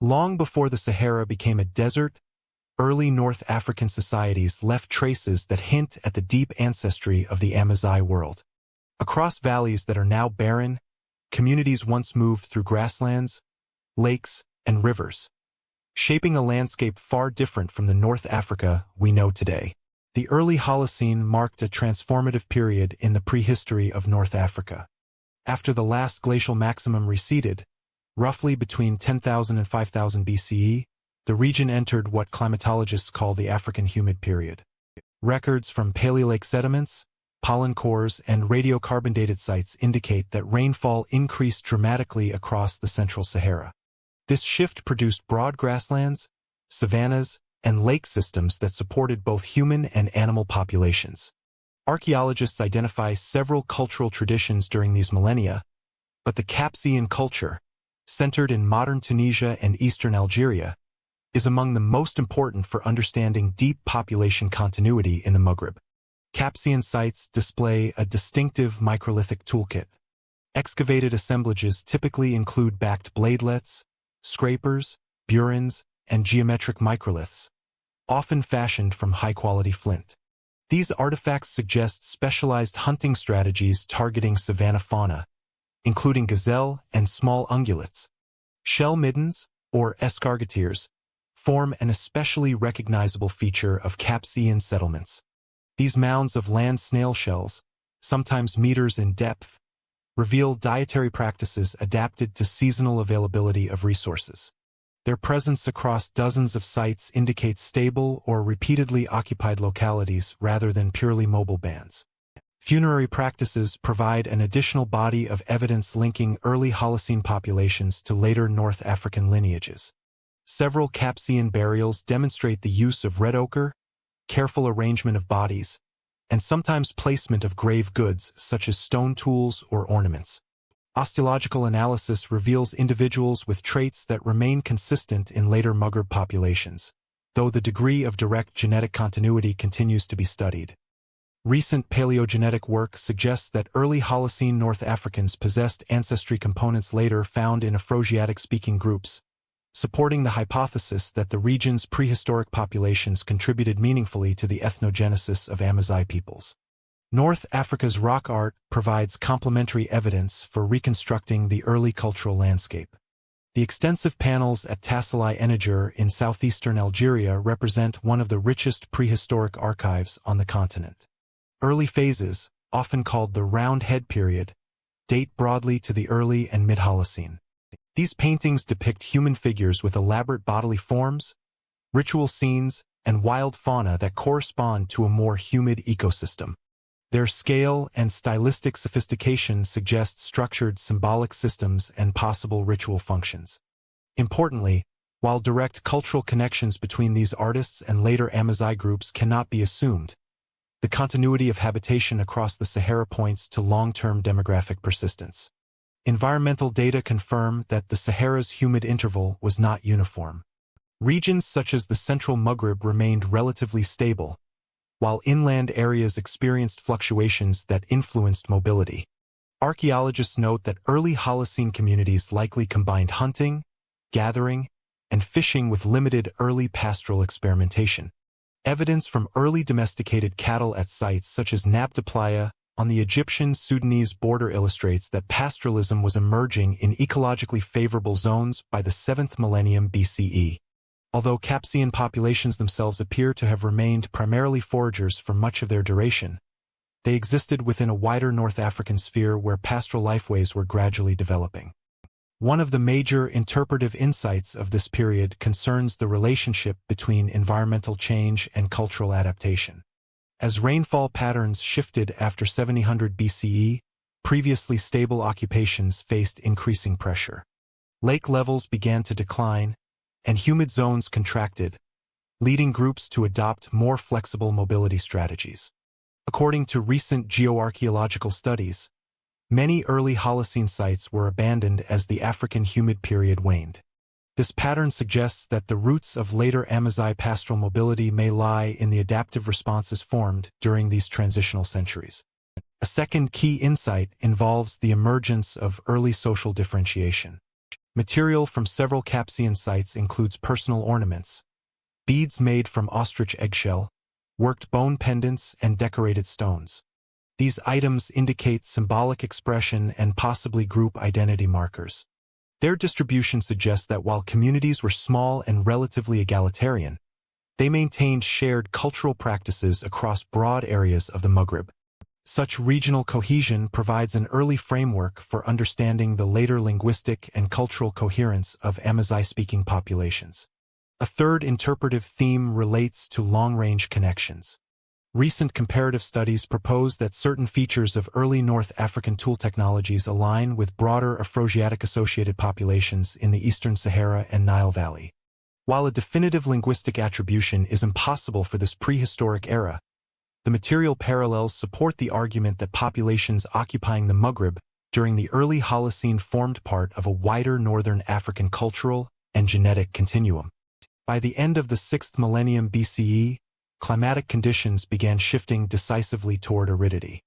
Long before the Sahara became a desert, early North African societies left traces that hint at the deep ancestry of the Amazigh world. Across valleys that are now barren, communities once moved through grasslands, lakes, and rivers, shaping a landscape far different from the North Africa we know today. The early Holocene marked a transformative period in the prehistory of North Africa. After the last glacial maximum receded, roughly between 10,000 and 5,000 BCE, the region entered what climatologists call the African humid period. Records from Paleolake sediments, pollen cores, and radiocarbon-dated sites indicate that rainfall increased dramatically across the central Sahara. This shift produced broad grasslands, savannas, and lake systems that supported both human and animal populations. Archaeologists identify several cultural traditions during these millennia, but the Capsian culture, centered in modern Tunisia and eastern Algeria, is among the most important for understanding deep population continuity in the Maghreb. Capsian sites display a distinctive microlithic toolkit. Excavated assemblages typically include backed bladelets, scrapers, burins, and geometric microliths, often fashioned from high-quality flint. These artifacts suggest specialized hunting strategies targeting savanna fauna, including gazelle and small ungulates. Shell middens, or escargoteers, form an especially recognizable feature of Capsian settlements. These mounds of land snail shells, sometimes meters in depth, reveal dietary practices adapted to seasonal availability of resources. Their presence across dozens of sites indicates stable or repeatedly occupied localities rather than purely mobile bands. Funerary practices provide an additional body of evidence linking early Holocene populations to later North African lineages. Several Capsian burials demonstrate the use of red ochre, careful arrangement of bodies, and sometimes placement of grave goods such as stone tools or ornaments. Osteological analysis reveals individuals with traits that remain consistent in later Maghreb populations, though the degree of direct genetic continuity continues to be studied. Recent paleogenetic work suggests that early Holocene North Africans possessed ancestry components later found in Afroasiatic-speaking groups, supporting the hypothesis that the region's prehistoric populations contributed meaningfully to the ethnogenesis of Amazigh peoples. North Africa's rock art provides complementary evidence for reconstructing the early cultural landscape. The extensive panels at Tassili Eniger in southeastern Algeria represent one of the richest prehistoric archives on the continent. Early phases, often called the Round Head period, date broadly to the early and mid-Holocene. These paintings depict human figures with elaborate bodily forms, ritual scenes, and wild fauna that correspond to a more humid ecosystem. Their scale and stylistic sophistication suggest structured symbolic systems and possible ritual functions. Importantly, while direct cultural connections between these artists and later Amazigh groups cannot be assumed, the continuity of habitation across the Sahara points to long-term demographic persistence. Environmental data confirm that the Sahara's humid interval was not uniform. Regions such as the central Maghreb remained relatively stable, while inland areas experienced fluctuations that influenced mobility. Archaeologists note that early Holocene communities likely combined hunting, gathering, and fishing with limited early pastoral experimentation. Evidence from early domesticated cattle at sites such as Nabta Playa on the Egyptian-Sudanese border illustrates that pastoralism was emerging in ecologically favorable zones by the 7th millennium BCE. Although Capsian populations themselves appear to have remained primarily foragers for much of their duration, they existed within a wider North African sphere where pastoral lifeways were gradually developing. One of the major interpretive insights of this period concerns the relationship between environmental change and cultural adaptation. As rainfall patterns shifted after 700 BCE, previously stable occupations faced increasing pressure. Lake levels began to decline, and humid zones contracted, leading groups to adopt more flexible mobility strategies. According to recent geoarchaeological studies, many early Holocene sites were abandoned as the African humid period waned. This pattern suggests that the roots of later Amazigh pastoral mobility may lie in the adaptive responses formed during these transitional centuries. A second key insight involves the emergence of early social differentiation. Material from several Capsian sites includes personal ornaments, beads made from ostrich eggshell, worked bone pendants, and decorated stones. These items indicate symbolic expression and possibly group identity markers. Their distribution suggests that while communities were small and relatively egalitarian, they maintained shared cultural practices across broad areas of the Maghreb. Such regional cohesion provides an early framework for understanding the later linguistic and cultural coherence of Amazigh-speaking populations. A third interpretive theme relates to long-range connections. Recent comparative studies propose that certain features of early North African tool technologies align with broader Afroasiatic-associated populations in the Eastern Sahara and Nile Valley. While a definitive linguistic attribution is impossible for this prehistoric era, the material parallels support the argument that populations occupying the Maghreb during the early Holocene formed part of a wider northern African cultural and genetic continuum. By the end of the 6th millennium BCE, climatic conditions began shifting decisively toward aridity.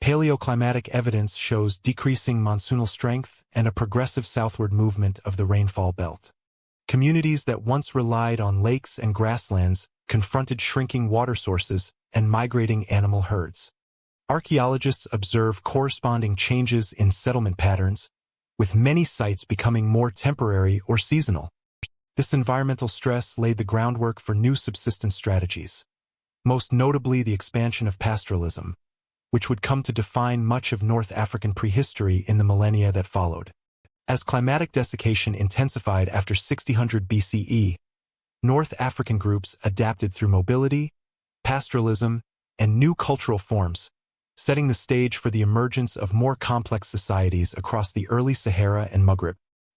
Paleoclimatic evidence shows decreasing monsoonal strength and a progressive southward movement of the rainfall belt. Communities that once relied on lakes and grasslands confronted shrinking water sources and migrating animal herds. Archaeologists observe corresponding changes in settlement patterns, with many sites becoming more temporary or seasonal. This environmental stress laid the groundwork for new subsistence strategies, most notably the expansion of pastoralism, which would come to define much of North African prehistory in the millennia that followed. As climatic desiccation intensified after 600 BCE, North African groups adapted through mobility, pastoralism, and new cultural forms, setting the stage for the emergence of more complex societies across the early Sahara and Maghreb.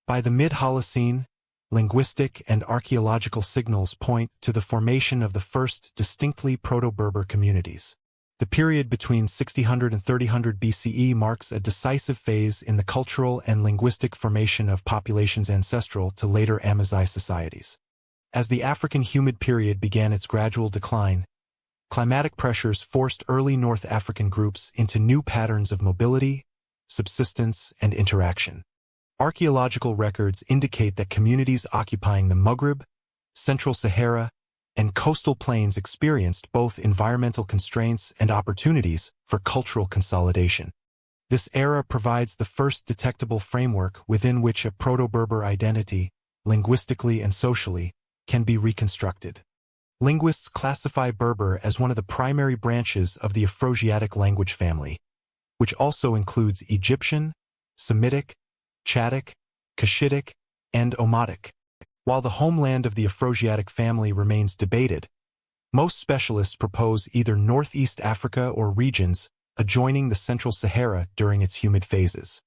By the mid-Holocene, linguistic and archaeological signals point to the formation of the first distinctly Proto-Berber communities. The period between 600 and 300 BCE marks a decisive phase in the cultural and linguistic formation of populations ancestral to later Amazigh societies. As the African humid period began its gradual decline, climatic pressures forced early North African groups into new patterns of mobility, subsistence, and interaction. Archaeological records indicate that communities occupying the Maghreb, Central Sahara, and coastal plains experienced both environmental constraints and opportunities for cultural consolidation. This era provides the first detectable framework within which a Proto-Berber identity, linguistically and socially, can be reconstructed. Linguists classify Berber as one of the primary branches of the Afroasiatic language family, which also includes Egyptian, Semitic, Chadic, Cushitic, and Omotic. While the homeland of the Afroasiatic family remains debated, most specialists propose either Northeast Africa or regions adjoining the Central Sahara during its humid phases.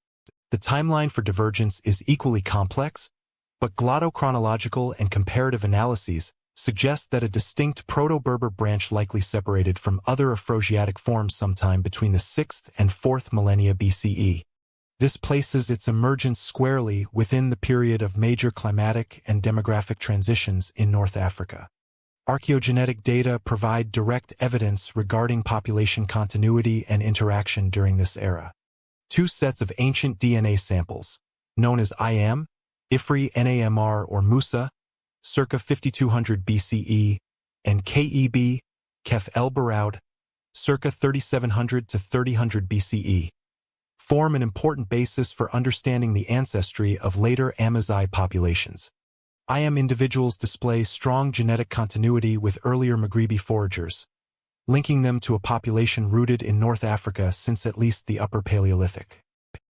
The timeline for divergence is equally complex, but glottochronological and comparative analyses suggest that a distinct Proto-Berber branch likely separated from other Afroasiatic forms sometime between the 6th and 4th millennia BCE. This places its emergence squarely within the period of major climatic and demographic transitions in North Africa. Archaeogenetic data provide direct evidence regarding population continuity and interaction during this era. Two sets of ancient DNA samples, known as IAM, Ifri NAMR or Musa, circa 5200 BCE, and KEB, Kef El Baraud, circa 3700 to 3000 BCE, form an important basis for understanding the ancestry of later Amazigh populations. IAM individuals display strong genetic continuity with earlier Maghrebi foragers, linking them to a population rooted in North Africa since at least the Upper Paleolithic.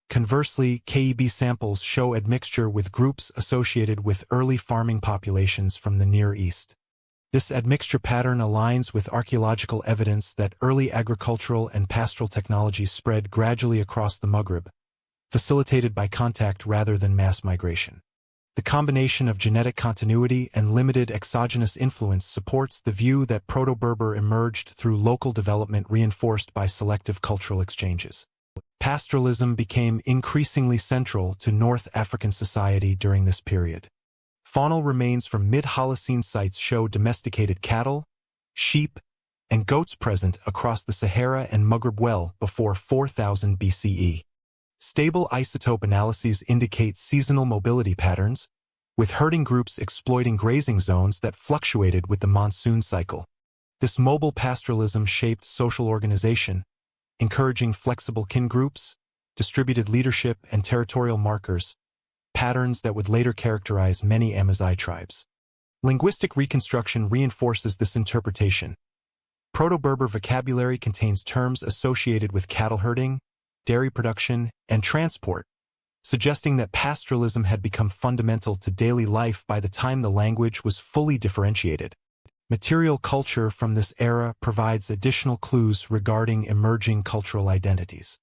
Conversely, KEB samples show admixture with groups associated with early farming populations from the Near East. This admixture pattern aligns with archaeological evidence that early agricultural and pastoral technologies spread gradually across the Maghreb, facilitated by contact rather than mass migration. The combination of genetic continuity and limited exogenous influence supports the view that Proto-Berber emerged through local development reinforced by selective cultural exchanges. Pastoralism became increasingly central to North African society during this period. Faunal remains from mid-Holocene sites show domesticated cattle, sheep, and goats present across the Sahara and Maghreb well before 4000 BCE. Stable isotope analyses indicate seasonal mobility patterns, with herding groups exploiting grazing zones that fluctuated with the monsoon cycle. This mobile pastoralism shaped social organization, encouraging flexible kin groups, distributed leadership, and territorial markers, patterns that would later characterize many Amazigh tribes. Linguistic reconstruction reinforces this interpretation. Proto-Berber vocabulary contains terms associated with cattle herding, dairy production, and transport, suggesting that pastoralism had become fundamental to daily life by the time the language was fully differentiated. Material culture from this era provides additional clues regarding emerging cultural identities.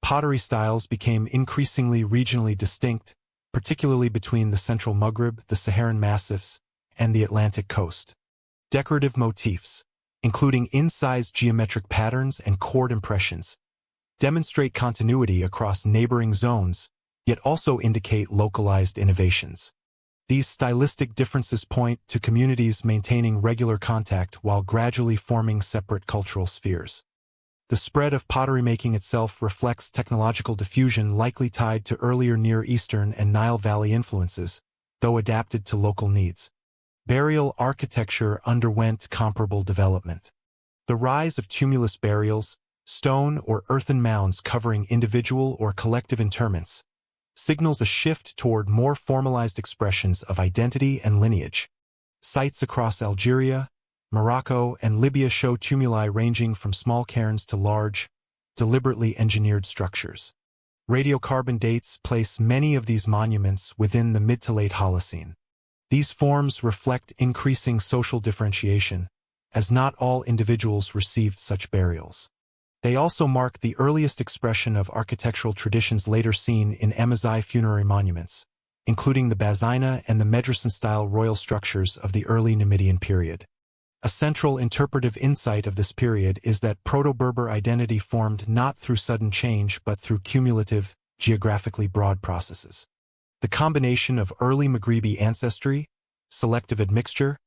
Pottery styles became increasingly regionally distinct, particularly between the central Maghreb, the Saharan massifs, and the Atlantic coast. Decorative motifs, including incised geometric patterns and chord impressions, demonstrate continuity across neighboring zones, yet also indicate localized innovations. These stylistic differences point to communities maintaining regular contact while gradually forming separate cultural spheres. The spread of pottery making itself reflects technological diffusion likely tied to earlier Near Eastern and Nile Valley influences, though adapted to local needs. Burial architecture underwent comparable development. The rise of tumulus burials, stone or earthen mounds covering individual or collective interments, signals a shift toward more formalized expressions of identity and lineage. Sites across Algeria, Morocco, and Libya show tumuli ranging from small cairns to large, deliberately engineered structures. Radiocarbon dates place many of these monuments within the mid to late Holocene. These forms reflect increasing social differentiation, as not all individuals received such burials. They also mark the earliest expression of architectural traditions later seen in Amazigh funerary monuments, including the Bazina and the Medresin-style royal structures of the early Numidian period. A central interpretive insight of this period is that Proto-Berber identity formed not through sudden change but through cumulative, geographically broad processes. The combination of early Maghrebi ancestry, selective admixture,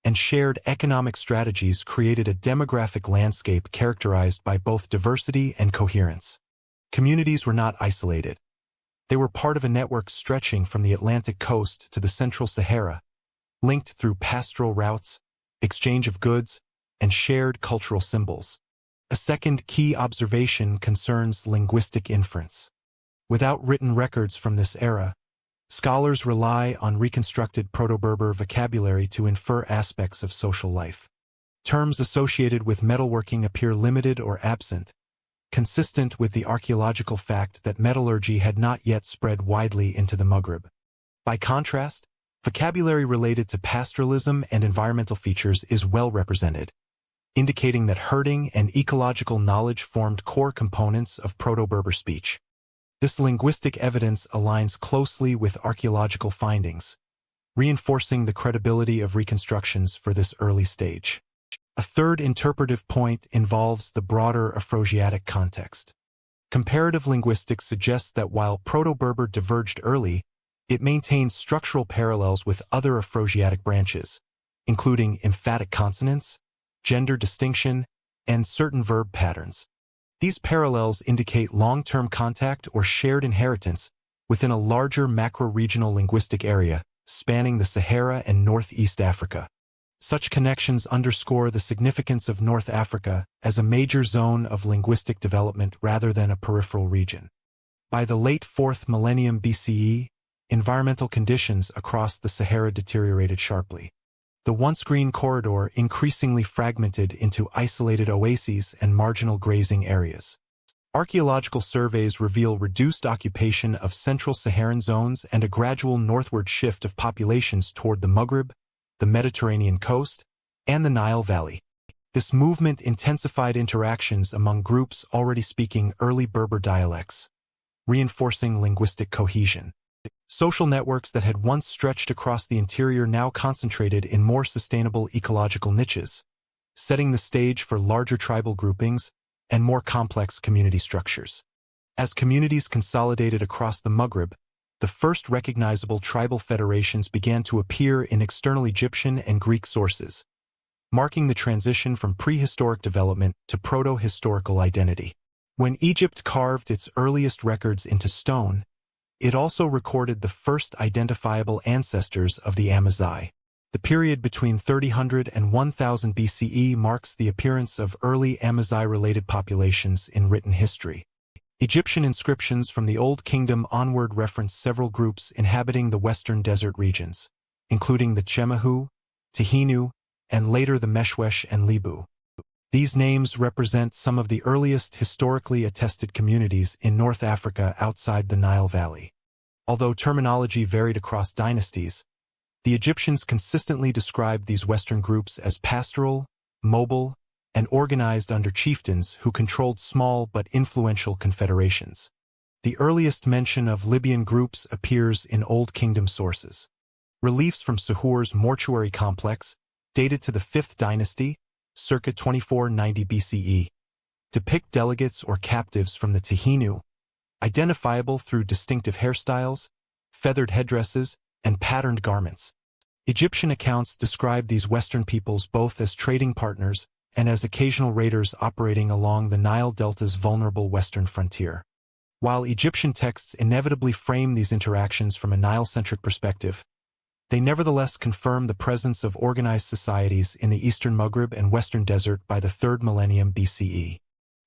and shared economic strategies created a demographic landscape characterized by both diversity and coherence. Communities were not isolated. They were part of a network stretching from the Atlantic coast to the central Sahara, linked through pastoral routes, exchange of goods, and shared cultural symbols. A second key observation concerns linguistic inference. Without written records from this era, scholars rely on reconstructed Proto-Berber vocabulary to infer aspects of social life. Terms associated with metalworking appear limited or absent, consistent with the archaeological fact that metallurgy had not yet spread widely into the Maghreb. By contrast, vocabulary related to pastoralism and environmental features is well represented, indicating that herding and ecological knowledge formed core components of Proto-Berber speech. This linguistic evidence aligns closely with archaeological findings, reinforcing the credibility of reconstructions for this early stage. A third interpretive point involves the broader Afroasiatic context. Comparative linguistics suggests that while Proto-Berber diverged early, it maintains structural parallels with other Afroasiatic branches, including emphatic consonants, gender distinction, and certain verb patterns. These parallels indicate long-term contact or shared inheritance within a larger macro-regional linguistic area spanning the Sahara and Northeast Africa. Such connections underscore the significance of North Africa as a major zone of linguistic development rather than a peripheral region. By the late 4th millennium BCE, environmental conditions across the Sahara deteriorated sharply. The once green corridor increasingly fragmented into isolated oases and marginal grazing areas. Archaeological surveys reveal reduced occupation of central Saharan zones and a gradual northward shift of populations toward the Maghreb, the Mediterranean coast, and the Nile Valley. This movement intensified interactions among groups already speaking early Berber dialects, reinforcing linguistic cohesion. Social networks that had once stretched across the interior now concentrated in more sustainable ecological niches, setting the stage for larger tribal groupings and more complex community structures. As communities consolidated across the Maghreb, the first recognizable tribal federations began to appear in external Egyptian and Greek sources, marking the transition from prehistoric development to proto-historical identity. When Egypt carved its earliest records into stone, it also recorded the first identifiable ancestors of the Amazigh. The period between 3000 and 1000 BCE marks the appearance of early Amazigh-related populations in written history. Egyptian inscriptions from the Old Kingdom onward reference several groups inhabiting the western desert regions, including the Chemahu, Tehinu, and later the Meshwesh and Libu. These names represent some of the earliest historically attested communities in North Africa outside the Nile Valley. Although terminology varied across dynasties, the Egyptians consistently described these Western groups as pastoral, mobile, and organized under chieftains who controlled small but influential confederations. The earliest mention of Libyan groups appears in Old Kingdom sources. Reliefs from Sahur's mortuary complex, dated to the 5th dynasty, circa 2490 BCE, depict delegates or captives from the Tehinu, identifiable through distinctive hairstyles, feathered headdresses, and patterned garments. Egyptian accounts describe these Western peoples both as trading partners and as occasional raiders operating along the Nile Delta's vulnerable western frontier. While Egyptian texts inevitably frame these interactions from a Nile-centric perspective, they nevertheless confirm the presence of organized societies in the eastern Maghreb and western desert by the 3rd millennium BCE.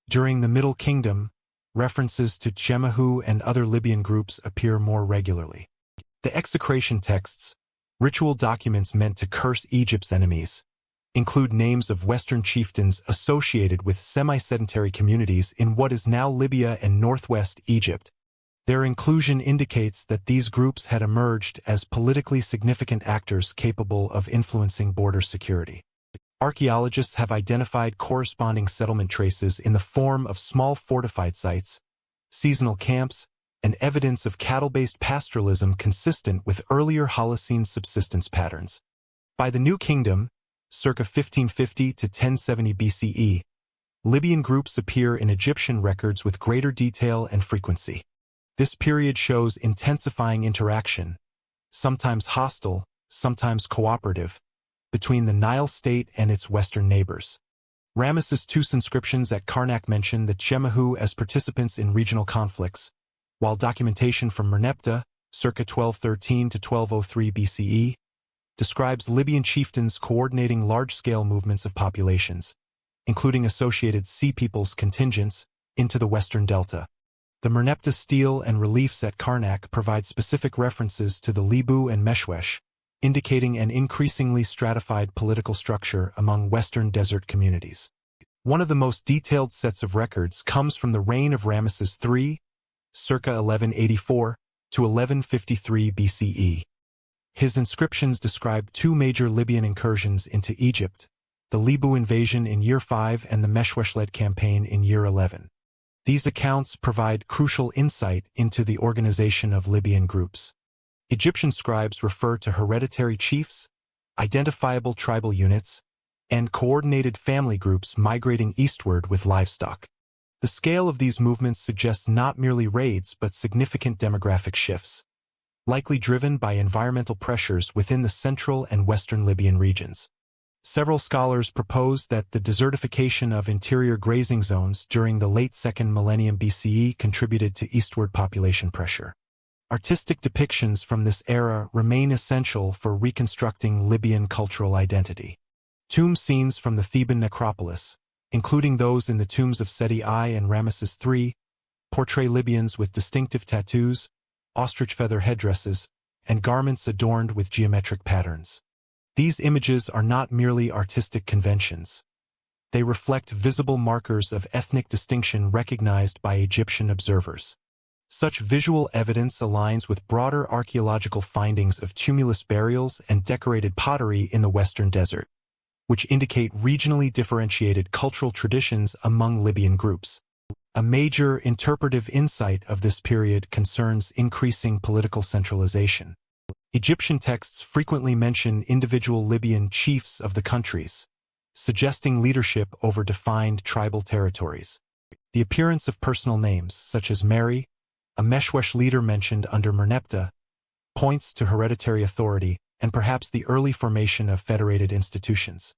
During the Middle Kingdom, references to Chemahu and other Libyan groups appear more regularly. The execration texts, ritual documents meant to curse Egypt's enemies, include names of Western chieftains associated with semi-sedentary communities in what is now Libya and northwest Egypt. Their inclusion indicates that these groups had emerged as politically significant actors capable of influencing border security. Archaeologists have identified corresponding settlement traces in the form of small fortified sites, seasonal camps, and evidence of cattle-based pastoralism consistent with earlier Holocene subsistence patterns. By the New Kingdom, circa 1550 to 1070 BCE, Libyan groups appear in Egyptian records with greater detail and frequency. This period shows intensifying interaction, sometimes hostile, sometimes cooperative, between the Nile state and its western neighbors. Ramesses II's inscriptions at Karnak mention the Chemahu as participants in regional conflicts, while documentation from Merneptah, circa 1213 to 1203 BCE, describes Libyan chieftains coordinating large-scale movements of populations, including associated Sea Peoples contingents, into the western delta. The Merneptah stele and reliefs at Karnak provide specific references to the Libu and Meshwesh, indicating an increasingly stratified political structure among western desert communities. One of the most detailed sets of records comes from the reign of Ramesses III, circa 1184 to 1153 BCE. His inscriptions describe two major Libyan incursions into Egypt, the Libu invasion in year 5 and the Meshwesh-led campaign in year 11. These accounts provide crucial insight into the organization of Libyan groups. Egyptian scribes refer to hereditary chiefs, identifiable tribal units, and coordinated family groups migrating eastward with livestock. The scale of these movements suggests not merely raids but significant demographic shifts, likely driven by environmental pressures within the central and western Libyan regions. Several scholars propose that the desertification of interior grazing zones during the late 2nd millennium BCE contributed to eastward population pressure. Artistic depictions from this era remain essential for reconstructing Libyan cultural identity. Tomb scenes from the Theban necropolis, including those in the tombs of Seti I and Ramesses III, portray Libyans with distinctive tattoos, ostrich feather headdresses, and garments adorned with geometric patterns. These images are not merely artistic conventions. They reflect visible markers of ethnic distinction recognized by Egyptian observers. Such visual evidence aligns with broader archaeological findings of tumulus burials and decorated pottery in the western desert, which indicate regionally differentiated cultural traditions among Libyan groups. A major interpretive insight of this period concerns increasing political centralization. Egyptian texts frequently mention individual Libyan chiefs of the countries, suggesting leadership over defined tribal territories. The appearance of personal names, such as Mary, a Meshwesh leader mentioned under Merneptah, points to hereditary authority and perhaps the early formation of federated institutions.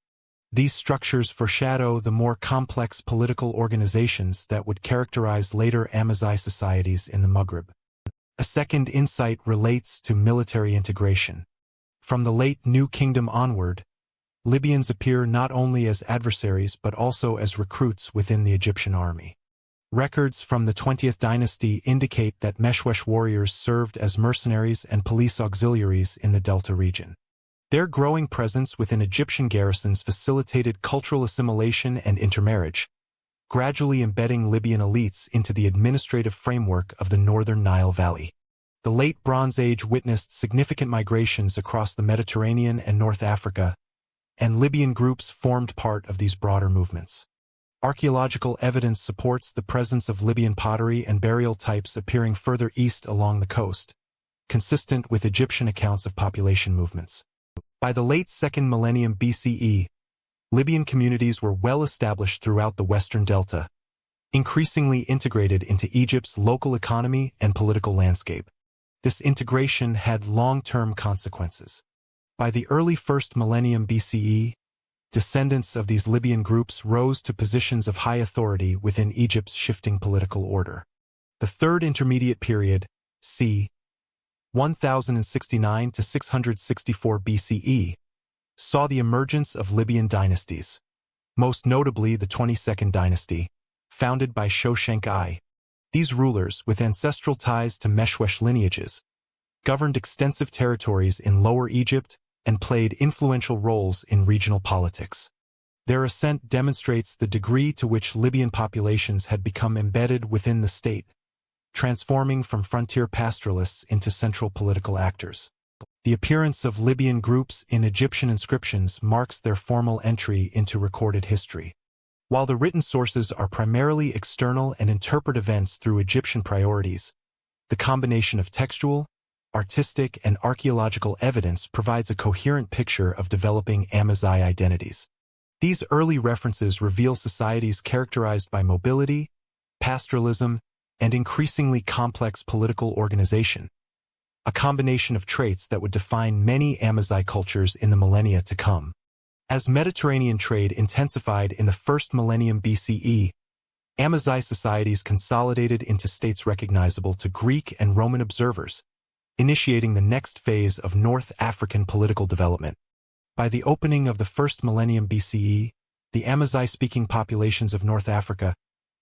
These structures foreshadow the more complex political organizations that would characterize later Amazigh societies in the Maghreb. A second insight relates to military integration. From the late New Kingdom onward, Libyans appear not only as adversaries but also as recruits within the Egyptian army. Records from the 20th dynasty indicate that Meshwesh warriors served as mercenaries and police auxiliaries in the Delta region. Their growing presence within Egyptian garrisons facilitated cultural assimilation and intermarriage, gradually embedding Libyan elites into the administrative framework of the northern Nile Valley. The Late Bronze Age witnessed significant migrations across the Mediterranean and North Africa, and Libyan groups formed part of these broader movements. Archaeological evidence supports the presence of Libyan pottery and burial types appearing further east along the coast, consistent with Egyptian accounts of population movements. By the late 2nd millennium BCE, Libyan communities were well established throughout the Western Delta, increasingly integrated into Egypt's local economy and political landscape. This integration had long-term consequences. By the early 1st millennium BCE, descendants of these Libyan groups rose to positions of high authority within Egypt's shifting political order. The Third Intermediate Period, c. 1069 to 664 BCE, saw the emergence of Libyan dynasties, most notably the 22nd dynasty, founded by Shoshenq I. These rulers, with ancestral ties to Meshwesh lineages, governed extensive territories in Lower Egypt and played influential roles in regional politics. Their ascent demonstrates the degree to which Libyan populations had become embedded within the state, transforming from frontier pastoralists into central political actors. The appearance of Libyan groups in Egyptian inscriptions marks their formal entry into recorded history. While the written sources are primarily external and interpret events through Egyptian priorities, the combination of textual, artistic, and archaeological evidence provides a coherent picture of developing Amazigh identities. These early references reveal societies characterized by mobility, pastoralism, and increasingly complex political organization, a combination of traits that would define many Amazigh cultures in the millennia to come. As Mediterranean trade intensified in the 1st millennium BCE, Amazigh societies consolidated into states recognizable to Greek and Roman observers, initiating the next phase of North African political development. By the opening of the 1st millennium BCE, the Amazigh-speaking populations of North Africa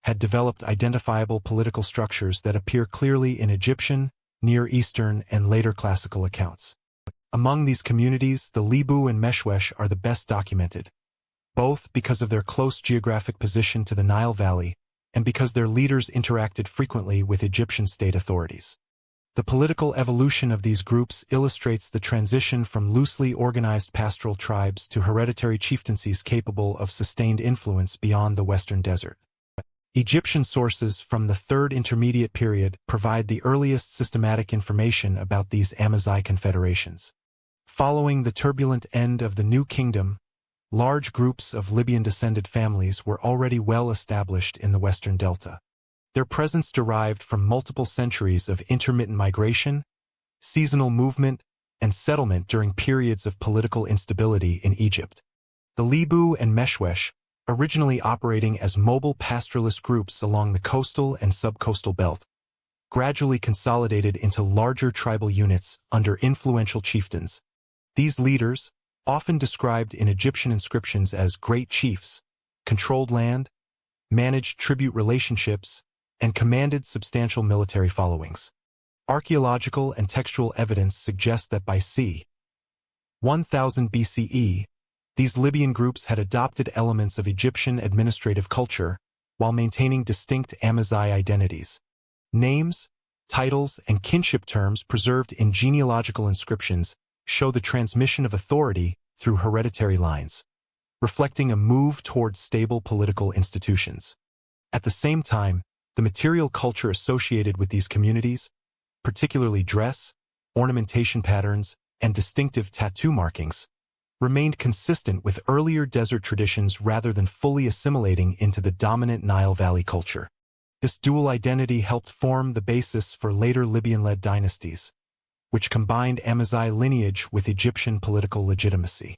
had developed identifiable political structures that appear clearly in Egyptian, Near Eastern, and later classical accounts. Among these communities, the Libu and Meshwesh are the best documented, both because of their close geographic position to the Nile Valley and because their leaders interacted frequently with Egyptian state authorities. The political evolution of these groups illustrates the transition from loosely organized pastoral tribes to hereditary chieftaincies capable of sustained influence beyond the Western Desert. Egyptian sources from the Third Intermediate Period provide the earliest systematic information about these Amazigh confederations. Following the turbulent end of the New Kingdom, large groups of Libyan-descended families were already well established in the Western Delta. Their presence derived from multiple centuries of intermittent migration, seasonal movement, and settlement during periods of political instability in Egypt. The Libu and Meshwesh, originally operating as mobile pastoralist groups along the coastal and subcoastal belt, gradually consolidated into larger tribal units under influential chieftains. These leaders, often described in Egyptian inscriptions as great chiefs, controlled land, managed tribute relationships, and commanded substantial military followings. Archaeological and textual evidence suggests that by c. 1000 BCE, these Libyan groups had adopted elements of Egyptian administrative culture while maintaining distinct Amazigh identities. Names, titles, and kinship terms preserved in genealogical inscriptions show the transmission of authority through hereditary lines, reflecting a move towards stable political institutions. At the same time, the material culture associated with these communities, particularly dress, ornamentation patterns, and distinctive tattoo markings, remained consistent with earlier desert traditions rather than fully assimilating into the dominant Nile Valley culture. This dual identity helped form the basis for later Libyan-led dynasties, which combined Amazigh lineage with Egyptian political legitimacy.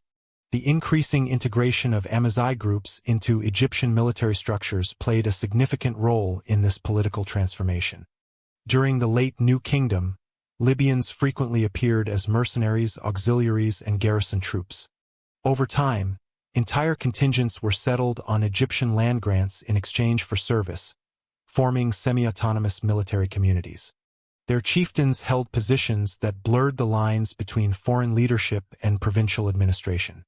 The increasing integration of Amazigh groups into Egyptian military structures played a significant role in this political transformation. During the late New Kingdom, Libyans frequently appeared as mercenaries, auxiliaries, and garrison troops. Over time, entire contingents were settled on Egyptian land grants in exchange for service, forming semi-autonomous military communities. Their chieftains held positions that blurred the lines between foreign leadership and provincial administration.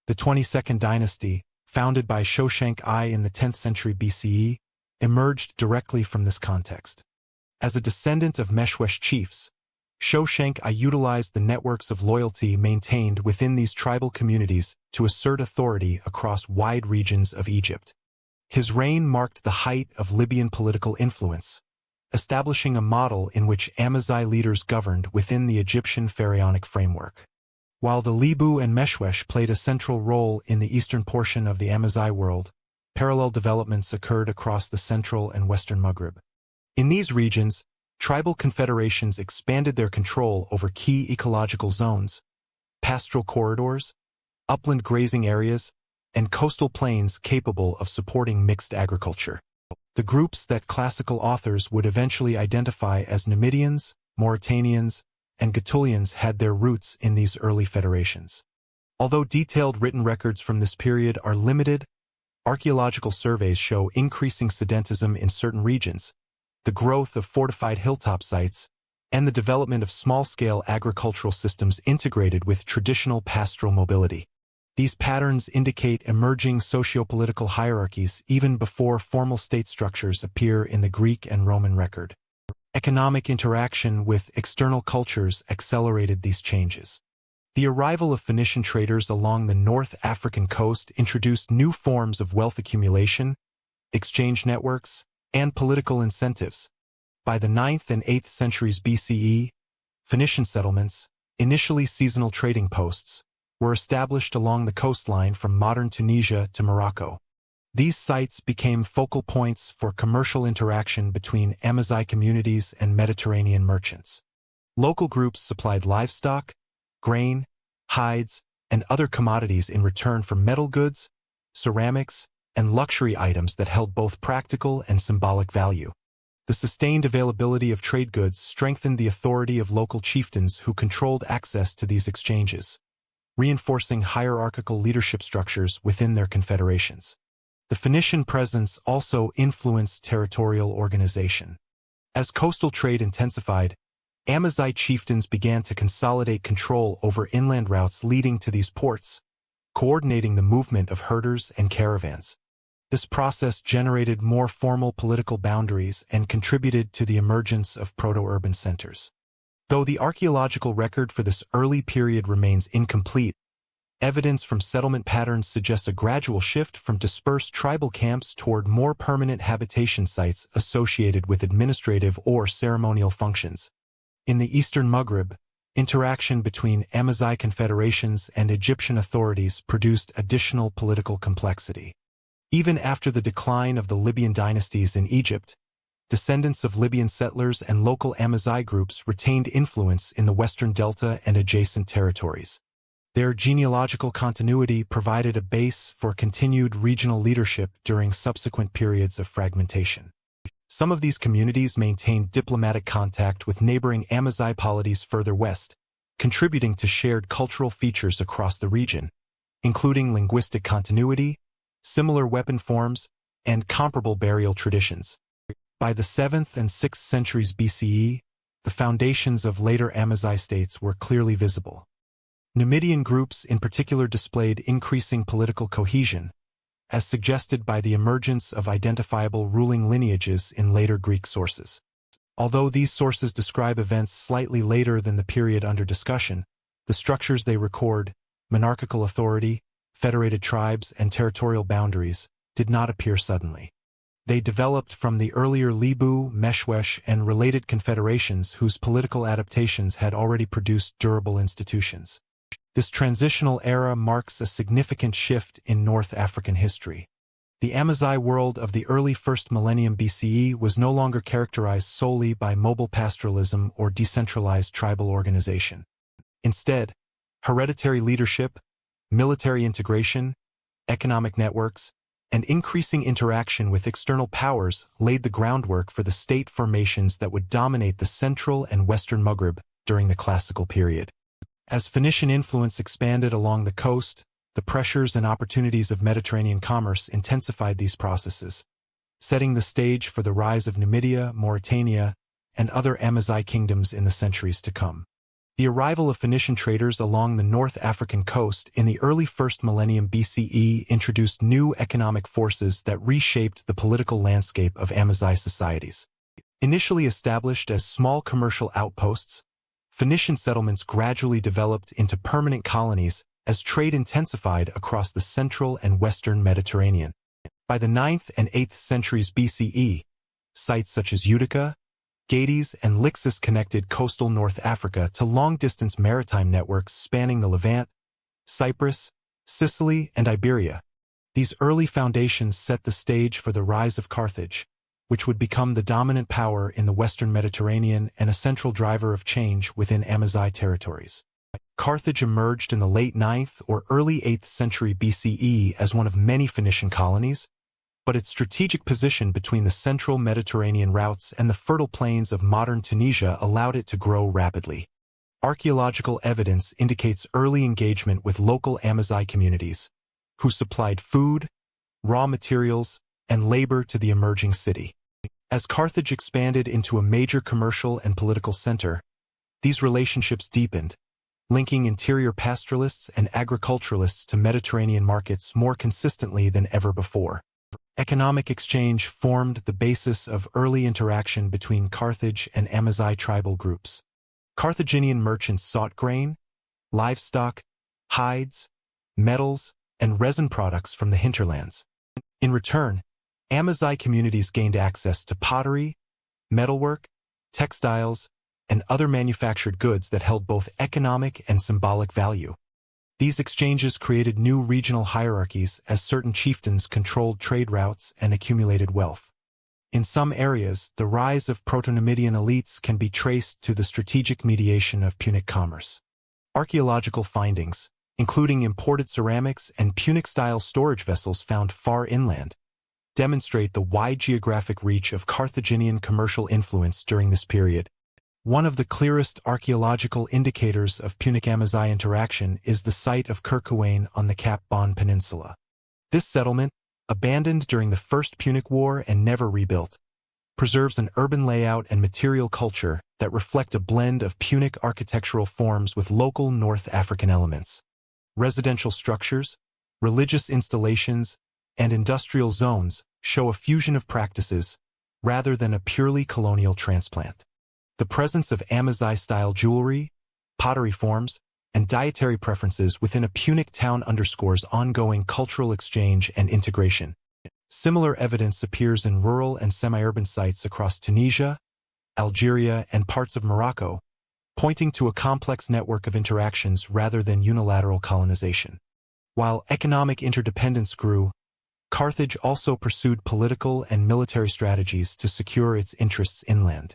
The 22nd dynasty, founded by Shoshenq I in the 10th century BCE, emerged directly from this context. As a descendant of Meshwesh chiefs, Shoshenq I utilized the networks of loyalty maintained within these tribal communities to assert authority across wide regions of Egypt. His reign marked the height of Libyan political influence, establishing a model in which Amazigh leaders governed within the Egyptian pharaonic framework. While the Libu and Meshwesh played a central role in the eastern portion of the Amazigh world, parallel developments occurred across the central and western Maghreb. In these regions, tribal confederations expanded their control over key ecological zones, pastoral corridors, upland grazing areas, and coastal plains capable of supporting mixed agriculture. The groups that classical authors would eventually identify as Numidians, Mauretanians, and Gaetulians had their roots in these early federations. Although detailed written records from this period are limited, archaeological surveys show increasing sedentism in certain regions, the growth of fortified hilltop sites, and the development of small-scale agricultural systems integrated with traditional pastoral mobility. These patterns indicate emerging socio-political hierarchies even before formal state structures appear in the Greek and Roman record. Economic interaction with external cultures accelerated these changes. The arrival of Phoenician traders along the North African coast introduced new forms of wealth accumulation, exchange networks, and political incentives. By the 9th and 8th centuries BCE, Phoenician settlements, initially seasonal trading posts, were established along the coastline from modern Tunisia to Morocco. These sites became focal points for commercial interaction between Amazigh communities and Mediterranean merchants. Local groups supplied livestock, grain, hides, and other commodities in return for metal goods, ceramics, and luxury items that held both practical and symbolic value. The sustained availability of trade goods strengthened the authority of local chieftains who controlled access to these exchanges, reinforcing hierarchical leadership structures within their confederations. The Phoenician presence also influenced territorial organization. As coastal trade intensified, Amazigh chieftains began to consolidate control over inland routes leading to these ports, coordinating the movement of herders and caravans. This process generated more formal political boundaries and contributed to the emergence of proto-urban centers. Though the archaeological record for this early period remains incomplete, evidence from settlement patterns suggests a gradual shift from dispersed tribal camps toward more permanent habitation sites associated with administrative or ceremonial functions. In the eastern Maghreb, interaction between Amazigh confederations and Egyptian authorities produced additional political complexity. Even after the decline of the Libyan dynasties in Egypt, descendants of Libyan settlers and local Amazigh groups retained influence in the western delta and adjacent territories. Their genealogical continuity provided a base for continued regional leadership during subsequent periods of fragmentation. Some of these communities maintained diplomatic contact with neighboring Amazigh polities further west, contributing to shared cultural features across the region, including linguistic continuity, similar weapon forms, and comparable burial traditions. By the 7th and 6th centuries BCE, the foundations of later Amazigh states were clearly visible. Numidian groups in particular displayed increasing political cohesion, as suggested by the emergence of identifiable ruling lineages in later Greek sources. Although these sources describe events slightly later than the period under discussion, the structures they record, monarchical authority, federated tribes, and territorial boundaries, did not appear suddenly. They developed from the earlier Libu, Meshwesh, and related confederations whose political adaptations had already produced durable institutions. This transitional era marks a significant shift in North African history. The Amazigh world of the early 1st millennium BCE was no longer characterized solely by mobile pastoralism or decentralized tribal organization. Instead, hereditary leadership, Military integration, economic networks, and increasing interaction with external powers laid the groundwork for the state formations that would dominate the central and western Maghreb during the classical period. As Phoenician influence expanded along the coast, the pressures and opportunities of Mediterranean commerce intensified these processes, setting the stage for the rise of Numidia, Mauretania, and other Amazigh kingdoms in the centuries to come. The arrival of Phoenician traders along the North African coast in the early 1st millennium BCE introduced new economic forces that reshaped the political landscape of Amazigh societies. Initially established as small commercial outposts, Phoenician settlements gradually developed into permanent colonies as trade intensified across the central and western Mediterranean. By the 9th and 8th centuries BCE, sites such as Utica, Gades, and Lixus connected coastal North Africa to long-distance maritime networks spanning the Levant, Cyprus, Sicily, and Iberia. These early foundations set the stage for the rise of Carthage, which would become the dominant power in the western Mediterranean and a central driver of change within Amazigh territories. Carthage emerged in the late 9th or early 8th century BCE as one of many Phoenician colonies, but its strategic position between the central Mediterranean routes and the fertile plains of modern Tunisia allowed it to grow rapidly. Archaeological evidence indicates early engagement with local Amazigh communities, who supplied food, raw materials, and labor to the emerging city. As Carthage expanded into a major commercial and political center, these relationships deepened, linking interior pastoralists and agriculturalists to Mediterranean markets more consistently than ever before. Economic exchange formed the basis of early interaction between Carthage and Amazigh tribal groups. Carthaginian merchants sought grain, livestock, hides, metals, and resin products from the hinterlands. In return, Amazigh communities gained access to pottery, metalwork, textiles, and other manufactured goods that held both economic and symbolic value. These exchanges created new regional hierarchies as certain chieftains controlled trade routes and accumulated wealth. In some areas, the rise of Proto-Numidian elites can be traced to the strategic mediation of Punic commerce. Archaeological findings, including imported ceramics and Punic-style storage vessels found far inland, demonstrate the wide geographic reach of Carthaginian commercial influence during this period. One of the clearest archaeological indicators of Punic-Amazigh interaction is the site of Kirkuane on the Cap Bon Peninsula. This settlement, abandoned during the First Punic War and never rebuilt, preserves an urban layout and material culture that reflect a blend of Punic architectural forms with local North African elements. Residential structures, religious installations, and industrial zones show a fusion of practices rather than a purely colonial transplant. The presence of Amazigh-style jewelry, pottery forms, and dietary preferences within a Punic town underscores ongoing cultural exchange and integration. Similar evidence appears in rural and semi-urban sites across Tunisia, Algeria, and parts of Morocco, pointing to a complex network of interactions rather than unilateral colonization. While economic interdependence grew, Carthage also pursued political and military strategies to secure its interests inland.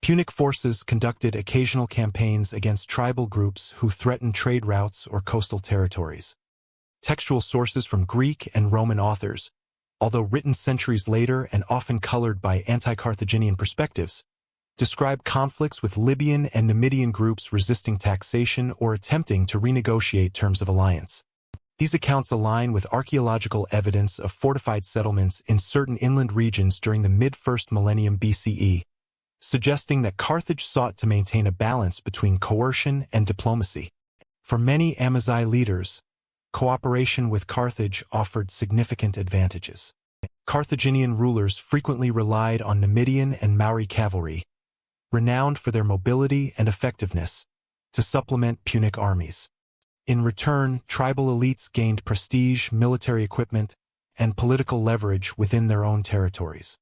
Punic forces conducted occasional campaigns against tribal groups who threatened trade routes or coastal territories. Textual sources from Greek and Roman authors, although written centuries later and often colored by anti-Carthaginian perspectives, describe conflicts with Libyan and Numidian groups resisting taxation or attempting to renegotiate terms of alliance. These accounts align with archaeological evidence of fortified settlements in certain inland regions during the mid-1st millennium BCE, suggesting that Carthage sought to maintain a balance between coercion and diplomacy. For many Amazigh leaders, cooperation with Carthage offered significant advantages. Carthaginian rulers frequently relied on Numidian and Maori cavalry, renowned for their mobility and effectiveness, to supplement Punic armies. In return, tribal elites gained prestige, military equipment, and political leverage within their own territories.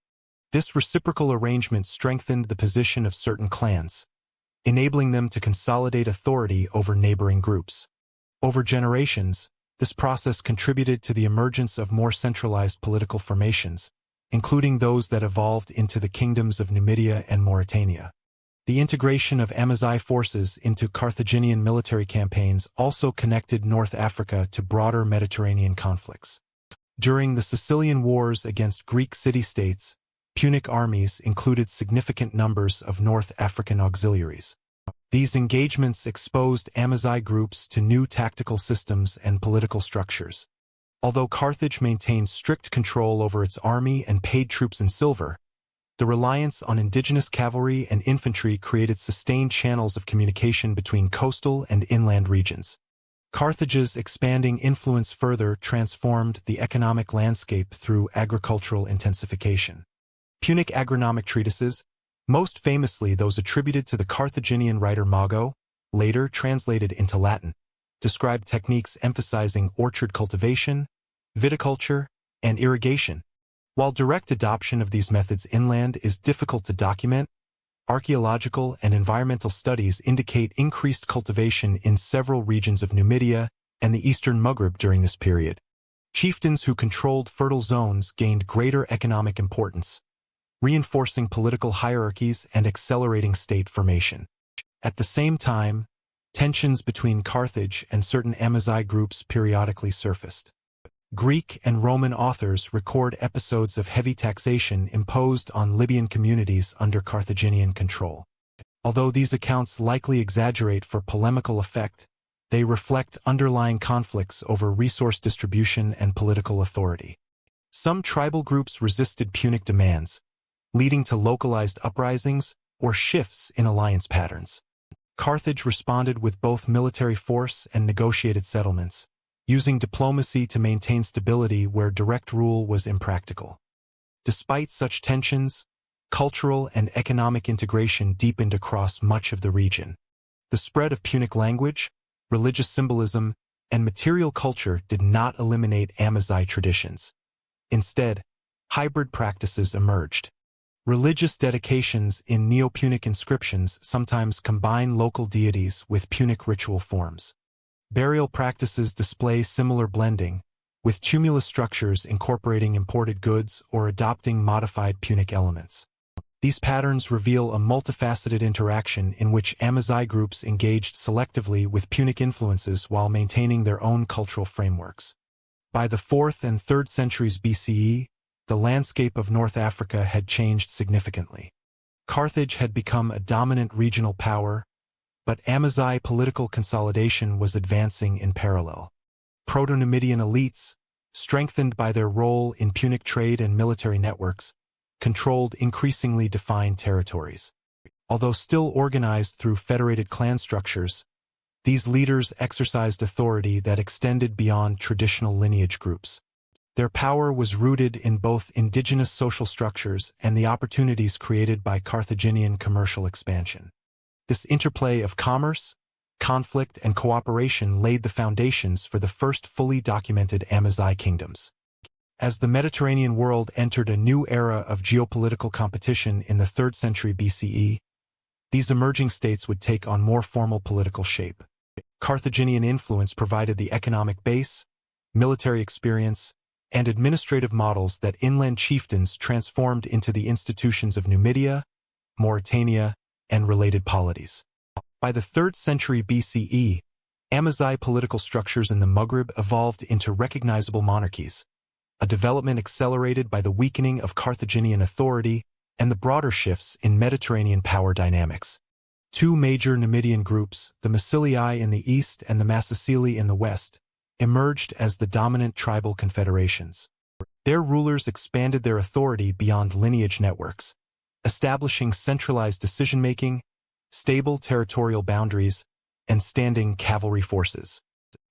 This reciprocal arrangement strengthened the position of certain clans, enabling them to consolidate authority over neighboring groups. Over generations, this process contributed to the emergence of more centralized political formations, including those that evolved into the kingdoms of Numidia and Mauretania. The integration of Amazigh forces into Carthaginian military campaigns also connected North Africa to broader Mediterranean conflicts. During the Sicilian Wars against Greek city-states, Punic armies included significant numbers of North African auxiliaries. These engagements exposed Amazigh groups to new tactical systems and political structures. Although Carthage maintained strict control over its army and paid troops in silver, the reliance on indigenous cavalry and infantry created sustained channels of communication between coastal and inland regions. Carthage's expanding influence further transformed the economic landscape through agricultural intensification. Punic agronomic treatises, most famously those attributed to the Carthaginian writer Mago, later translated into Latin, describe techniques emphasizing orchard cultivation, viticulture, and irrigation. While direct adoption of these methods inland is difficult to document, archaeological and environmental studies indicate increased cultivation in several regions of Numidia and the eastern Maghreb during this period. Chieftains who controlled fertile zones gained greater economic importance, reinforcing political hierarchies and accelerating state formation. At the same time, tensions between Carthage and certain Amazigh groups periodically surfaced. Greek and Roman authors record episodes of heavy taxation imposed on Libyan communities under Carthaginian control. Although these accounts likely exaggerate for polemical effect, they reflect underlying conflicts over resource distribution and political authority. Some tribal groups resisted Punic demands, leading to localized uprisings or shifts in alliance patterns. Carthage responded with both military force and negotiated settlements, using diplomacy to maintain stability where direct rule was impractical. Despite such tensions, cultural and economic integration deepened across much of the region. The spread of Punic language, religious symbolism, and material culture did not eliminate Amazigh traditions. Instead, hybrid practices emerged. Religious dedications in Neo-Punic inscriptions sometimes combine local deities with Punic ritual forms. Burial practices display similar blending, with tumulus structures incorporating imported goods or adopting modified Punic elements. These patterns reveal a multifaceted interaction in which Amazigh groups engaged selectively with Punic influences while maintaining their own cultural frameworks. By the 4th and 3rd centuries BCE, the landscape of North Africa had changed significantly. Carthage had become a dominant regional power, but Amazigh political consolidation was advancing in parallel. Proto-Numidian elites, strengthened by their role in Punic trade and military networks, controlled increasingly defined territories. Although still organized through federated clan structures, these leaders exercised authority that extended beyond traditional lineage groups. Their power was rooted in both indigenous social structures and the opportunities created by Carthaginian commercial expansion. This interplay of commerce, conflict, and cooperation laid the foundations for the first fully documented Amazigh kingdoms. As the Mediterranean world entered a new era of geopolitical competition in the 3rd century BCE, these emerging states would take on more formal political shape. Carthaginian influence provided the economic base, military experience, and administrative models that inland chieftains transformed into the institutions of Numidia, Mauretania, and related polities. By the 3rd century BCE, Amazigh political structures in the Maghreb evolved into recognizable monarchies, a development accelerated by the weakening of Carthaginian authority and the broader shifts in Mediterranean power dynamics. Two major Numidian groups, the Massiliae in the east and the Massicili in the west, emerged as the dominant tribal confederations. Their rulers expanded their authority beyond lineage networks, establishing centralized decision-making, stable territorial boundaries, and standing cavalry forces.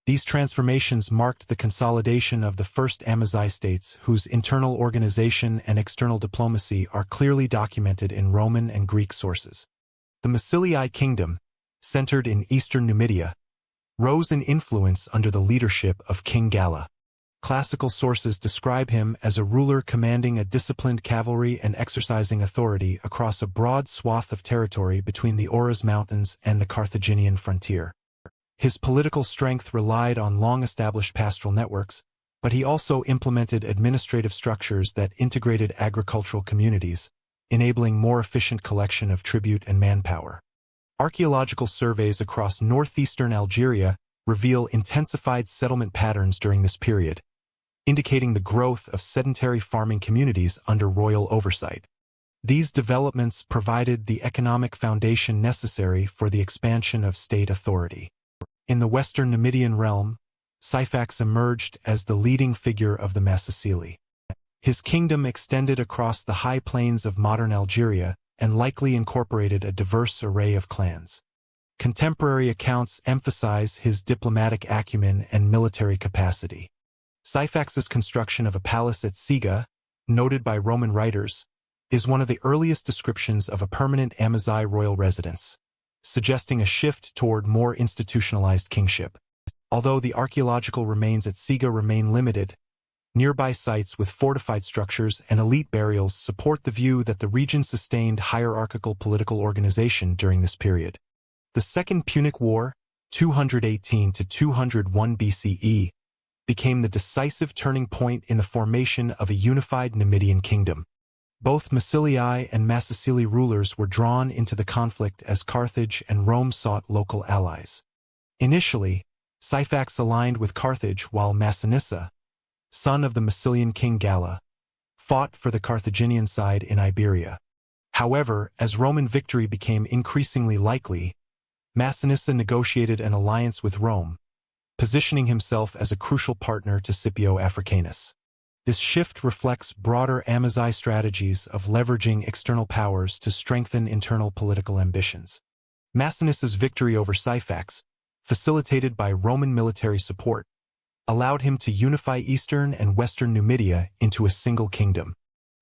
These transformations marked the consolidation of the first Amazigh states whose internal organization and external diplomacy are clearly documented in Roman and Greek sources. The Massiliae kingdom, centered in eastern Numidia, rose in influence under the leadership of King Galla. Classical sources describe him as a ruler commanding a disciplined cavalry and exercising authority across a broad swath of territory between the Auras Mountains and the Carthaginian frontier. His political strength relied on long-established pastoral networks, but he also implemented administrative structures that integrated agricultural communities, enabling more efficient collection of tribute and manpower. Archaeological surveys across northeastern Algeria reveal intensified settlement patterns during this period, indicating the growth of sedentary farming communities under royal oversight. These developments provided the economic foundation necessary for the expansion of state authority. In the western Numidian realm, Syphax emerged as the leading figure of the Massassili. His kingdom extended across the high plains of modern Algeria and likely incorporated a diverse array of clans. Contemporary accounts emphasize his diplomatic acumen and military capacity. Syphax's construction of a palace at Siga, noted by Roman writers, is one of the earliest descriptions of a permanent Amazigh royal residence, suggesting a shift toward more institutionalized kingship. Although the archaeological remains at Siga remain limited, nearby sites with fortified structures and elite burials support the view that the region sustained hierarchical political organization during this period. The Second Punic War, 218 to 201 BCE, became the decisive turning point in the formation of a unified Numidian kingdom. Both Massiliae and Massassili rulers were drawn into the conflict as Carthage and Rome sought local allies. Initially, Syphax aligned with Carthage while Massinissa, son of the Massilian king Galla, fought for the Carthaginian side in Iberia. However, as Roman victory became increasingly likely, Massinissa negotiated an alliance with Rome, positioning himself as a crucial partner to Scipio Africanus. This shift reflects broader Amazigh strategies of leveraging external powers to strengthen internal political ambitions. Massinissa's victory over Syphax, facilitated by Roman military support, allowed him to unify eastern and western Numidia into a single kingdom.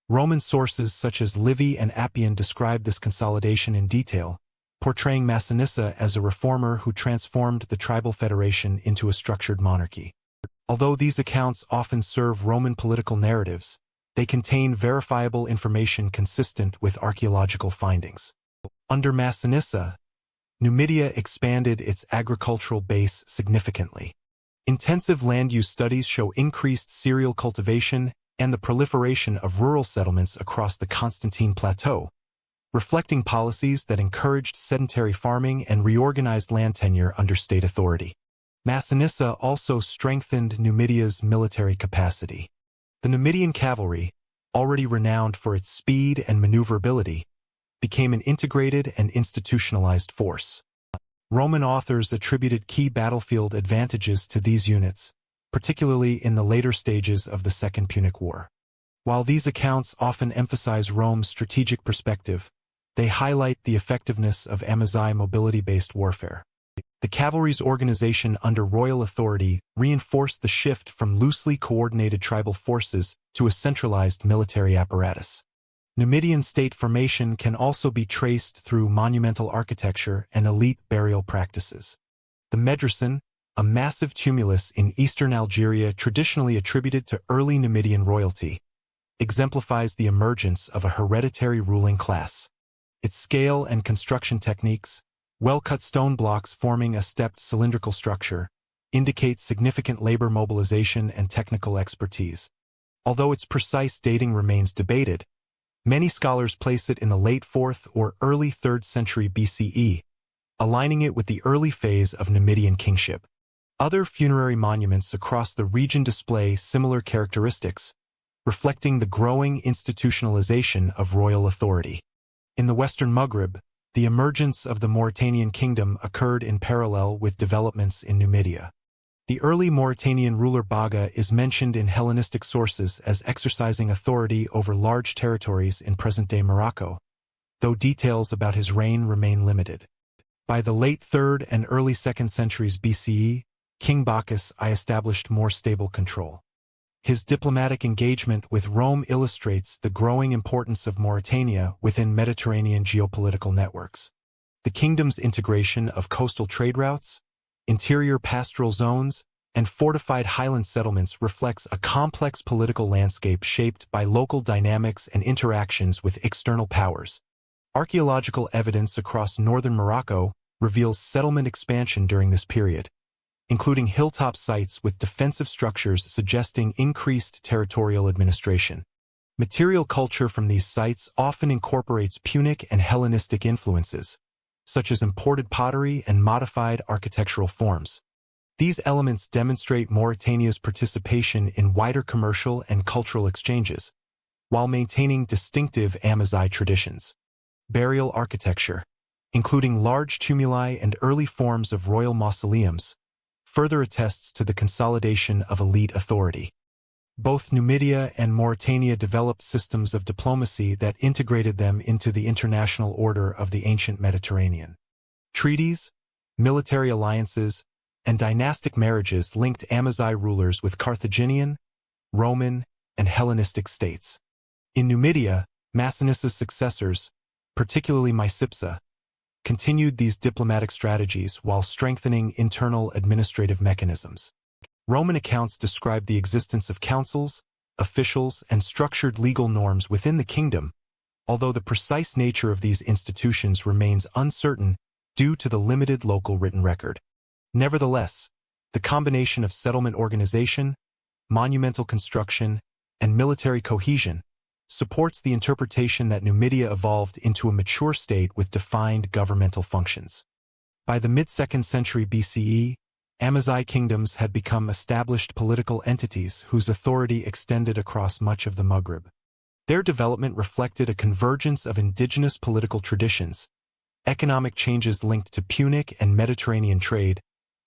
Roman sources such as Livy and Appian describe this consolidation in detail, portraying Massinissa as a reformer who transformed the tribal federation into a structured monarchy. Although these accounts often serve Roman political narratives, they contain verifiable information consistent with archaeological findings. Under Massinissa, Numidia expanded its agricultural base significantly. Intensive land use studies show increased cereal cultivation and the proliferation of rural settlements across the Constantine Plateau, reflecting policies that encouraged sedentary farming and reorganized land tenure under state authority. Massinissa also strengthened Numidia's military capacity. The Numidian cavalry, already renowned for its speed and maneuverability, became an integrated and institutionalized force. Roman authors attributed key battlefield advantages to these units, particularly in the later stages of the Second Punic War. While these accounts often emphasize Rome's strategic perspective, they highlight the effectiveness of Amazigh mobility-based warfare. The cavalry's organization under royal authority reinforced the shift from loosely coordinated tribal forces to a centralized military apparatus. Numidian state formation can also be traced through monumental architecture and elite burial practices. The Medrasin, a massive tumulus in eastern Algeria traditionally attributed to early Numidian royalty, exemplifies the emergence of a hereditary ruling class. Its scale and construction techniques, well-cut stone blocks forming a stepped cylindrical structure, indicate significant labor mobilization and technical expertise. Although its precise dating remains debated, many scholars place it in the late 4th or early 3rd century BCE, aligning it with the early phase of Numidian kingship. Other funerary monuments across the region display similar characteristics, reflecting the growing institutionalization of royal authority. In the western Maghreb, the emergence of the Mauretanian kingdom occurred in parallel with developments in Numidia. The early Mauretanian ruler Baga is mentioned in Hellenistic sources as exercising authority over large territories in present-day Morocco, though details about his reign remain limited. By the late 3rd and early 2nd centuries BCE, King Bacchus I established more stable control. His diplomatic engagement with Rome illustrates the growing importance of Mauretania within Mediterranean geopolitical networks. The kingdom's integration of coastal trade routes, interior pastoral zones, and fortified highland settlements reflects a complex political landscape shaped by local dynamics and interactions with external powers. Archaeological evidence across northern Morocco reveals settlement expansion during this period, including hilltop sites with defensive structures suggesting increased territorial administration. Material culture from these sites often incorporates Punic and Hellenistic influences, such as imported pottery and modified architectural forms. These elements demonstrate Mauretania's participation in wider commercial and cultural exchanges, while maintaining distinctive Amazigh traditions. Burial architecture, including large tumuli and early forms of royal mausoleums, further attests to the consolidation of elite authority. Both Numidia and Mauretania developed systems of diplomacy that integrated them into the international order of the ancient Mediterranean. Treaties, military alliances, and dynastic marriages linked Amazigh rulers with Carthaginian, Roman, and Hellenistic states. In Numidia, Masiniss's successors, particularly Micipsa, continued these diplomatic strategies while strengthening internal administrative mechanisms. Roman accounts describe the existence of councils, officials, and structured legal norms within the kingdom, although the precise nature of these institutions remains uncertain due to the limited local written record. Nevertheless, the combination of settlement organization, monumental construction, and military cohesion supports the interpretation that Numidia evolved into a mature state with defined governmental functions. By the mid-2nd century BCE, Amazigh kingdoms had become established political entities whose authority extended across much of the Maghreb. Their development reflected a convergence of indigenous political traditions, economic changes linked to Punic and Mediterranean trade,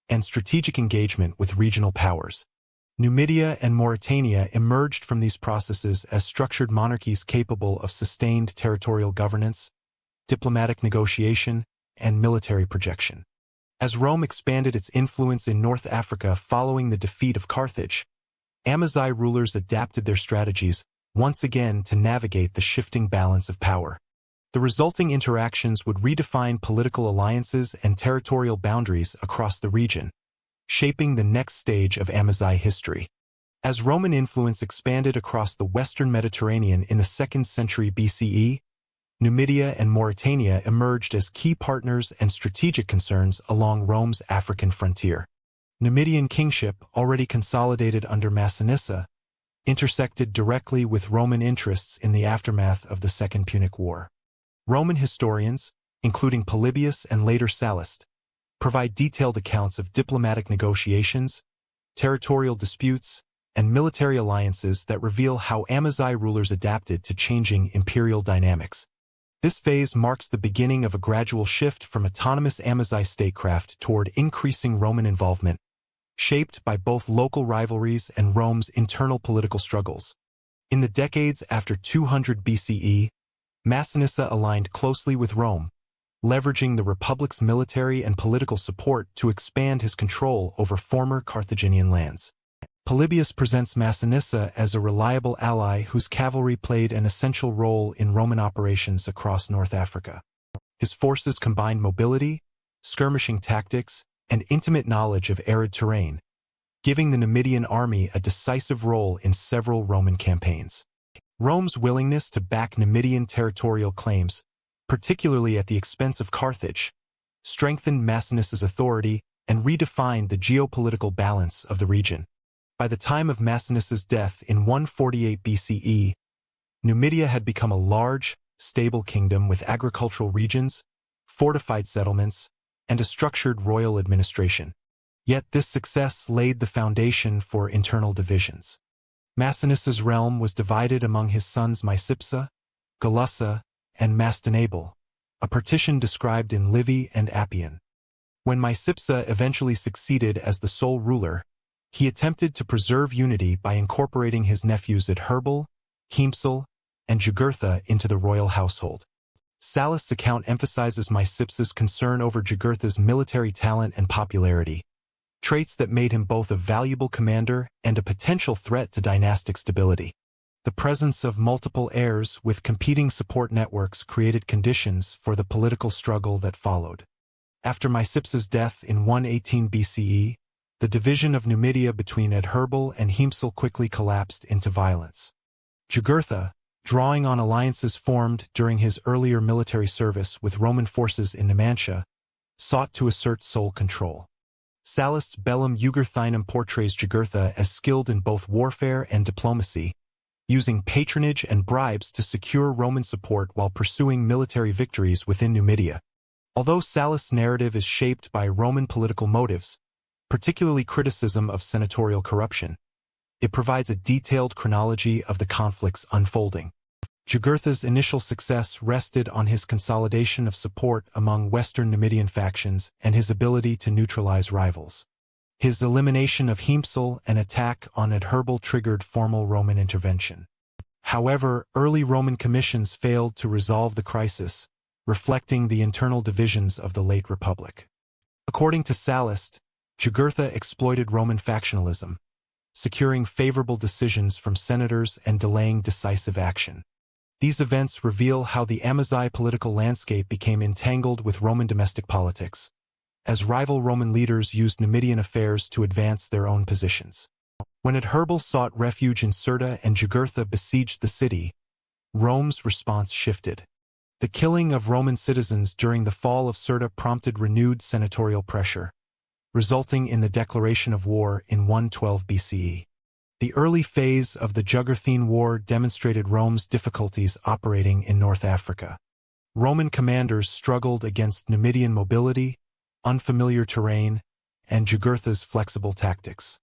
and strategic engagement with regional powers. Numidia and Mauretania emerged from these processes as structured monarchies capable of sustained territorial governance, diplomatic negotiation, and military projection. As Rome expanded its influence in North Africa following the defeat of Carthage, Amazigh rulers adapted their strategies once again to navigate the shifting balance of power. The resulting interactions would redefine political alliances and territorial boundaries across the region, shaping the next stage of Amazigh history. As Roman influence expanded across the western Mediterranean in the 2nd century BCE, Numidia and Mauretania emerged as key partners and strategic concerns along Rome's African frontier. Numidian kingship, already consolidated under Massinissa, intersected directly with Roman interests in the aftermath of the Second Punic War. Roman historians, including Polybius and later Sallust, provide detailed accounts of diplomatic negotiations, territorial disputes, and military alliances that reveal how Amazigh rulers adapted to changing imperial dynamics. This phase marks the beginning of a gradual shift from autonomous Amazigh statecraft toward increasing Roman involvement, shaped by both local rivalries and Rome's internal political struggles. In the decades after 200 BCE, Massinissa aligned closely with Rome, leveraging the Republic's military and political support to expand his control over former Carthaginian lands. Polybius presents Massinissa as a reliable ally whose cavalry played an essential role in Roman operations across North Africa. His forces combined mobility, skirmishing tactics, and intimate knowledge of arid terrain, giving the Numidian army a decisive role in several Roman campaigns. Rome's willingness to back Numidian territorial claims, particularly at the expense of Carthage, strengthened Massinissa's authority and redefined the geopolitical balance of the region. By the time of Massinissa's death in 148 BCE, Numidia had become a large, stable kingdom with agricultural regions, fortified settlements, and a structured royal administration. Yet this success laid the foundation for internal divisions. Massinissa's realm was divided among his sons Micipsa, Gulussa, and Mastinable, a partition described in Livy and Appian. When Micipsa eventually succeeded as the sole ruler, he attempted to preserve unity by incorporating his nephews Adherbal, Hiempsal, and Jugurtha into the royal household. Sallust's account emphasizes Micipsa's concern over Jugurtha's military talent and popularity, traits that made him both a valuable commander and a potential threat to dynastic stability. The presence of multiple heirs with competing support networks created conditions for the political struggle that followed. After Micipsa's death in 118 BCE, the division of Numidia between Adherbal and Hiempsal quickly collapsed into violence. Jugurtha, drawing on alliances formed during his earlier military service with Roman forces in Numantia, sought to assert sole control. Sallust's Bellum Jugurthinum portrays Jugurtha as skilled in both warfare and diplomacy, using patronage and bribes to secure Roman support while pursuing military victories within Numidia. Although Sallust's narrative is shaped by Roman political motives, particularly criticism of senatorial corruption, it provides a detailed chronology of the conflict's unfolding. Jugurtha's initial success rested on his consolidation of support among Western Numidian factions and his ability to neutralize rivals. His elimination of Hiempsal and attack on Adherbal triggered formal Roman intervention. However, early Roman commissions failed to resolve the crisis, reflecting the internal divisions of the late Republic. According to Sallust, Jugurtha exploited Roman factionalism, securing favorable decisions from senators and delaying decisive action. These events reveal how the Amazigh political landscape became entangled with Roman domestic politics, as rival Roman leaders used Numidian affairs to advance their own positions. When Adherbal sought refuge in Cirta and Jugurtha besieged the city, Rome's response shifted. The killing of Roman citizens during the fall of Cirta prompted renewed senatorial pressure, resulting in the declaration of war in 112 BCE. The early phase of the Jugurthine War demonstrated Rome's difficulties operating in North Africa. Roman commanders struggled against Numidian mobility, unfamiliar terrain, and Jugurtha's flexible tactics.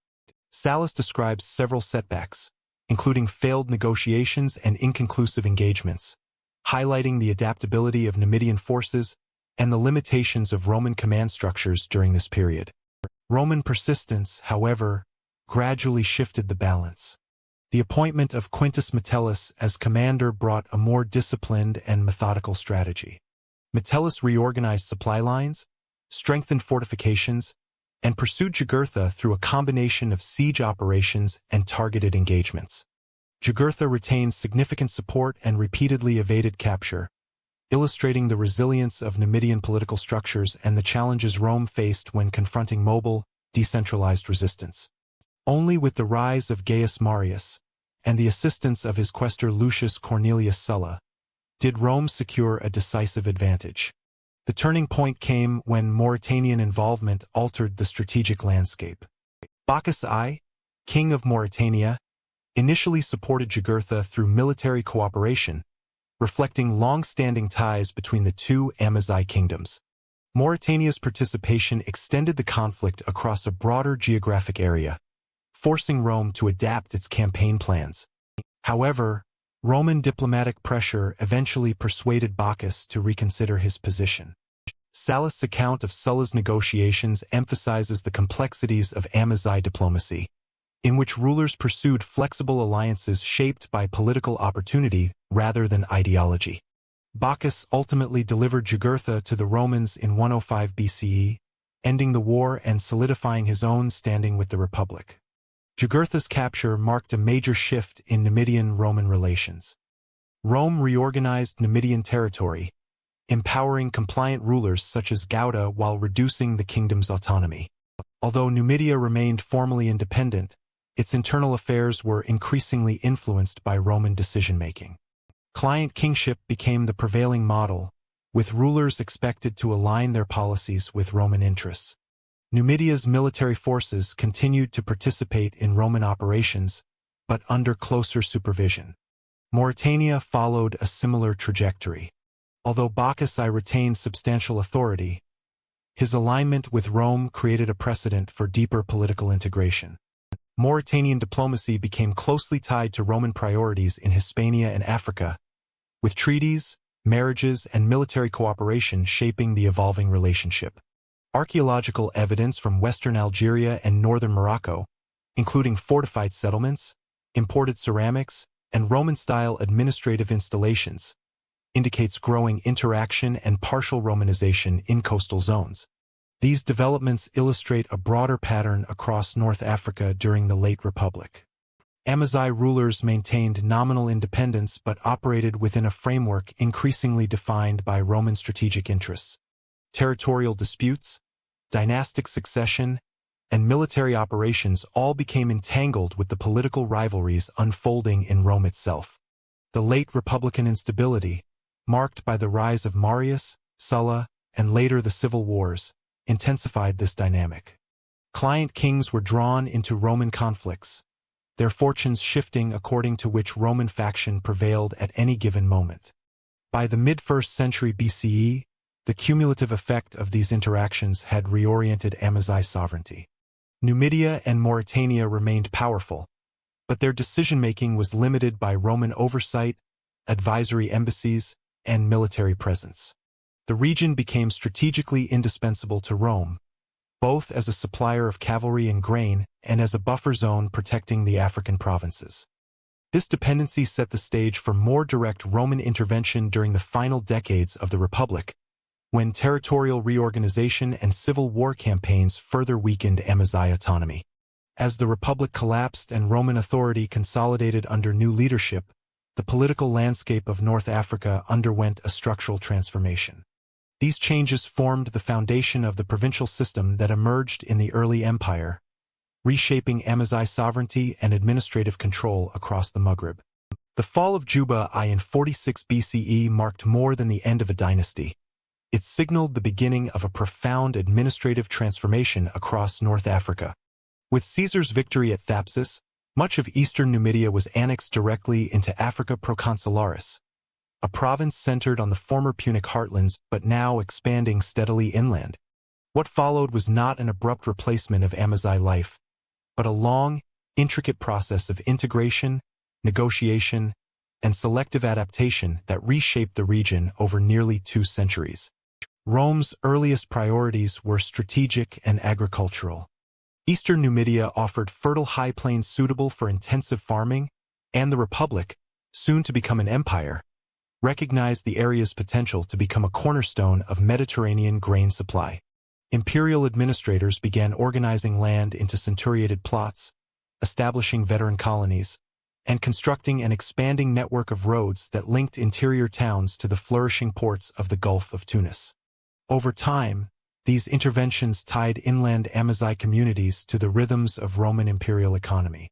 Sallust describes several setbacks, including failed negotiations and inconclusive engagements, highlighting the adaptability of Numidian forces and the limitations of Roman command structures during this period. Roman persistence, however, gradually shifted the balance. The appointment of Quintus Metellus as commander brought a more disciplined and methodical strategy. Metellus reorganized supply lines, strengthened fortifications, and pursued Jugurtha through a combination of siege operations and targeted engagements. Jugurtha retained significant support and repeatedly evaded capture, illustrating the resilience of Numidian political structures and the challenges Rome faced when confronting mobile, decentralized resistance. Only with the rise of Gaius Marius and the assistance of his quaestor Lucius Cornelius Sulla did Rome secure a decisive advantage. The turning point came when Mauretanian involvement altered the strategic landscape. Bocchus I, king of Mauretania, initially supported Jugurtha through military cooperation, reflecting long-standing ties between the two Amazigh kingdoms. Mauretania's participation extended the conflict across a broader geographic area, forcing Rome to adapt its campaign plans. However, Roman diplomatic pressure eventually persuaded Bocchus to reconsider his position. Sallust's account of Sulla's negotiations emphasizes the complexities of Amazigh diplomacy, in which rulers pursued flexible alliances shaped by political opportunity rather than ideology. Bocchus ultimately delivered Jugurtha to the Romans in 105 BCE, ending the war and solidifying his own standing with the Republic. Jugurtha's capture marked a major shift in Numidian-Roman relations. Rome reorganized Numidian territory, empowering compliant rulers such as Gauda while reducing the kingdom's autonomy. Although Numidia remained formally independent, its internal affairs were increasingly influenced by Roman decision-making. Client kingship became the prevailing model, with rulers expected to align their policies with Roman interests. Numidia's military forces continued to participate in Roman operations, but under closer supervision. Mauretania followed a similar trajectory. Although Bocchus I retained substantial authority, his alignment with Rome created a precedent for deeper political integration. Mauretanian diplomacy became closely tied to Roman priorities in Hispania and Africa, with treaties, marriages, and military cooperation shaping the evolving relationship. Archaeological evidence from western Algeria and northern Morocco, including fortified settlements, imported ceramics, and Roman-style administrative installations, indicates growing interaction and partial Romanization in coastal zones. These developments illustrate a broader pattern across North Africa during the late Republic. Amazigh rulers maintained nominal independence but operated within a framework increasingly defined by Roman strategic interests. Territorial disputes, dynastic succession, and military operations all became entangled with the political rivalries unfolding in Rome itself. The late Republican instability, marked by the rise of Marius, Sulla, and later the civil wars, intensified this dynamic. Client kings were drawn into Roman conflicts, their fortunes shifting according to which Roman faction prevailed at any given moment. By the mid-1st century BCE, the cumulative effect of these interactions had reoriented Amazigh sovereignty. Numidia and Mauretania remained powerful, but their decision-making was limited by Roman oversight, advisory embassies, and military presence. The region became strategically indispensable to Rome, both as a supplier of cavalry and grain and as a buffer zone protecting the African provinces. This dependency set the stage for more direct Roman intervention during the final decades of the Republic, when territorial reorganization and civil war campaigns further weakened Amazigh autonomy. As the Republic collapsed and Roman authority consolidated under new leadership, the political landscape of North Africa underwent a structural transformation. These changes formed the foundation of the provincial system that emerged in the early empire, reshaping Amazigh sovereignty and administrative control across the Maghreb. The fall of Juba in 46 BCE marked more than the end of a dynasty. It signaled the beginning of a profound administrative transformation across North Africa. With Caesar's victory at Thapsus, much of eastern Numidia was annexed directly into Africa Proconsularis, a province centered on the former Punic heartlands but now expanding steadily inland. What followed was not an abrupt replacement of Amazigh life, but a long, intricate process of integration, negotiation, and selective adaptation that reshaped the region over nearly 2 centuries. Rome's earliest priorities were strategic and agricultural. Eastern Numidia offered fertile high plains suitable for intensive farming, and the Republic, soon to become an empire, recognized the area's potential to become a cornerstone of Mediterranean grain supply. Imperial administrators began organizing land into centuriated plots, establishing veteran colonies, and constructing an expanding network of roads that linked interior towns to the flourishing ports of the Gulf of Tunis. Over time, these interventions tied inland Amazigh communities to the rhythms of Roman imperial economy.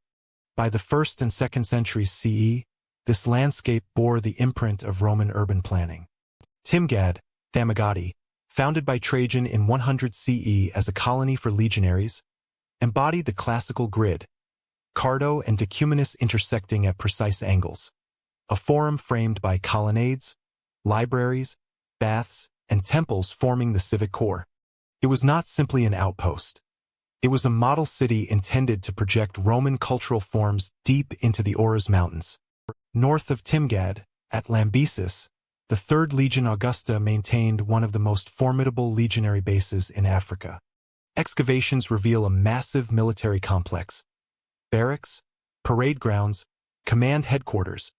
By the 1st and 2nd centuries CE, this landscape bore the imprint of Roman urban planning. Timgad, Thamagati, founded by Trajan in 100 CE as a colony for legionaries, embodied the classical grid, Cardo and Decumanus intersecting at precise angles, a forum framed by colonnades, libraries, baths, and temples forming the civic core. It was not simply an outpost. It was a model city intended to project Roman cultural forms deep into the Auras Mountains. North of Timgad, at Lambesis, the 3rd Legion Augusta maintained one of the most formidable legionary bases in Africa. Excavations reveal a massive military complex, barracks, parade grounds, command headquarters,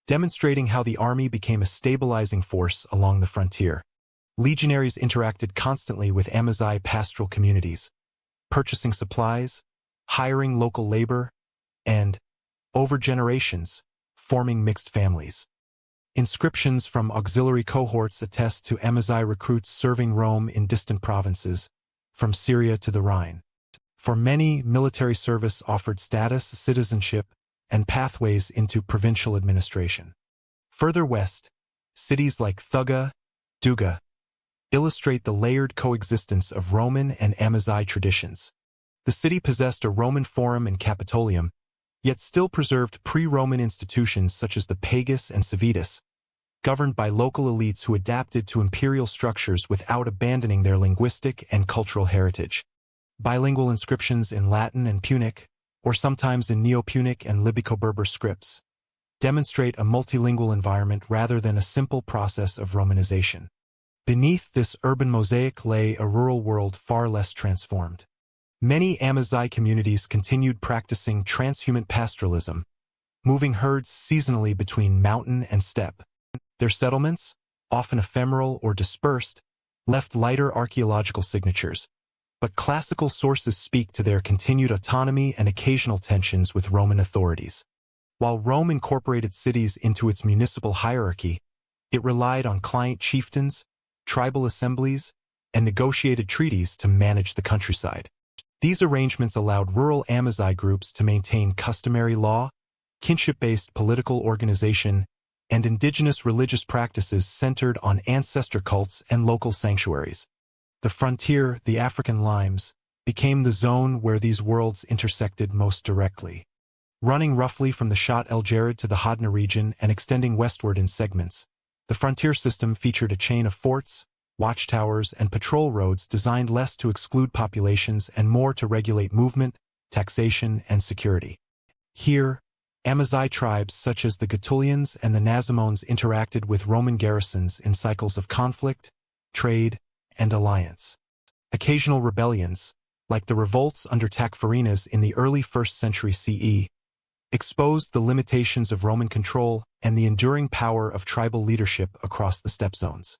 demonstrating how the army became a stabilizing force along the frontier. Legionaries interacted constantly with Amazigh pastoral communities, purchasing supplies, hiring local labor, and, over generations, forming mixed families. Inscriptions from auxiliary cohorts attest to Amazigh recruits serving Rome in distant provinces, from Syria to the Rhine. For many, military service offered status, citizenship, and pathways into provincial administration. Further west, cities like Thuga, Duga, illustrate the layered coexistence of Roman and Amazigh traditions. The city possessed a Roman forum and Capitolium, yet still preserved pre-Roman institutions such as the Pagus and Civitas, governed by local elites who adapted to imperial structures without abandoning their linguistic and cultural heritage. Bilingual inscriptions in Latin and Punic, or sometimes in Neo-Punic and Libico-Berber scripts, demonstrate a multilingual environment rather than a simple process of Romanization. Beneath this urban mosaic lay a rural world far less transformed. Many Amazigh communities continued practicing transhuman pastoralism, moving herds seasonally between mountain and steppe. Their settlements, often ephemeral or dispersed, left lighter archaeological signatures, but classical sources speak to their continued autonomy and occasional tensions with Roman authorities. While Rome incorporated cities into its municipal hierarchy, it relied on client chieftains, tribal assemblies, and negotiated treaties to manage the countryside. These arrangements allowed rural Amazigh groups to maintain customary law, kinship-based political organization, and indigenous religious practices centered on ancestor cults and local sanctuaries. The frontier, the African limes, became the zone where these worlds intersected most directly. Running roughly from the Shat El Jared to the Hodna region and extending westward in segments, the frontier system featured a chain of forts, watchtowers, and patrol roads designed less to exclude populations and more to regulate movement, taxation, and security. Here, Amazigh tribes such as the Gaetulians and the Nazimones interacted with Roman garrisons in cycles of conflict, trade, and alliance. Occasional rebellions, like the revolts under Tacfarinas in the early 1st century CE, exposed the limitations of Roman control and the enduring power of tribal leadership across the steppe zones.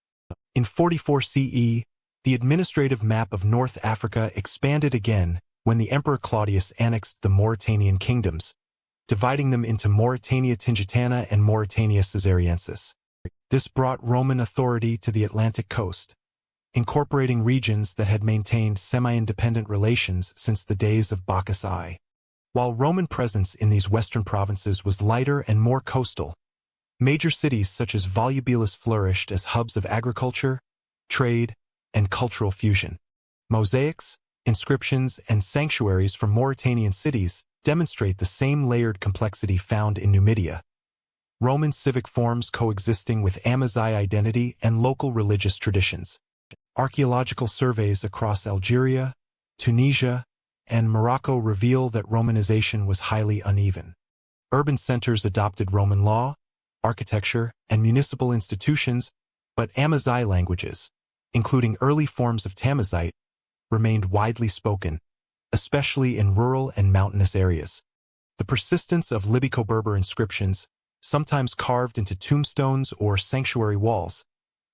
In 44 CE, the administrative map of North Africa expanded again when the Emperor Claudius annexed the Mauretanian kingdoms, dividing them into Mauretania Tingitana and Mauretania Caesariensis. This brought Roman authority to the Atlantic coast, incorporating regions that had maintained semi-independent relations since the days of Bacchus I. While Roman presence in these western provinces was lighter and more coastal, major cities such as Volubilis flourished as hubs of agriculture, trade, and cultural fusion. Mosaics, inscriptions, and sanctuaries from Mauretanian cities demonstrate the same layered complexity found in Numidia. Roman civic forms coexisting with Amazigh identity and local religious traditions. Archaeological surveys across Algeria, Tunisia, and Morocco reveal that Romanization was highly uneven. Urban centers adopted Roman law, architecture, and municipal institutions, but Amazigh languages, including early forms of Tamazight, remained widely spoken, especially in rural and mountainous areas. The persistence of Libyco-Berber inscriptions, sometimes carved into tombstones or sanctuary walls,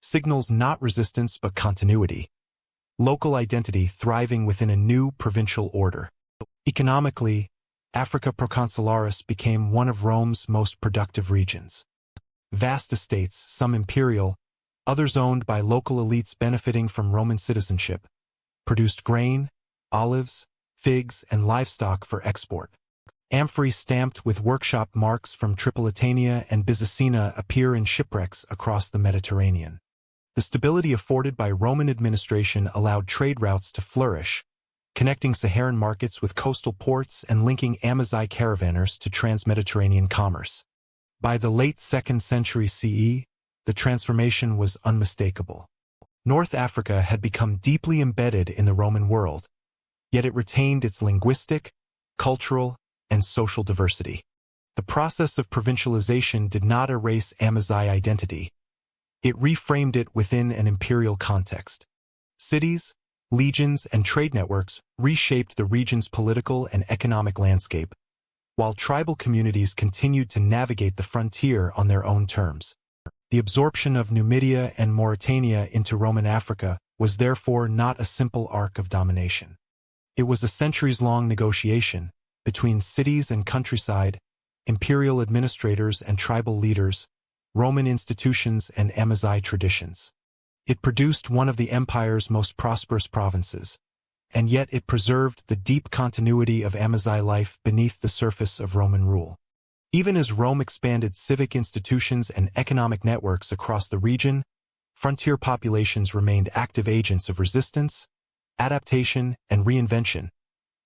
signals not resistance but continuity, local identity thriving within a new provincial order. Economically, Africa Proconsularis became one of Rome's most productive regions. Vast estates, some imperial, others owned by local elites benefiting from Roman citizenship, produced grain, olives, figs, and livestock for export. Amphorae stamped with workshop marks from Tripolitania and Byzacena appear in shipwrecks across the Mediterranean. The stability afforded by Roman administration allowed trade routes to flourish, connecting Saharan markets with coastal ports and linking Amazigh caravanners to trans-Mediterranean commerce. By the late 2nd century CE, the transformation was unmistakable. North Africa had become deeply embedded in the Roman world, yet it retained its linguistic, cultural, and social diversity. The process of provincialization did not erase Amazigh identity. It reframed it within an imperial context. Cities, legions, and trade networks reshaped the region's political and economic landscape, while tribal communities continued to navigate the frontier on their own terms. The absorption of Numidia and Mauretania into Roman Africa was therefore not a simple arc of domination. It was a centuries-long negotiation between cities and countryside, imperial administrators and tribal leaders, Roman institutions and Amazigh traditions. It produced one of the empire's most prosperous provinces, and yet it preserved the deep continuity of Amazigh life beneath the surface of Roman rule. Even as Rome expanded civic institutions and economic networks across the region, frontier populations remained active agents of resistance, adaptation, and reinvention,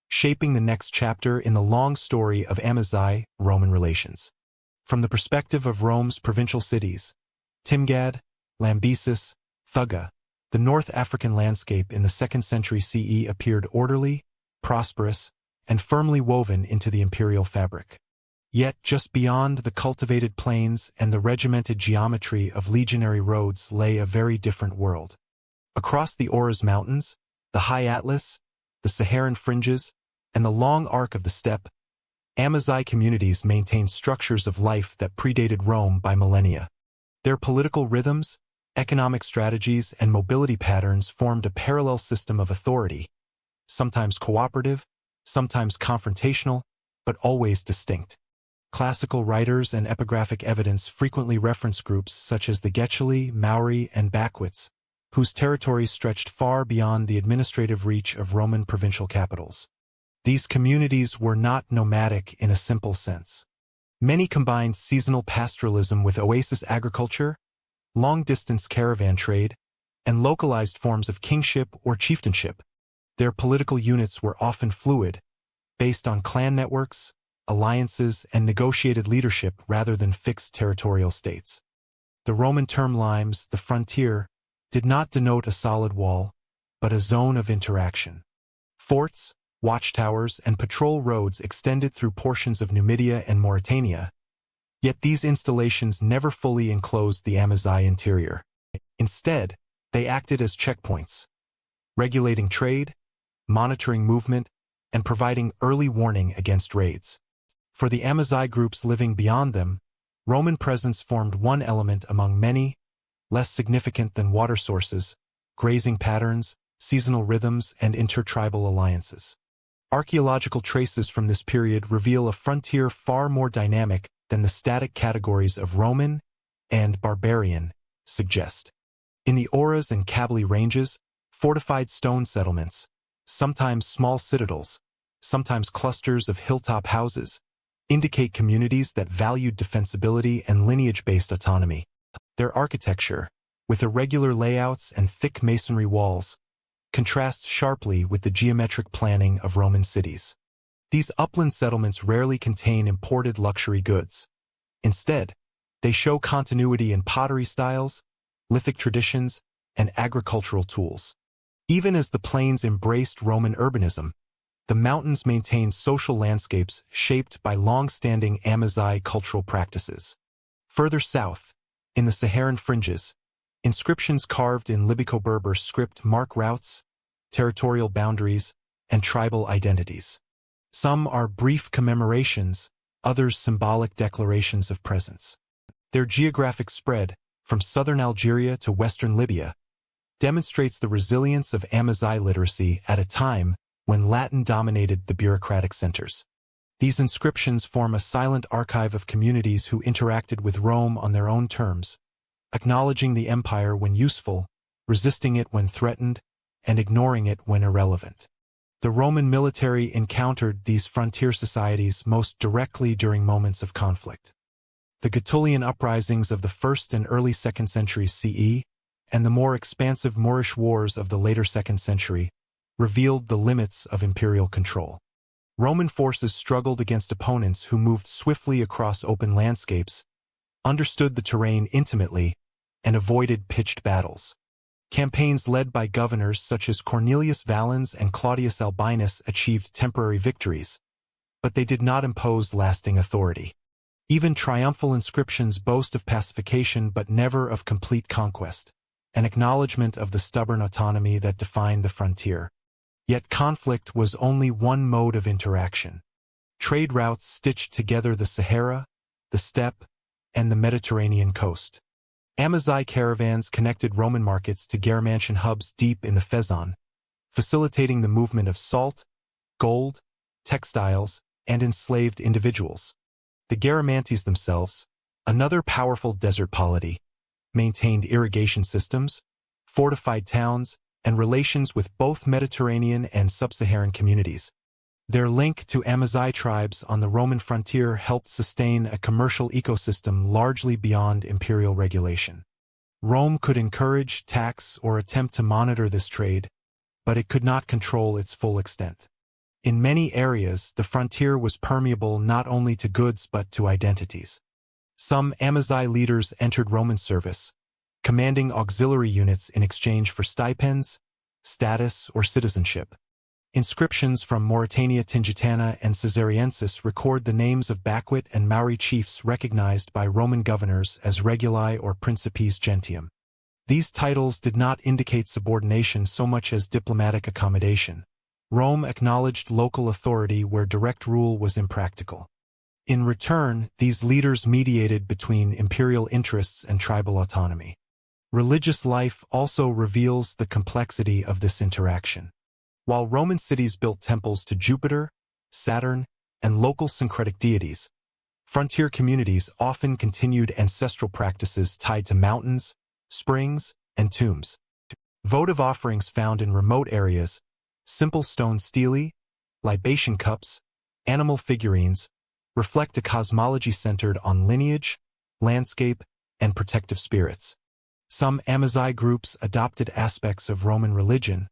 shaping the next chapter in the long story of Amazigh-Roman relations. From the perspective of Rome's provincial cities, Timgad, Lambesis, Thugga, the North African landscape in the 2nd century CE appeared orderly, prosperous, and firmly woven into the imperial fabric. Yet just beyond the cultivated plains and the regimented geometry of legionary roads lay a very different world. Across the Ouros Mountains, the High Atlas, the Saharan fringes, and the long arc of the steppe, Amazigh communities maintained structures of life that predated Rome by millennia. Their political rhythms, economic strategies, and mobility patterns formed a parallel system of authority, sometimes cooperative, sometimes confrontational, but always distinct. Classical writers and epigraphic evidence frequently reference groups such as the Getchali, Maori, and Bakwits, whose territories stretched far beyond the administrative reach of Roman provincial capitals. These communities were not nomadic in a simple sense. Many combined seasonal pastoralism with oasis agriculture, long-distance caravan trade, and localized forms of kingship or chieftainship. Their political units were often fluid, based on clan networks, alliances, and negotiated leadership rather than fixed territorial states. The Roman term limes, the frontier, did not denote a solid wall, but a zone of interaction. Forts, watchtowers, and patrol roads extended through portions of Numidia and Mauretania, yet these installations never fully enclosed the Amazigh interior. Instead, they acted as checkpoints, regulating trade, monitoring movement, and providing early warning against raids. For the Amazigh groups living beyond them, Roman presence formed one element among many, less significant than water sources, grazing patterns, seasonal rhythms, and intertribal alliances. Archaeological traces from this period reveal a frontier far more dynamic than the static categories of Roman and barbarian suggest. In the Auras and Kabyle ranges, fortified stone settlements, sometimes small citadels, sometimes clusters of hilltop houses, indicate communities that valued defensibility and lineage-based autonomy. Their architecture, with irregular layouts and thick masonry walls, contrasts sharply with the geometric planning of Roman cities. These upland settlements rarely contain imported luxury goods. Instead, they show continuity in pottery styles, lithic traditions, and agricultural tools. Even as the plains embraced Roman urbanism, the mountains maintained social landscapes shaped by long-standing Amazigh cultural practices. Further south, in the Saharan fringes, inscriptions carved in Libyco-Berber script mark routes, territorial boundaries, and tribal identities. Some are brief commemorations, others symbolic declarations of presence. Their geographic spread, from southern Algeria to western Libya, demonstrates the resilience of Amazigh literacy at a time when Latin dominated the bureaucratic centers. These inscriptions form a silent archive of communities who interacted with Rome on their own terms, acknowledging the empire when useful, resisting it when threatened, and ignoring it when irrelevant. The Roman military encountered these frontier societies most directly during moments of conflict. The Gaetulian uprisings of the 1st and early 2nd centuries CE, and the more expansive Moorish wars of the later 2nd century, revealed the limits of imperial control. Roman forces struggled against opponents who moved swiftly across open landscapes, understood the terrain intimately, and avoided pitched battles. Campaigns led by governors such as Cornelius Valens and Claudius Albinus achieved temporary victories, but they did not impose lasting authority. Even triumphal inscriptions boast of pacification but never of complete conquest, an acknowledgement of the stubborn autonomy that defined the frontier. Yet conflict was only one mode of interaction. Trade routes stitched together the Sahara, the steppe, and the Mediterranean coast. Amazigh caravans connected Roman markets to Garamantian hubs deep in the Fezzan, facilitating the movement of salt, gold, textiles, and enslaved individuals. The Garamantes themselves, another powerful desert polity, maintained irrigation systems, fortified towns, and relations with both Mediterranean and sub-Saharan communities. Their link to Amazigh tribes on the Roman frontier helped sustain a commercial ecosystem largely beyond imperial regulation. Rome could encourage, tax, or attempt to monitor this trade, but it could not control its full extent. In many areas, the frontier was permeable not only to goods but to identities. Some Amazigh leaders entered Roman service, commanding auxiliary units in exchange for stipends, status, or citizenship. Inscriptions from Mauretania Tingitana and Caesariensis record the names of Baquit and Mauri chiefs recognized by Roman governors as reguli or principes gentium. These titles did not indicate subordination so much as diplomatic accommodation. Rome acknowledged local authority where direct rule was impractical. In return, these leaders mediated between imperial interests and tribal autonomy. Religious life also reveals the complexity of this interaction. While Roman cities built temples to Jupiter, Saturn, and local syncretic deities, frontier communities often continued ancestral practices tied to mountains, springs, and tombs. Votive offerings found in remote areas, simple stone stelae, libation cups, animal figurines, reflect a cosmology centered on lineage, landscape, and protective spirits. Some Amazigh groups adopted aspects of Roman religion,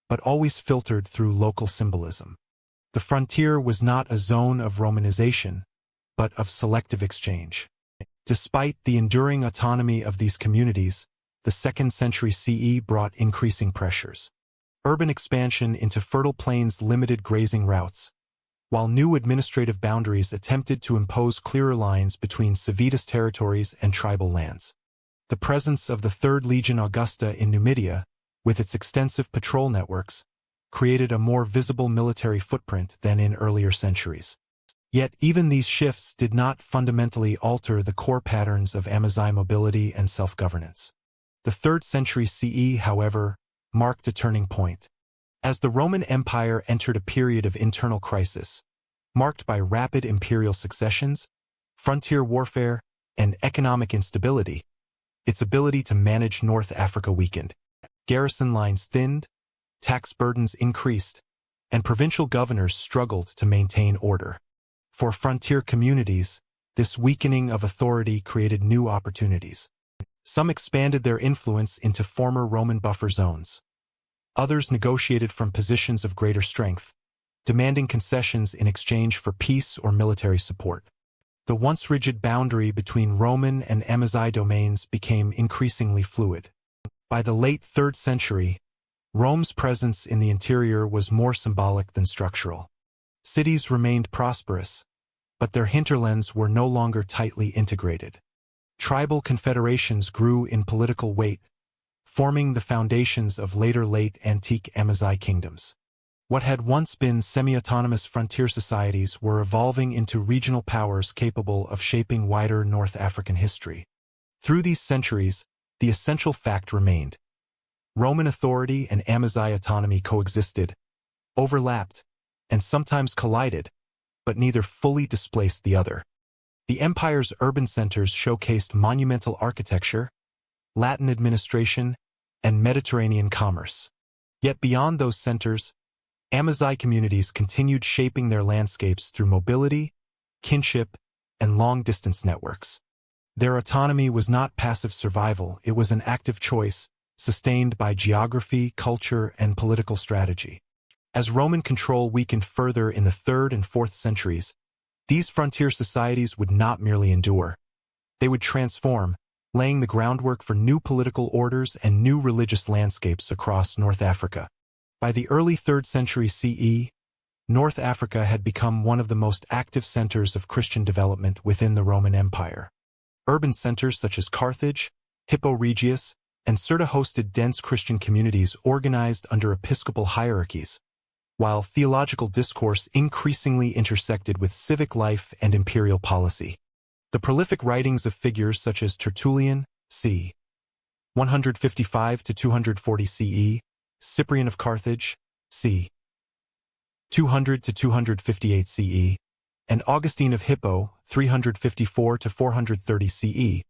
but always filtered through local symbolism. The frontier was not a zone of Romanization, but of selective exchange. Despite the enduring autonomy of these communities, the 2nd century CE brought increasing pressures. Urban expansion into fertile plains limited grazing routes, while new administrative boundaries attempted to impose clearer lines between civitas territories and tribal lands. The presence of the 3rd Legion Augusta in Numidia, with its extensive patrol networks, created a more visible military footprint than in earlier centuries. Yet even these shifts did not fundamentally alter the core patterns of Amazigh mobility and self-governance. The 3rd century CE, however, marked a turning point. As the Roman Empire entered a period of internal crisis, marked by rapid imperial successions, frontier warfare, and economic instability, its ability to manage North Africa weakened. Garrison lines thinned, tax burdens increased, and provincial governors struggled to maintain order. For frontier communities, this weakening of authority created new opportunities. Some expanded their influence into former Roman buffer zones. Others negotiated from positions of greater strength, demanding concessions in exchange for peace or military support. The once rigid boundary between Roman and Amazigh domains became increasingly fluid. By the late 3rd century, Rome's presence in the interior was more symbolic than structural. Cities remained prosperous, but their hinterlands were no longer tightly integrated. Tribal confederations grew in political weight, forming the foundations of later late antique Amazigh kingdoms. What had once been semi-autonomous frontier societies were evolving into regional powers capable of shaping wider North African history. Through these centuries, the essential fact remained. Roman authority and Amazigh autonomy coexisted, overlapped, and sometimes collided, but neither fully displaced the other. The empire's urban centers showcased monumental architecture, Latin administration, and Mediterranean commerce. Yet beyond those centers, Amazigh communities continued shaping their landscapes through mobility, kinship, and long-distance networks. Their autonomy was not passive survival, it was an active choice, sustained by geography, culture, and political strategy. As Roman control weakened further in the 3rd and 4th centuries, these frontier societies would not merely endure. They would transform, laying the groundwork for new political orders and new religious landscapes across North Africa. By the early 3rd century CE, North Africa had become one of the most active centers of Christian development within the Roman Empire. Urban centers such as Carthage, Hippo Regius, and Cirta hosted dense Christian communities organized under episcopal hierarchies, while theological discourse increasingly intersected with civic life and imperial policy. The prolific writings of figures such as Tertullian, c. 155 to 240 CE, Cyprian of Carthage, c. 200 to 258 CE, and Augustine of Hippo, 354 to 430 CE,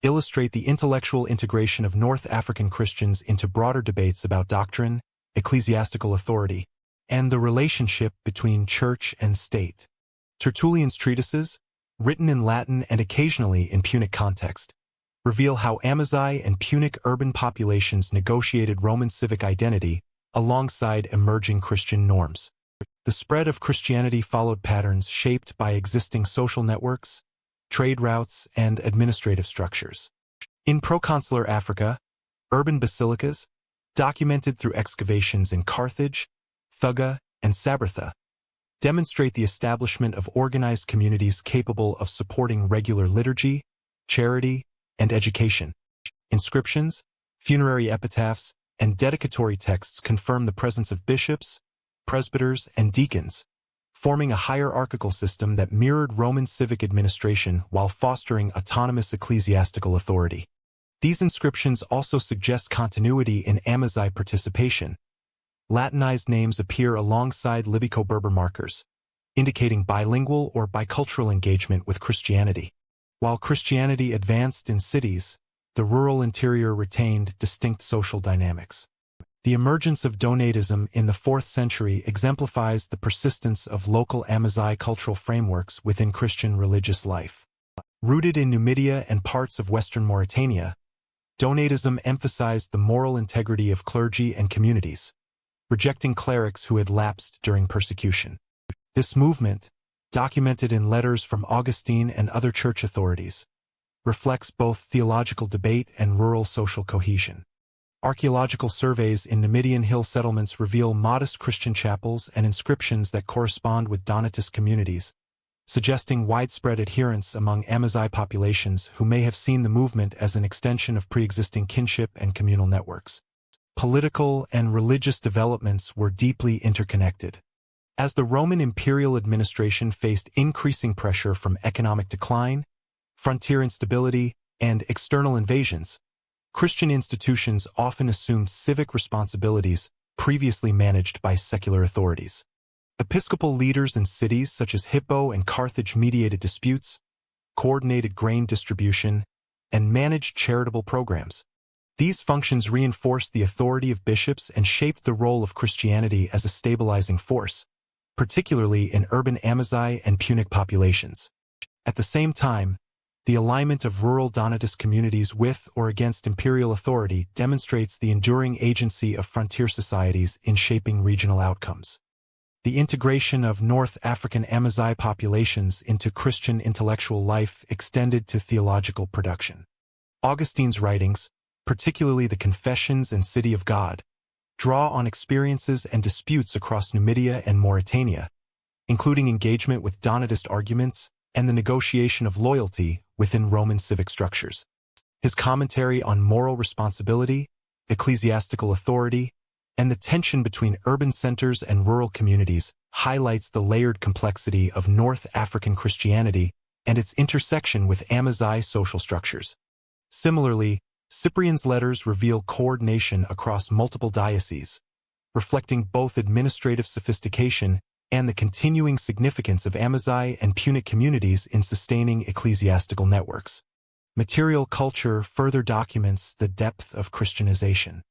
illustrate the intellectual integration of North African Christians into broader debates about doctrine, ecclesiastical authority, and the relationship between church and state. Tertullian's treatises, written in Latin and occasionally in Punic context, reveal how Amazigh and Punic urban populations negotiated Roman civic identity alongside emerging Christian norms. The spread of Christianity followed patterns shaped by existing social networks, trade routes, and administrative structures. In proconsular Africa, urban basilicas, documented through excavations in Carthage, Thugga, and Sabartha, demonstrate the establishment of organized communities capable of supporting regular liturgy, charity, and education. Inscriptions, funerary epitaphs, and dedicatory texts confirm the presence of bishops, presbyters, and deacons, forming a hierarchical system that mirrored Roman civic administration while fostering autonomous ecclesiastical authority. These inscriptions also suggest continuity in Amazigh participation. Latinized names appear alongside Libyco-Berber markers, indicating bilingual or bicultural engagement with Christianity. While Christianity advanced in cities, the rural interior retained distinct social dynamics. The emergence of Donatism in the 4th century exemplifies the persistence of local Amazigh cultural frameworks within Christian religious life. Rooted in Numidia and parts of western Mauretania, Donatism emphasized the moral integrity of clergy and communities, rejecting clerics who had lapsed during persecution. This movement, documented in letters from Augustine and other church authorities, reflects both theological debate and rural social cohesion. Archaeological surveys in Numidian hill settlements reveal modest Christian chapels and inscriptions that correspond with Donatist communities, suggesting widespread adherence among Amazigh populations who may have seen the movement as an extension of pre-existing kinship and communal networks. Political and religious developments were deeply interconnected. As the Roman imperial administration faced increasing pressure from economic decline, frontier instability, and external invasions, Christian institutions often assumed civic responsibilities previously managed by secular authorities. Episcopal leaders in cities such as Hippo and Carthage mediated disputes, coordinated grain distribution, and managed charitable programs. These functions reinforced the authority of bishops and shaped the role of Christianity as a stabilizing force, particularly in urban Amazigh and Punic populations. At the same time, the alignment of rural Donatist communities with or against imperial authority demonstrates the enduring agency of frontier societies in shaping regional outcomes. The integration of North African Amazigh populations into Christian intellectual life extended to theological production. Augustine's writings, particularly the Confessions and City of God, draw on experiences and disputes across Numidia and Mauretania, including engagement with Donatist arguments and the negotiation of loyalty within Roman civic structures. His commentary on moral responsibility, ecclesiastical authority, and the tension between urban centers and rural communities highlights the layered complexity of North African Christianity and its intersection with Amazigh social structures. Similarly, Cyprian's letters reveal coordination across multiple dioceses, reflecting both administrative sophistication and the continuing significance of Amazigh and Punic communities in sustaining ecclesiastical networks. Material culture further documents the depth of Christianization.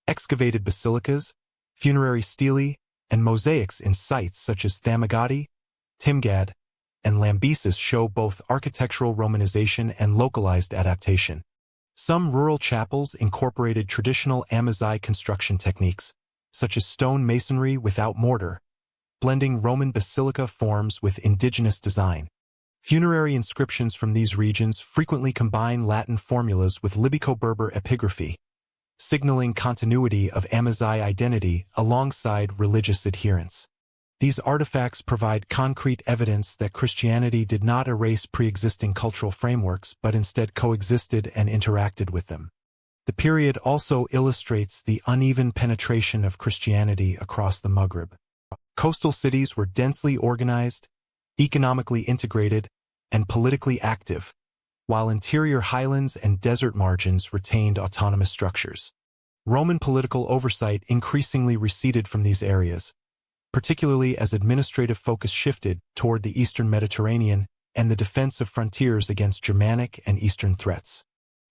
Excavated basilicas, funerary stelae, and mosaics in sites such as Thamagati, Timgad, and Lambesis show both architectural Romanization and localized adaptation. Some rural chapels incorporated traditional Amazigh construction techniques, such as stone masonry without mortar, blending Roman basilica forms with indigenous design. Funerary inscriptions from these regions frequently combine Latin formulas with Libico-Berber epigraphy, signaling continuity of Amazigh identity alongside religious adherence. These artifacts provide concrete evidence that Christianity did not erase pre-existing cultural frameworks but instead coexisted and interacted with them. The period also illustrates the uneven penetration of Christianity across the Maghreb. Coastal cities were densely organized, economically integrated, and politically active, while interior highlands and desert margins retained autonomous structures. Roman political oversight increasingly receded from these areas, particularly as administrative focus shifted toward the eastern Mediterranean and the defense of frontiers against Germanic and Eastern threats.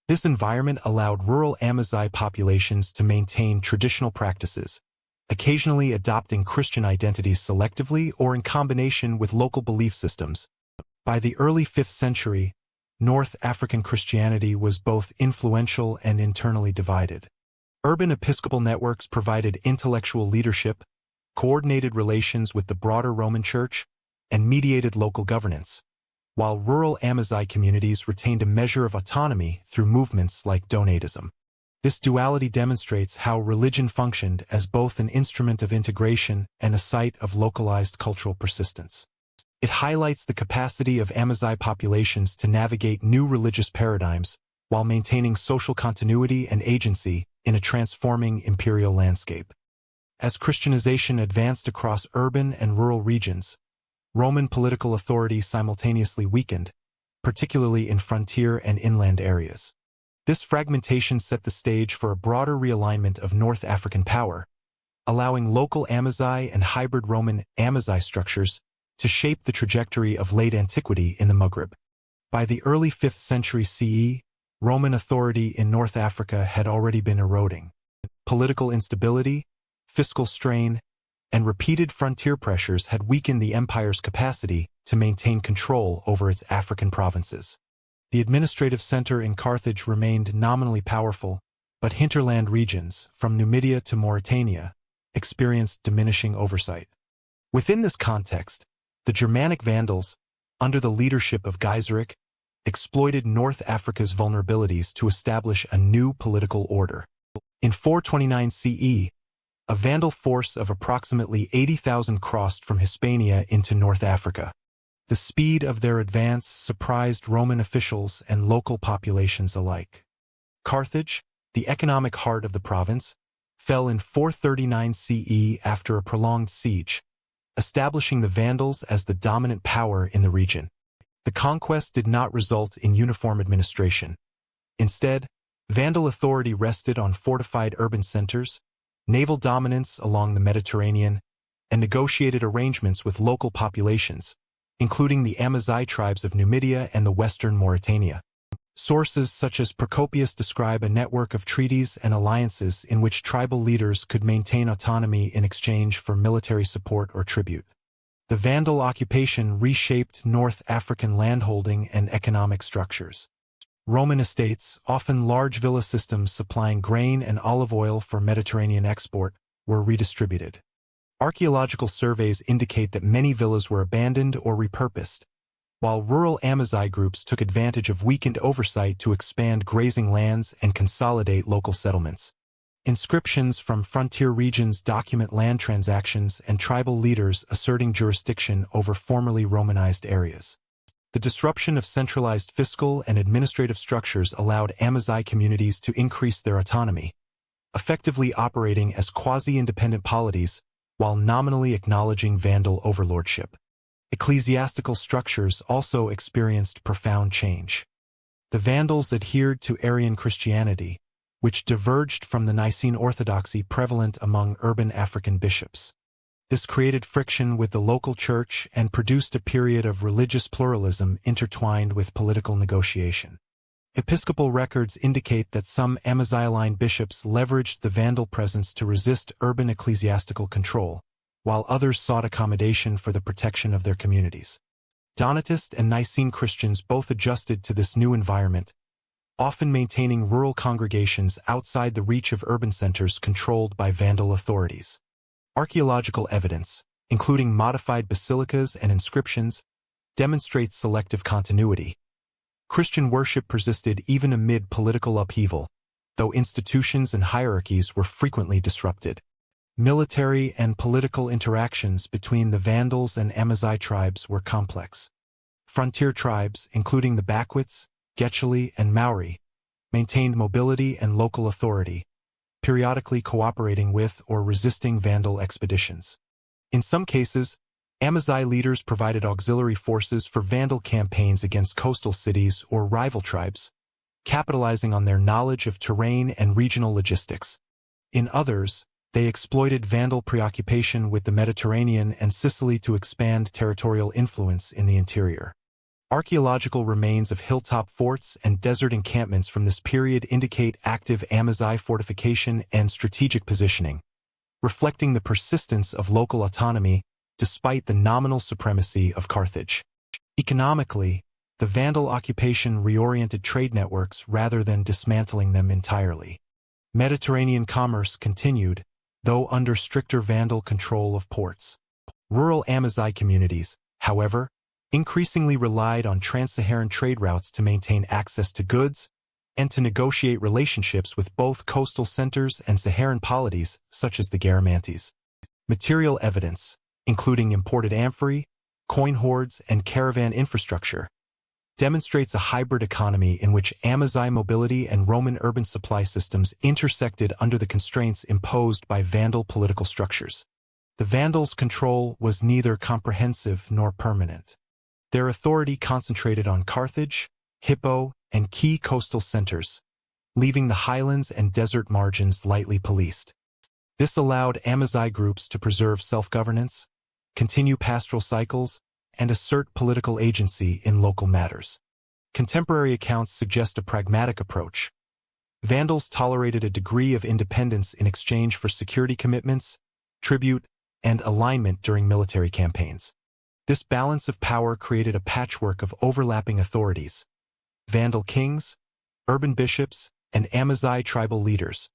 This environment allowed rural Amazigh populations to maintain traditional practices, occasionally adopting Christian identities selectively or in combination with local belief systems. By the early 5th century, North African Christianity was both influential and internally divided. Urban episcopal networks provided intellectual leadership, coordinated relations with the broader Roman Church, and mediated local governance, while rural Amazigh communities retained a measure of autonomy through movements like Donatism. This duality demonstrates how religion functioned as both an instrument of integration and a site of localized cultural persistence. It highlights the capacity of Amazigh populations to navigate new religious paradigms while maintaining social continuity and agency in a transforming imperial landscape. As Christianization advanced across urban and rural regions, Roman political authority simultaneously weakened, particularly in frontier and inland areas. This fragmentation set the stage for a broader realignment of North African power, allowing local Amazigh and hybrid Roman Amazigh structures to shape the trajectory of late antiquity in the Maghreb. By the early 5th century CE, Roman authority in North Africa had already been eroding. Political instability, fiscal strain, and repeated frontier pressures had weakened the empire's capacity to maintain control over its African provinces. The administrative center in Carthage remained nominally powerful, but hinterland regions, from Numidia to Mauretania, experienced diminishing oversight. Within this context, The Germanic Vandals, under the leadership of Gaiseric, exploited North Africa's vulnerabilities to establish a new political order. In 429 CE, a Vandal force of approximately 80,000 crossed from Hispania into North Africa. The speed of their advance surprised Roman officials and local populations alike. Carthage, the economic heart of the province, fell in 439 CE after a prolonged siege, establishing the Vandals as the dominant power in the region. The conquest did not result in uniform administration. Instead, Vandal authority rested on fortified urban centers, naval dominance along the Mediterranean, and negotiated arrangements with local populations, including the Amazigh tribes of Numidia and the western Mauretania. Sources such as Procopius describe a network of treaties and alliances in which tribal leaders could maintain autonomy in exchange for military support or tribute. The Vandal occupation reshaped North African landholding and economic structures. Roman estates, often large villa systems supplying grain and olive oil for Mediterranean export, were redistributed. Archaeological surveys indicate that many villas were abandoned or repurposed, while rural Amazigh groups took advantage of weakened oversight to expand grazing lands and consolidate local settlements. Inscriptions from frontier regions document land transactions and tribal leaders asserting jurisdiction over formerly Romanized areas. The disruption of centralized fiscal and administrative structures allowed Amazigh communities to increase their autonomy, effectively operating as quasi-independent polities while nominally acknowledging Vandal overlordship. Ecclesiastical structures also experienced profound change. The Vandals adhered to Arian Christianity, which diverged from the Nicene orthodoxy prevalent among urban African bishops. This created friction with the local church and produced a period of religious pluralism intertwined with political negotiation. Episcopal records indicate that some Amazigh bishops leveraged the Vandal presence to resist urban ecclesiastical control, while others sought accommodation for the protection of their communities. Donatist and Nicene Christians both adjusted to this new environment, often maintaining rural congregations outside the reach of urban centers controlled by Vandal authorities. Archaeological evidence, including modified basilicas and inscriptions, demonstrates selective continuity. Christian worship persisted even amid political upheaval, though institutions and hierarchies were frequently disrupted. Military and political interactions between the Vandals and Amazigh tribes were complex. Frontier tribes, including the Bakwits, Getchali, and Maori, maintained mobility and local authority, periodically cooperating with or resisting Vandal expeditions. In some cases, Amazigh leaders provided auxiliary forces for Vandal campaigns against coastal cities or rival tribes, capitalizing on their knowledge of terrain and regional logistics. In others, they exploited Vandal preoccupation with the Mediterranean and Sicily to expand territorial influence in the interior. Archaeological remains of hilltop forts and desert encampments from this period indicate active Amazigh fortification and strategic positioning, reflecting the persistence of local autonomy despite the nominal supremacy of Carthage. Economically, the Vandal occupation reoriented trade networks rather than dismantling them entirely. Mediterranean commerce continued, though under stricter Vandal control of ports. Rural Amazigh communities, however, increasingly relied on trans-Saharan trade routes to maintain access to goods and to negotiate relationships with both coastal centers and Saharan polities, such as the Garamantes. Material evidence, including imported amphorae, coin hoards, and caravan infrastructure, demonstrates a hybrid economy in which Amazigh mobility and Roman urban supply systems intersected under the constraints imposed by Vandal political structures. The Vandals' control was neither comprehensive nor permanent. Their authority concentrated on Carthage, Hippo, and key coastal centers, leaving the highlands and desert margins lightly policed. This allowed Amazigh groups to preserve self-governance, continue pastoral cycles, and assert political agency in local matters. Contemporary accounts suggest a pragmatic approach. Vandals tolerated a degree of independence in exchange for security commitments, tribute, and alignment during military campaigns. This balance of power created a patchwork of overlapping authorities: Vandal kings, urban bishops, and Amazigh tribal leaders,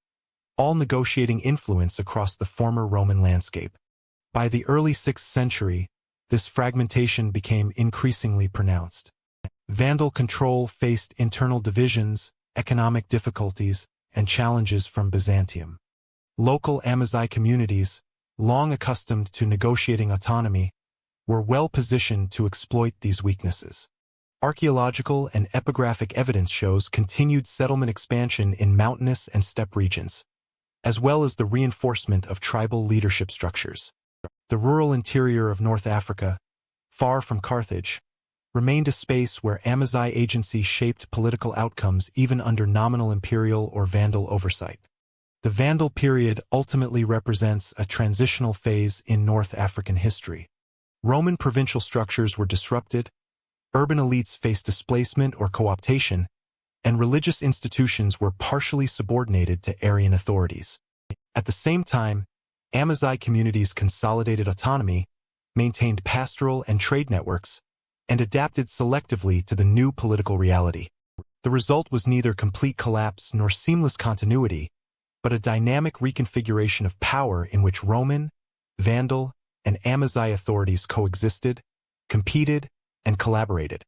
all negotiating influence across the former Roman landscape. By the early 6th century, this fragmentation became increasingly pronounced. Vandal control faced internal divisions, economic difficulties, and challenges from Byzantium. Local Amazigh communities, long accustomed to negotiating autonomy, were well positioned to exploit these weaknesses. Archaeological and epigraphic evidence shows continued settlement expansion in mountainous and steppe regions, as well as the reinforcement of tribal leadership structures. The rural interior of North Africa, far from Carthage, remained a space where Amazigh agency shaped political outcomes even under nominal imperial or Vandal oversight. The Vandal period ultimately represents a transitional phase in North African history. Roman provincial structures were disrupted, urban elites faced displacement or co-optation, and religious institutions were partially subordinated to Arian authorities. At the same time, Amazigh communities consolidated autonomy, maintained pastoral and trade networks, and adapted selectively to the new political reality. The result was neither complete collapse nor seamless continuity, but a dynamic reconfiguration of power in which Roman, Vandal, and Amazigh authorities coexisted, competed, and collaborated.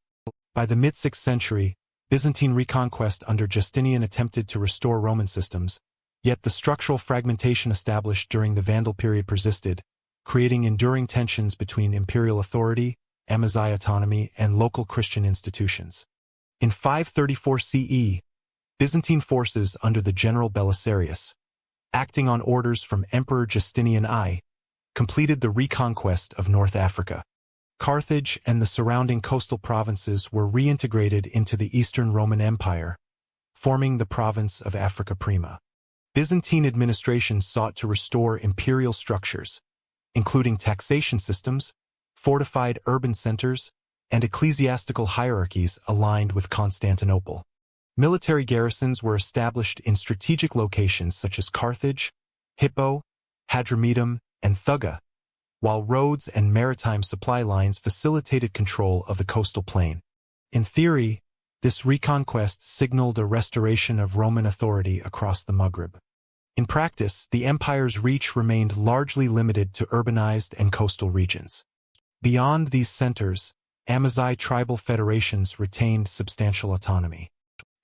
By the mid-6th century, Byzantine reconquest under Justinian attempted to restore Roman systems, yet the structural fragmentation established during the Vandal period persisted, creating enduring tensions between imperial authority, Amazigh autonomy, and local Christian institutions. In 534 CE, Byzantine forces under the general Belisarius, acting on orders from Emperor Justinian I, completed the reconquest of North Africa. Carthage and the surrounding coastal provinces were reintegrated into the Eastern Roman Empire, forming the province of Africa Prima. Byzantine administration sought to restore imperial structures, including taxation systems, fortified urban centers, and ecclesiastical hierarchies aligned with Constantinople. Military garrisons were established in strategic locations such as Carthage, Hippo, Hadramedum, and Thuga, while roads and maritime supply lines facilitated control of the coastal plain. In theory, this reconquest signaled a restoration of Roman authority across the Maghreb. In practice, the empire's reach remained largely limited to urbanized and coastal regions. Beyond these centers, Amazigh tribal federations retained substantial autonomy.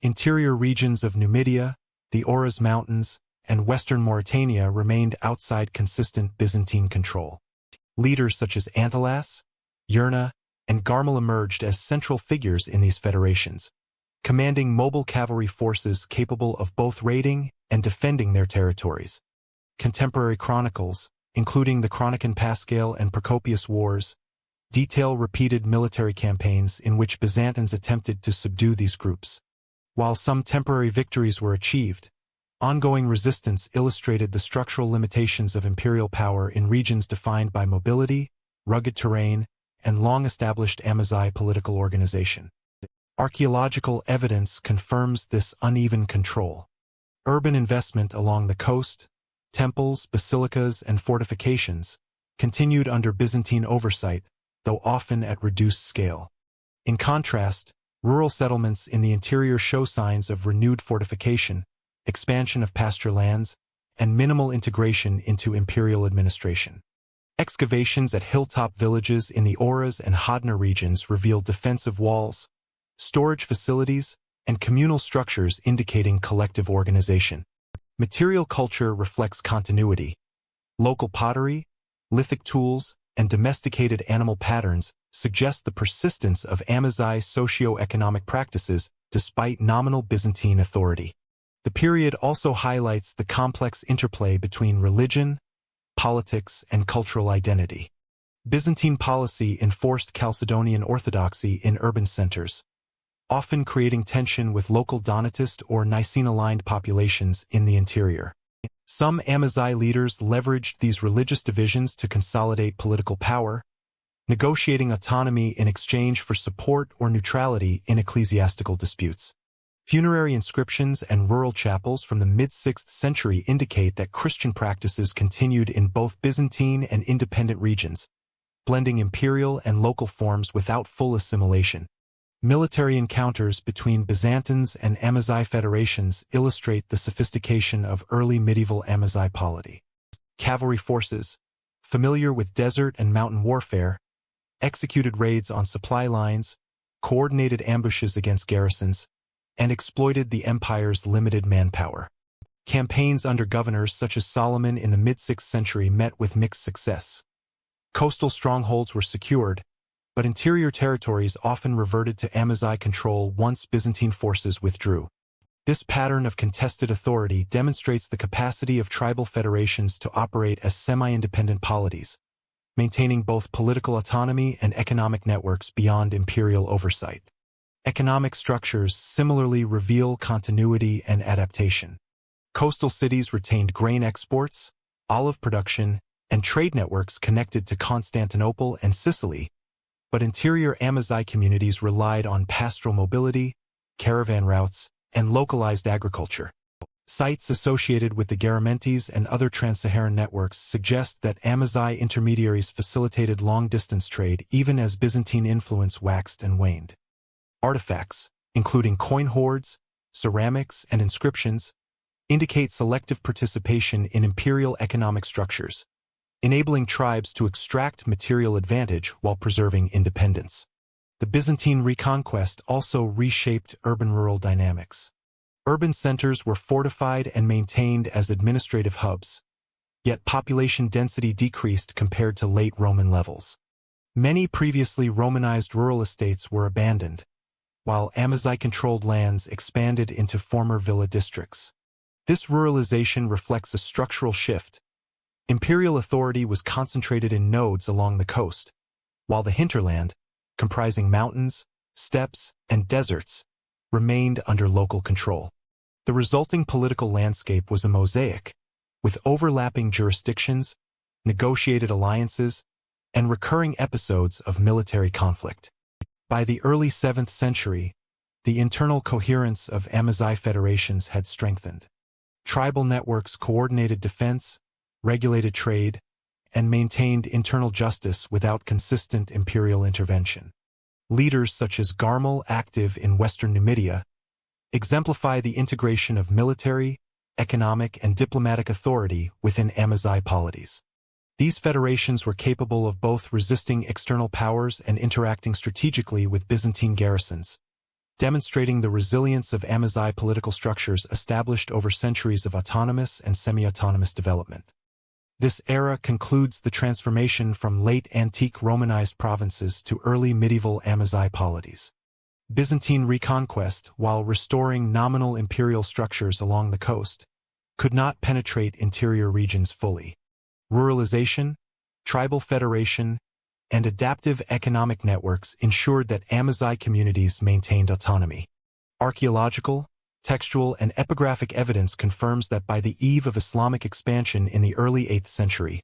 Interior regions of Numidia, the Oases Mountains, and western Mauretania remained outside consistent Byzantine control. Leaders such as Antilas, Yerna, and Garmal emerged as central figures in these federations, commanding mobile cavalry forces capable of both raiding and defending their territories. Contemporary chronicles, including the Chronican Paschal and Procopius Wars, detail repeated military campaigns in which Byzantines attempted to subdue these groups. While some temporary victories were achieved, ongoing resistance illustrated the structural limitations of imperial power in regions defined by mobility, rugged terrain, and long-established Amazigh political organization. Archaeological evidence confirms this uneven control. Urban investment along the coast, temples, basilicas, and fortifications continued under Byzantine oversight, though often at reduced scale. In contrast, rural settlements in the interior show signs of renewed fortification, expansion of pasture lands, and minimal integration into imperial administration. Excavations at hilltop villages in the Auras and Hodna regions revealed defensive walls, storage facilities, and communal structures indicating collective organization. Material culture reflects continuity. Local pottery, lithic tools, and domesticated animal patterns suggest the persistence of Amazigh socio-economic practices despite nominal Byzantine authority. The period also highlights the complex interplay between religion, politics, and cultural identity. Byzantine policy enforced Chalcedonian orthodoxy in urban centers, often creating tension with local Donatist or Nicene-aligned populations in the interior. Some Amazigh leaders leveraged these religious divisions to consolidate political power, negotiating autonomy in exchange for support or neutrality in ecclesiastical disputes. Funerary inscriptions and rural chapels from the mid-6th century indicate that Christian practices continued in both Byzantine and independent regions, blending imperial and local forms without full assimilation. Military encounters between Byzantines and Amazigh federations illustrate the sophistication of early medieval Amazigh polity. Cavalry forces, familiar with desert and mountain warfare, executed raids on supply lines, coordinated ambushes against garrisons, and exploited the empire's limited manpower. Campaigns under governors such as Solomon in the mid-6th century met with mixed success. Coastal strongholds were secured, but interior territories often reverted to Amazigh control once Byzantine forces withdrew. This pattern of contested authority demonstrates the capacity of tribal federations to operate as semi-independent polities, maintaining both political autonomy and economic networks beyond imperial oversight. Economic structures similarly reveal continuity and adaptation. Coastal cities retained grain exports, olive production, and trade networks connected to Constantinople and Sicily, but interior Amazigh communities relied on pastoral mobility, caravan routes, and localized agriculture. Sites associated with the Garamantes and other trans-Saharan networks suggest that Amazigh intermediaries facilitated long-distance trade even as Byzantine influence waxed and waned. Artifacts, including coin hoards, ceramics, and inscriptions, indicate selective participation in imperial economic structures, enabling tribes to extract material advantage while preserving independence. The Byzantine reconquest also reshaped urban-rural dynamics. Urban centers were fortified and maintained as administrative hubs, yet population density decreased compared to late Roman levels. Many previously Romanized rural estates were abandoned, while Amazigh-controlled lands expanded into former villa districts. This ruralization reflects a structural shift. Imperial authority was concentrated in nodes along the coast, while the hinterland, comprising mountains, steppes, and deserts, remained under local control. The resulting political landscape was a mosaic, with overlapping jurisdictions, negotiated alliances, and recurring episodes of military conflict. By the early 7th century, the internal coherence of Amazigh federations had strengthened. Tribal networks coordinated defense, regulated trade, and maintained internal justice without consistent imperial intervention. Leaders such as Garmal, active in western Numidia, exemplify the integration of military, economic, and diplomatic authority within Amazigh polities. These federations were capable of both resisting external powers and interacting strategically with Byzantine garrisons, demonstrating the resilience of Amazigh political structures established over centuries of autonomous and semi-autonomous development. This era concludes the transformation from late antique Romanized provinces to early medieval Amazigh polities. Byzantine reconquest, while restoring nominal imperial structures along the coast, could not penetrate interior regions fully. Ruralization, tribal federation, and adaptive economic networks ensured that Amazigh communities maintained autonomy. Archaeological, textual, and epigraphic evidence confirms that by the eve of Islamic expansion in the early 8th century,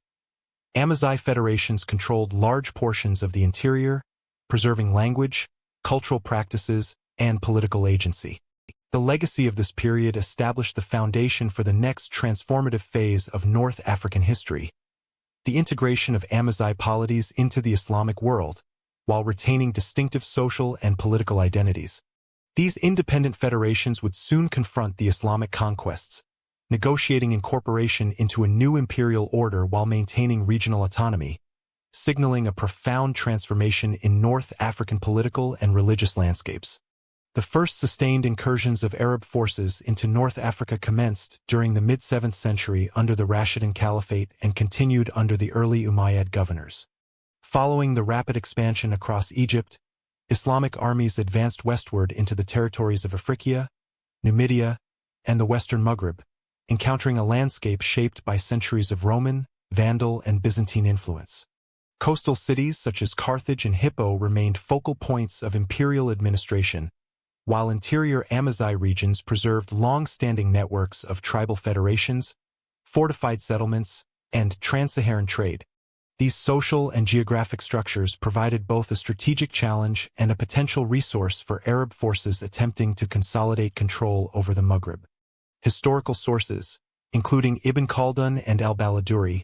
Amazigh federations controlled large portions of the interior, preserving language, cultural practices, and political agency. The legacy of this period established the foundation for the next transformative phase of North African history, the integration of Amazigh polities into the Islamic world, while retaining distinctive social and political identities. These independent federations would soon confront the Islamic conquests, negotiating incorporation into a new imperial order while maintaining regional autonomy, signaling a profound transformation in North African political and religious landscapes. The first sustained incursions of Arab forces into North Africa commenced during the mid-7th century under the Rashidun Caliphate and continued under the early Umayyad governors. Following the rapid expansion across Egypt, Islamic armies advanced westward into the territories of Africa, Numidia, and the western Maghreb, encountering a landscape shaped by centuries of Roman, Vandal, and Byzantine influence. Coastal cities such as Carthage and Hippo remained focal points of imperial administration, while interior Amazigh regions preserved long-standing networks of tribal federations, fortified settlements, and trans-Saharan trade. These social and geographic structures provided both a strategic challenge and a potential resource for Arab forces attempting to consolidate control over the Maghreb. Historical sources, including Ibn Khaldun and al-Baladuri,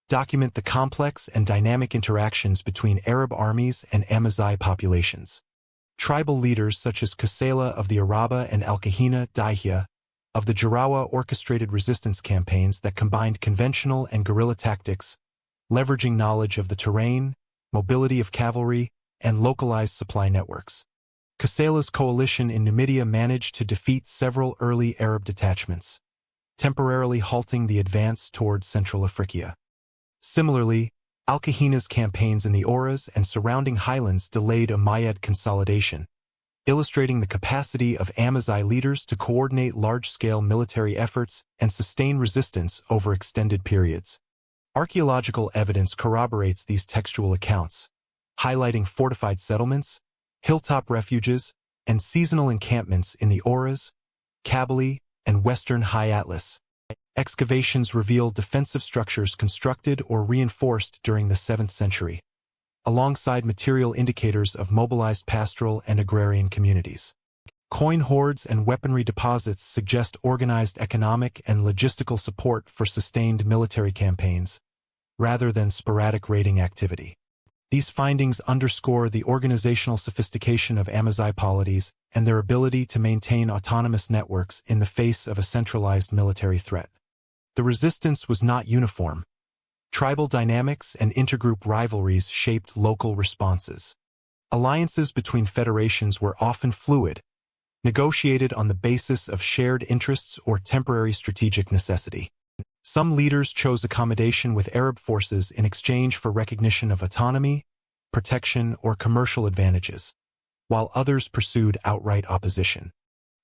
document the complex and dynamic interactions between Arab armies and Amazigh populations. Tribal leaders such as Kasala of the Araba and Al-Kahina Dihya of the Jarawa orchestrated resistance campaigns that combined conventional and guerrilla tactics, leveraging knowledge of the terrain, mobility of cavalry, and localized supply networks. Kassala's coalition in Numidia managed to defeat several early Arab detachments, temporarily halting the advance towards Central Africa. Similarly, Al-Kahina's campaigns in the Oases and surrounding highlands delayed Umayyad consolidation, illustrating the capacity of Amazigh leaders to coordinate large-scale military efforts and sustain resistance over extended periods. Archaeological evidence corroborates these textual accounts, highlighting fortified settlements, hilltop refuges, and seasonal encampments in the Oases, Kabylie, and western High Atlas. Excavations reveal defensive structures constructed or reinforced during the 7th century, alongside material indicators of mobilized pastoral and agrarian communities. Coin hoards and weaponry deposits suggest organized economic and logistical support for sustained military campaigns, rather than sporadic raiding activity. These findings underscore the organizational sophistication of Amazigh polities and their ability to maintain autonomous networks in the face of a centralized military threat. The resistance was not uniform. Tribal dynamics and intergroup rivalries shaped local responses. Alliances between federations were often fluid, negotiated on the basis of shared interests or temporary strategic necessity. Some leaders chose accommodation with Arab forces in exchange for recognition of autonomy, protection, or commercial advantages, while others pursued outright opposition.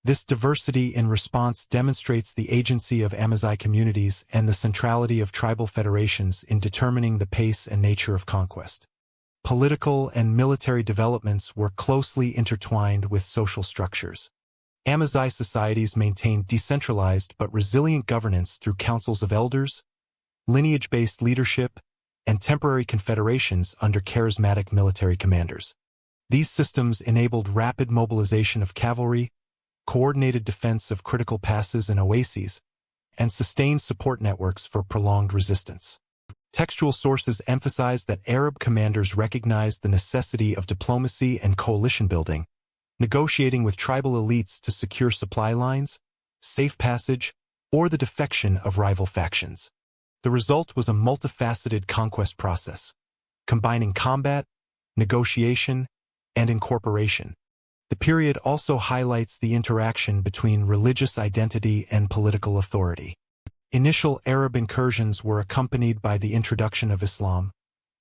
This diversity in response demonstrates the agency of Amazigh communities and the centrality of tribal federations in determining the pace and nature of conquest. Political and military developments were closely intertwined with social structures. Amazigh societies maintained decentralized but resilient governance through councils of elders, lineage-based leadership, and temporary confederations under charismatic military commanders. These systems enabled rapid mobilization of cavalry, coordinated defense of critical passes and oases, and sustained support networks for prolonged resistance. Textual sources emphasize that Arab commanders recognized the necessity of diplomacy and coalition building, negotiating with tribal elites to secure supply lines, safe passage, or the defection of rival factions. The result was a multifaceted conquest process, combining combat, negotiation, and incorporation. The period also highlights the interaction between religious identity and political authority. Initial Arab incursions were accompanied by the introduction of Islam,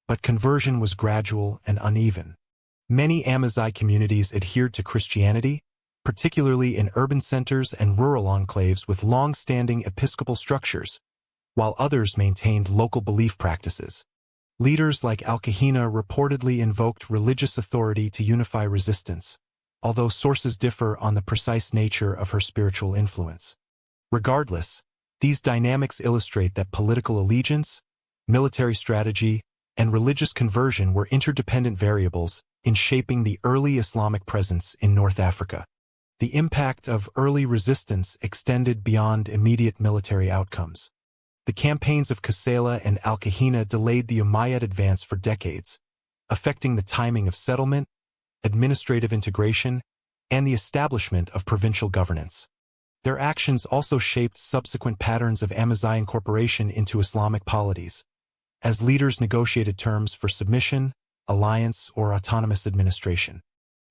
but conversion was gradual and uneven. Many Amazigh communities adhered to Christianity, particularly in urban centers and rural enclaves with long-standing episcopal structures, while others maintained local belief practices. Leaders like Al-Kahina reportedly invoked religious authority to unify resistance, although sources differ on the precise nature of her spiritual influence. Regardless, these dynamics illustrate that political allegiance, military strategy, and religious conversion were interdependent variables in shaping the early Islamic presence in North Africa. The impact of early resistance extended beyond immediate military outcomes. The campaigns of Kassala and Al-Kahina delayed the Umayyad advance for decades, affecting the timing of settlement, administrative integration, and the establishment of provincial governance. Their actions also shaped subsequent patterns of Amazigh incorporation into Islamic polities, as leaders negotiated terms for submission, alliance, or autonomous administration.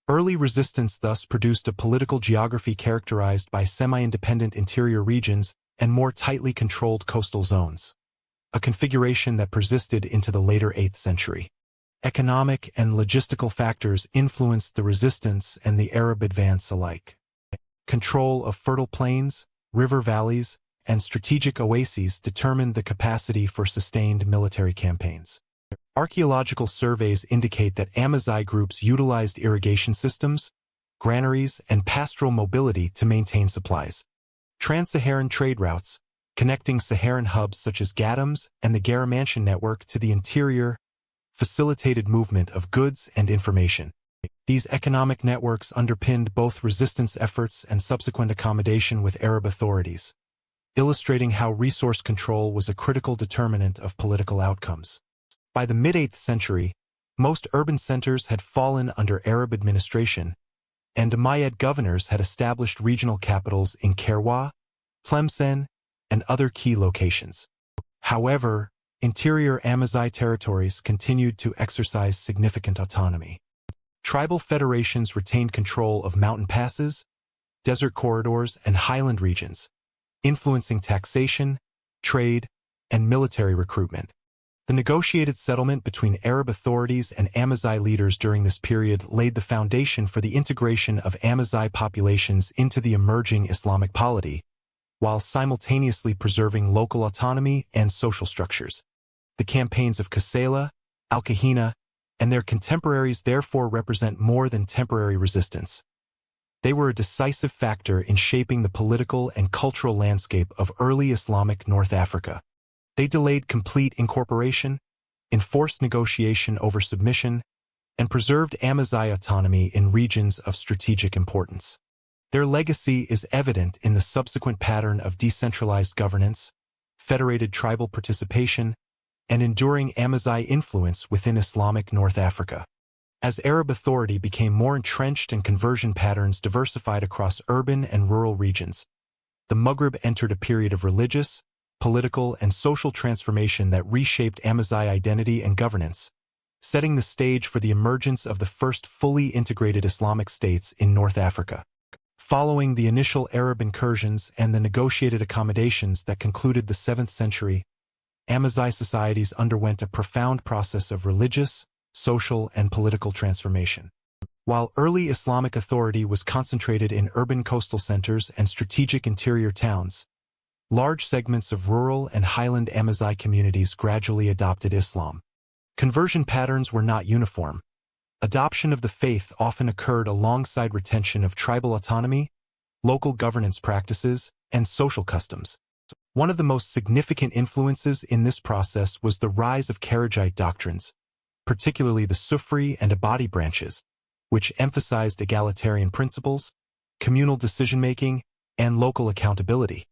Early resistance thus produced a political geography characterized by semi-independent interior regions and more tightly controlled coastal zones, a configuration that persisted into the later 8th century. Economic and logistical factors influenced the resistance and the Arab advance alike. Control of fertile plains, river valleys, and strategic oases determined the capacity for sustained military campaigns. Archaeological surveys indicate that Amazigh groups utilized irrigation systems, granaries, and pastoral mobility to maintain supplies. Trans-Saharan trade routes, connecting Saharan hubs such as Gatams and the Garamantian network to the interior, facilitated movement of goods and information. These economic networks underpinned both resistance efforts and subsequent accommodation with Arab authorities, illustrating how resource control was a critical determinant of political outcomes. By the mid-8th century, most urban centers had fallen under Arab administration, and Umayyad governors had established regional capitals in Kairwa, Tlemcen, and other key locations. However, Interior Amazigh territories continued to exercise significant autonomy. Tribal federations retained control of mountain passes, desert corridors, and highland regions, influencing taxation, trade, and military recruitment. The negotiated settlement between Arab authorities and Amazigh leaders during this period laid the foundation for the integration of Amazigh populations into the emerging Islamic polity, while simultaneously preserving local autonomy and social structures. The campaigns of Kassala, Al-Kahina, and their contemporaries therefore represent more than temporary resistance. They were a decisive factor in shaping the political and cultural landscape of early Islamic North Africa. They delayed complete incorporation, enforced negotiation over submission, and preserved Amazigh autonomy in regions of strategic importance. Their legacy is evident in the subsequent pattern of decentralized governance, federated tribal participation, and enduring Amazigh influence within Islamic North Africa. As Arab authority became more entrenched and conversion patterns diversified across urban and rural regions, the Maghreb entered a period of religious, political, and social transformation that reshaped Amazigh identity and governance, setting the stage for the emergence of the first fully integrated Islamic states in North Africa. Following the initial Arab incursions and the negotiated accommodations that concluded the 7th century, Amazigh societies underwent a profound process of religious, social, and political transformation. While early Islamic authority was concentrated in urban coastal centers and strategic interior towns, large segments of rural and highland Amazigh communities gradually adopted Islam. Conversion patterns were not uniform. Adoption of the faith often occurred alongside retention of tribal autonomy, local governance practices, and social customs. One of the most significant influences in this process was the rise of Karaite doctrines, particularly the Sufri and Abadi branches, which emphasized egalitarian principles, communal decision-making, and local accountability.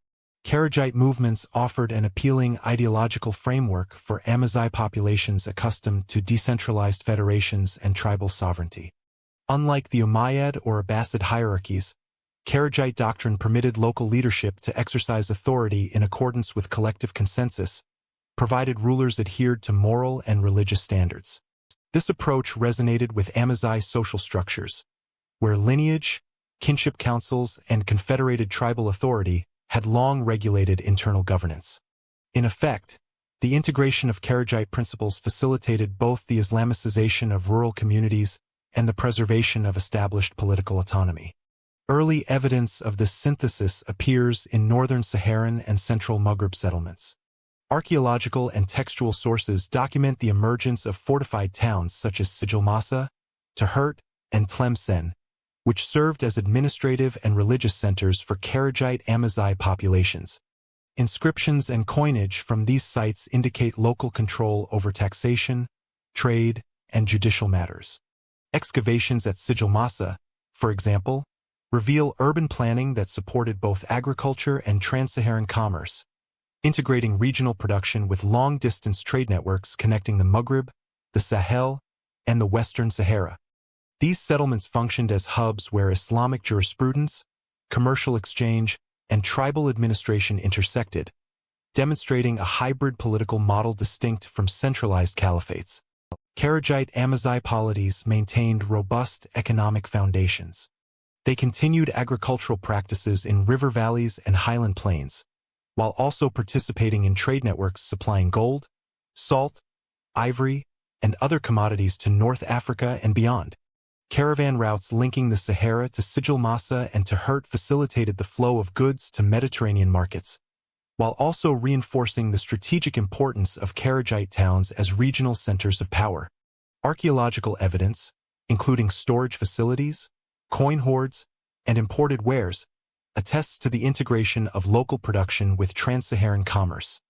Karaite movements offered an appealing ideological framework for Amazigh populations accustomed to decentralized federations and tribal sovereignty. Unlike the Umayyad or Abbasid hierarchies, Karaite doctrine permitted local leadership to exercise authority in accordance with collective consensus, provided rulers adhered to moral and religious standards. This approach resonated with Amazigh social structures, where lineage, kinship councils, and confederated tribal authority had long regulated internal governance. In effect, the integration of Karaite principles facilitated both the Islamicization of rural communities and the preservation of established political autonomy. Early evidence of this synthesis appears in northern Saharan and central Maghreb settlements. Archaeological and textual sources document the emergence of fortified towns such as Sijilmassa, Tahert, and Tlemcen, which served as administrative and religious centers for Karaite Amazigh populations. Inscriptions and coinage from these sites indicate local control over taxation, trade, and judicial matters. Excavations at Sijilmassa, for example, reveal urban planning that supported both agriculture and trans-Saharan commerce, integrating regional production with long-distance trade networks connecting the Maghreb, the Sahel, and the Western Sahara. These settlements functioned as hubs where Islamic jurisprudence, commercial exchange, and tribal administration intersected, demonstrating a hybrid political model distinct from centralized caliphates. Karaite Amazigh polities maintained robust economic foundations. They continued agricultural practices in river valleys and highland plains, while also participating in trade networks supplying gold, salt, ivory, and other commodities to North Africa and beyond. Caravan routes linking the Sahara to Sijilmassa and Tahert facilitated the flow of goods to Mediterranean markets, while also reinforcing the strategic importance of Karaite towns as regional centers of power. Archaeological evidence, including storage facilities, coin hoards, and imported wares, attests to the integration of local production with trans-Saharan commerce.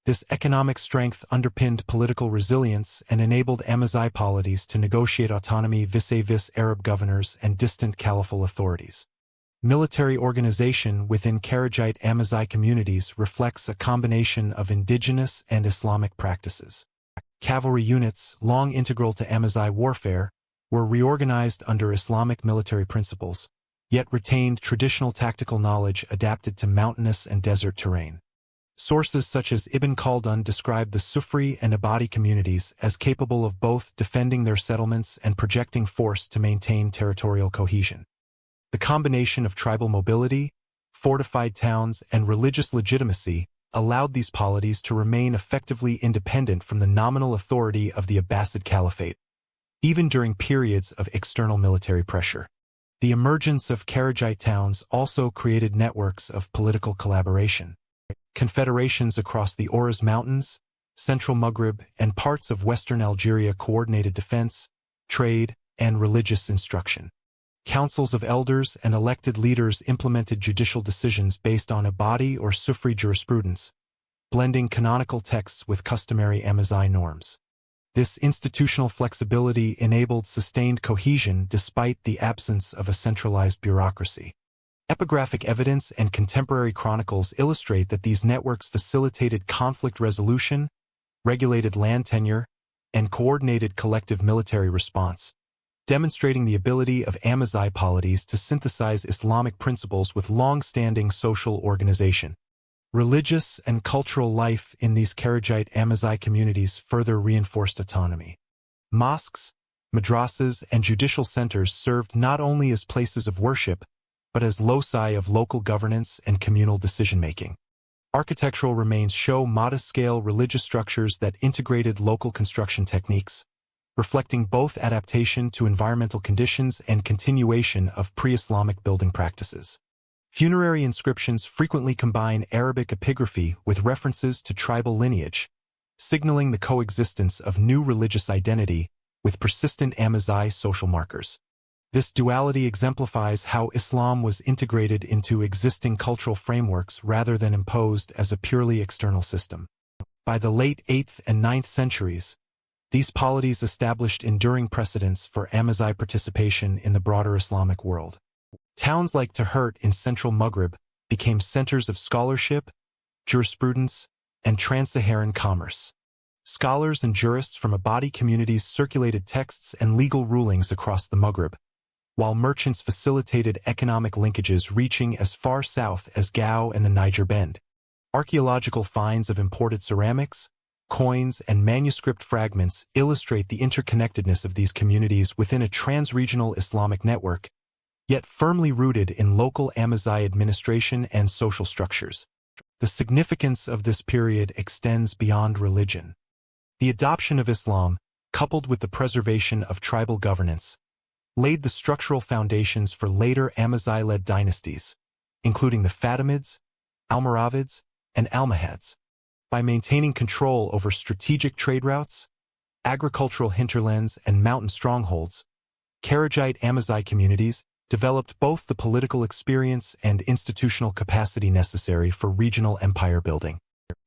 This economic strength underpinned political resilience and enabled Amazigh polities to negotiate autonomy vis-a-vis Arab governors and distant caliphal authorities. Military organization within Karaite Amazigh communities reflects a combination of indigenous and Islamic practices. Cavalry units, long integral to Amazigh warfare, were reorganized under Islamic military principles, yet retained traditional tactical knowledge adapted to mountainous and desert terrain. Sources such as Ibn Khaldun describe the Sufri and Abadi communities as capable of both defending their settlements and projecting force to maintain territorial cohesion. The combination of tribal mobility, fortified towns, and religious legitimacy allowed these polities to remain effectively independent from the nominal authority of the Abbasid Caliphate, even during periods of external military pressure. The emergence of Kharajite towns also created networks of political collaboration. Confederations across the Ouases Mountains, central Maghreb, and parts of western Algeria coordinated defense, trade, and religious instruction. Councils of elders and elected leaders implemented judicial decisions based on Abadi or Sufri jurisprudence, blending canonical texts with customary Amazigh norms. This institutional flexibility enabled sustained cohesion despite the absence of a centralized bureaucracy. Epigraphic evidence and contemporary chronicles illustrate that these networks facilitated conflict resolution, regulated land tenure, and coordinated collective military response, demonstrating the ability of Amazigh polities to synthesize Islamic principles with long-standing social organization. Religious and cultural life in these Kharajite Amazigh communities further reinforced autonomy. Mosques, madrasas, and judicial centers served not only as places of worship, but as loci of local governance and communal decision-making. Architectural remains show modest-scale religious structures that integrated local construction techniques, reflecting both adaptation to environmental conditions and continuation of pre-Islamic building practices. Funerary inscriptions frequently combine Arabic epigraphy with references to tribal lineage, signaling the coexistence of new religious identity with persistent Amazigh social markers. This duality exemplifies how Islam was integrated into existing cultural frameworks rather than imposed as a purely external system. By the late 8th and 9th centuries, these polities established enduring precedents for Amazigh participation in the broader Islamic world. Towns like Tahert in central Maghreb became centers of scholarship, jurisprudence, and trans-Saharan commerce. Scholars and jurists from Abadi communities circulated texts and legal rulings across the Maghreb, while merchants facilitated economic linkages reaching as far south as Gao and the Niger Bend. Archaeological finds of imported ceramics, coins, and manuscript fragments illustrate the interconnectedness of these communities within a trans-regional Islamic network, yet firmly rooted in local Amazigh administration and social structures. The significance of this period extends beyond religion. The adoption of Islam, coupled with the preservation of tribal governance, laid the structural foundations for later Amazigh-led dynasties, including the Fatimids, Almoravids, and Almohads. By maintaining control over strategic trade routes, agricultural hinterlands, and mountain strongholds, Kharajite Amazigh communities developed both the political experience and institutional capacity necessary for regional empire building.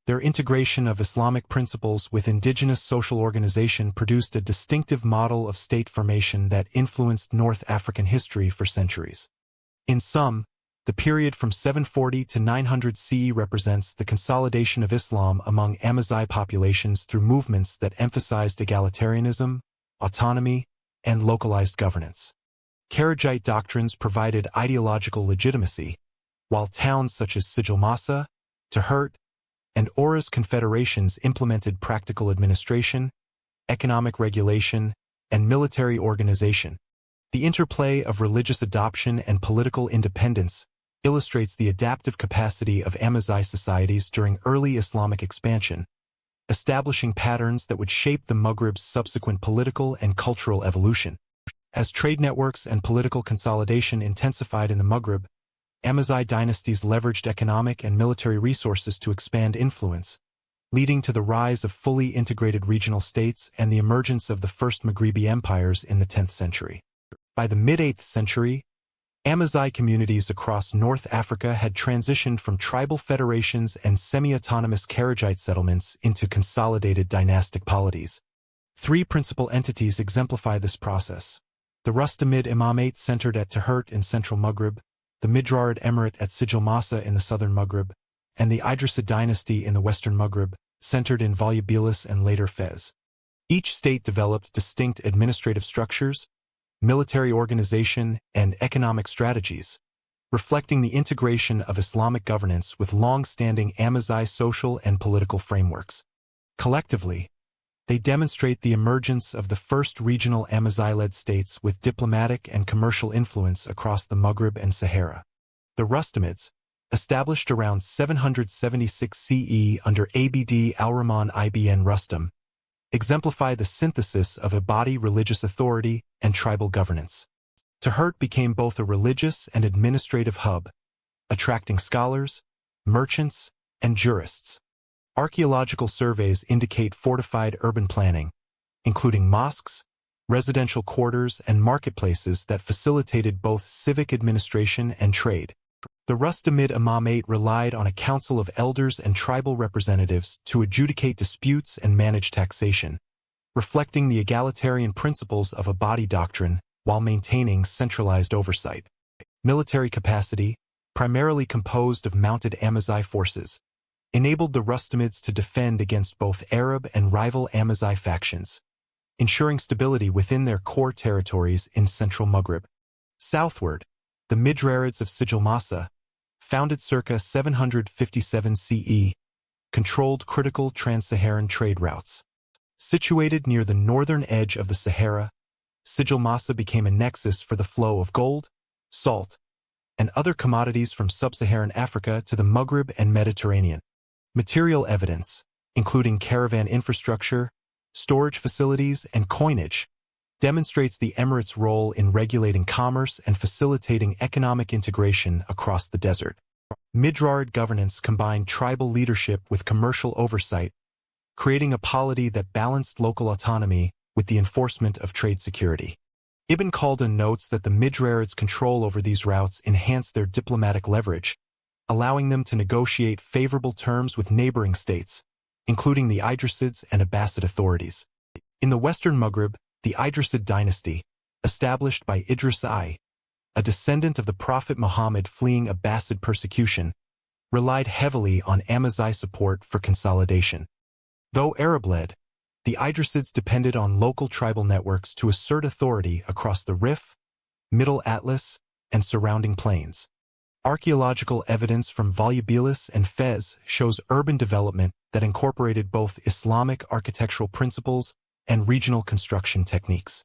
Their integration of Islamic principles with indigenous social organization produced a distinctive model of state formation that influenced North African history for centuries. In sum, the period from 740 to 900 CE represents the consolidation of Islam among Amazigh populations through movements that emphasized egalitarianism, autonomy, and localized governance. Kharajite doctrines provided ideological legitimacy, while towns such as Sijilmasa, Tahert, and Ouases confederations implemented practical administration, economic regulation, and military organization. The interplay of religious adoption and political independence illustrates the adaptive capacity of Amazigh societies during early Islamic expansion, establishing patterns that would shape the Maghreb's subsequent political and cultural evolution. As trade networks and political consolidation intensified in the Maghreb, Amazigh dynasties leveraged economic and military resources to expand influence, leading to the rise of fully integrated regional states and the emergence of the first Maghrebi empires in the 10th century. By the mid-8th century, Amazigh communities across North Africa had transitioned from tribal federations and semi-autonomous Kharajite settlements into consolidated dynastic polities. Three principal entities exemplify this process: the Rustamid Imamate centered at Tahert in central Maghreb, the Midrarid Emirate at Sijilmasa in the southern Maghreb, and the Idrisid dynasty in the western Maghreb, centered in Volubilis and later Fez. Each state developed distinct administrative structures, military organization, and economic strategies, reflecting the integration of Islamic governance with long-standing Amazigh social and political frameworks. Collectively, they demonstrate the emergence of the first regional Amazigh-led states with diplomatic and commercial influence across the Maghreb and Sahara. The Rustamids, established around 776 CE under Abd al-Rahman ibn Rustam, exemplify the synthesis of Ibadi religious authority and tribal governance. Tahert became both a religious and administrative hub, attracting scholars, merchants, and jurists. Archaeological surveys indicate fortified urban planning, including mosques, residential quarters, and marketplaces that facilitated both civic administration and trade. The Rustamid imamate relied on a council of elders and tribal representatives to adjudicate disputes and manage taxation, reflecting the egalitarian principles of Ibadi doctrine while maintaining centralized oversight. Military capacity, primarily composed of mounted Amazigh forces, enabled the Rustamids to defend against both Arab and rival Amazigh factions, ensuring stability within their core territories in central Maghreb. Southward, the Midrarids of Sijilmassa, founded circa 757 CE, controlled critical trans-Saharan trade routes. Situated near the northern edge of the Sahara, Sijilmassa became a nexus for the flow of gold, salt, and other commodities from sub-Saharan Africa to the Maghreb and Mediterranean. Material evidence, including caravan infrastructure, storage facilities, and coinage, demonstrates the Emirates' role in regulating commerce and facilitating economic integration across the desert. Midrarid governance combined tribal leadership with commercial oversight, creating a polity that balanced local autonomy with the enforcement of trade security. Ibn Khaldun notes that the Midrarids' control over these routes enhanced their diplomatic leverage, allowing them to negotiate favorable terms with neighboring states, including the Idrisids and Abbasid authorities. In the Western Maghreb, the Idrisid dynasty, established by Idris I, a descendant of the Prophet Muhammad fleeing Abbasid persecution, relied heavily on Amazigh support for consolidation. Though Arab-led, the Idrisids depended on local tribal networks to assert authority across the Rif, Middle Atlas, and surrounding plains. Archaeological evidence from Volubilis and Fez shows urban development that incorporated both Islamic architectural principles and regional construction techniques.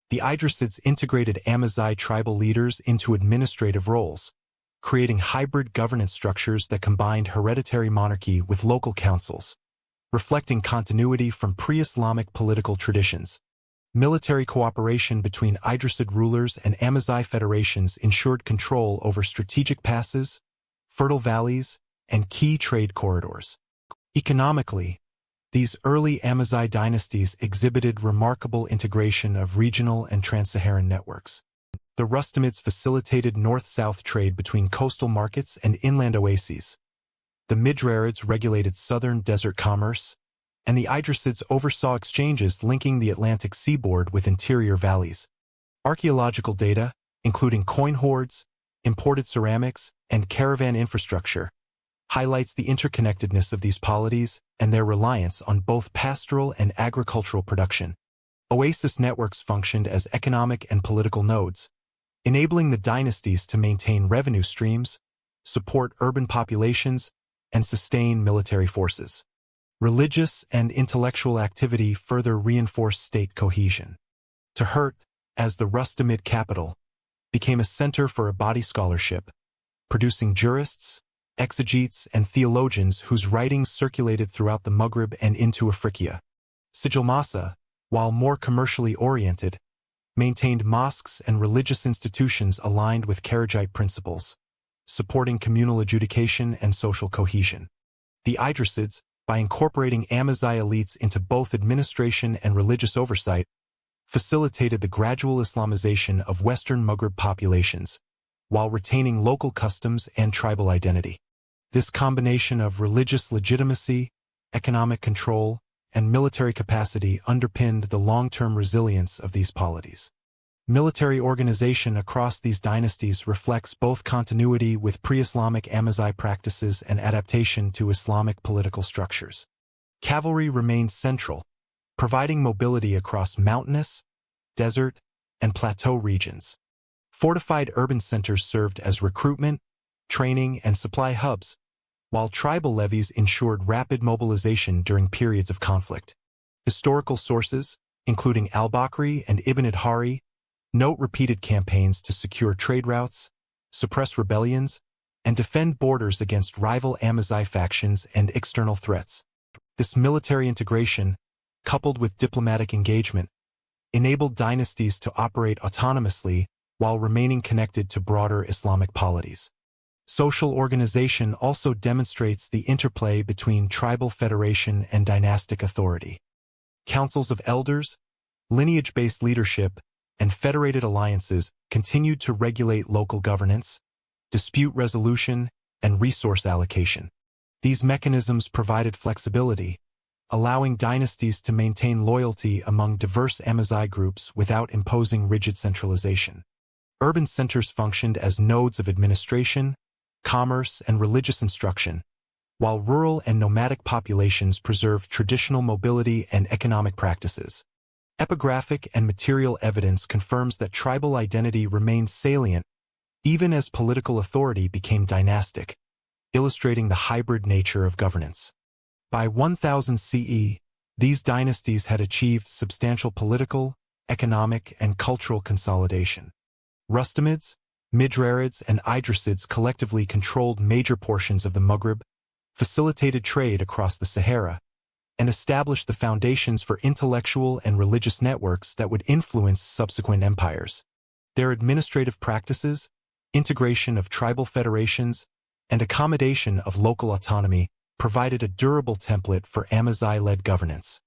The Idrisids integrated Amazigh tribal leaders into administrative roles, creating hybrid governance structures that combined hereditary monarchy with local councils, reflecting continuity from pre-Islamic political traditions. Military cooperation between Idrisid rulers and Amazigh federations ensured control over strategic passes, fertile valleys, and key trade corridors. Economically, these early Amazigh dynasties exhibited remarkable integration of regional and trans-Saharan networks. The Rustamids facilitated north-south trade between coastal markets and inland oases. The Midrarids regulated southern desert commerce, and the Idrisids oversaw exchanges linking the Atlantic seaboard with interior valleys. Archaeological data, including coin hoards, imported ceramics, and caravan infrastructure, highlights the interconnectedness of these polities and their reliance on both pastoral and agricultural production. Oasis networks functioned as economic and political nodes, enabling the dynasties to maintain revenue streams, support urban populations, and sustain military forces. Religious and intellectual activity further reinforced state cohesion. Tahert, as the Rustamid capital, became a center for Ibadi scholarship, producing jurists, exegetes, and theologians whose writings circulated throughout the Maghreb and into Africa. Sijilmassa, while more commercially oriented, maintained mosques and religious institutions aligned with Kharajite principles, supporting communal adjudication and social cohesion. The Idrisids, by incorporating Amazigh elites into both administration and religious oversight, facilitated the gradual Islamization of Western Maghreb populations, while retaining local customs and tribal identity. This combination of religious legitimacy, economic control, and military capacity underpinned the long-term resilience of these polities. Military organization across these dynasties reflects both continuity with pre-Islamic Amazigh practices and adaptation to Islamic political structures. Cavalry remained central, providing mobility across mountainous, desert, and plateau regions. Fortified urban centers served as recruitment, training, and supply hubs, while tribal levies ensured rapid mobilization during periods of conflict. Historical sources, including al-Bakri and Ibn al-Hari, note repeated campaigns to secure trade routes, suppress rebellions, and defend borders against rival Amazigh factions and external threats. This military integration, coupled with diplomatic engagement, enabled dynasties to operate autonomously while remaining connected to broader Islamic polities. Social organization also demonstrates the interplay between tribal federation and dynastic authority. Councils of elders, lineage-based leadership, and federated alliances continued to regulate local governance, dispute resolution, and resource allocation. These mechanisms provided flexibility, allowing dynasties to maintain loyalty among diverse Amazigh groups without imposing rigid centralization. Urban centers functioned as nodes of administration, commerce, and religious instruction, while rural and nomadic populations preserved traditional mobility and economic practices. Epigraphic and material evidence confirms that tribal identity remained salient even as political authority became dynastic, illustrating the hybrid nature of governance. By 1000 CE, these dynasties had achieved substantial political, economic, and cultural consolidation. Rustamids, Midrarids, and Idrisids collectively controlled major portions of the Maghreb, facilitated trade across the Sahara, and established the foundations for intellectual and religious networks that would influence subsequent empires. Their administrative practices, integration of tribal federations, and accommodation of local autonomy provided a durable template for Amazigh-led governance.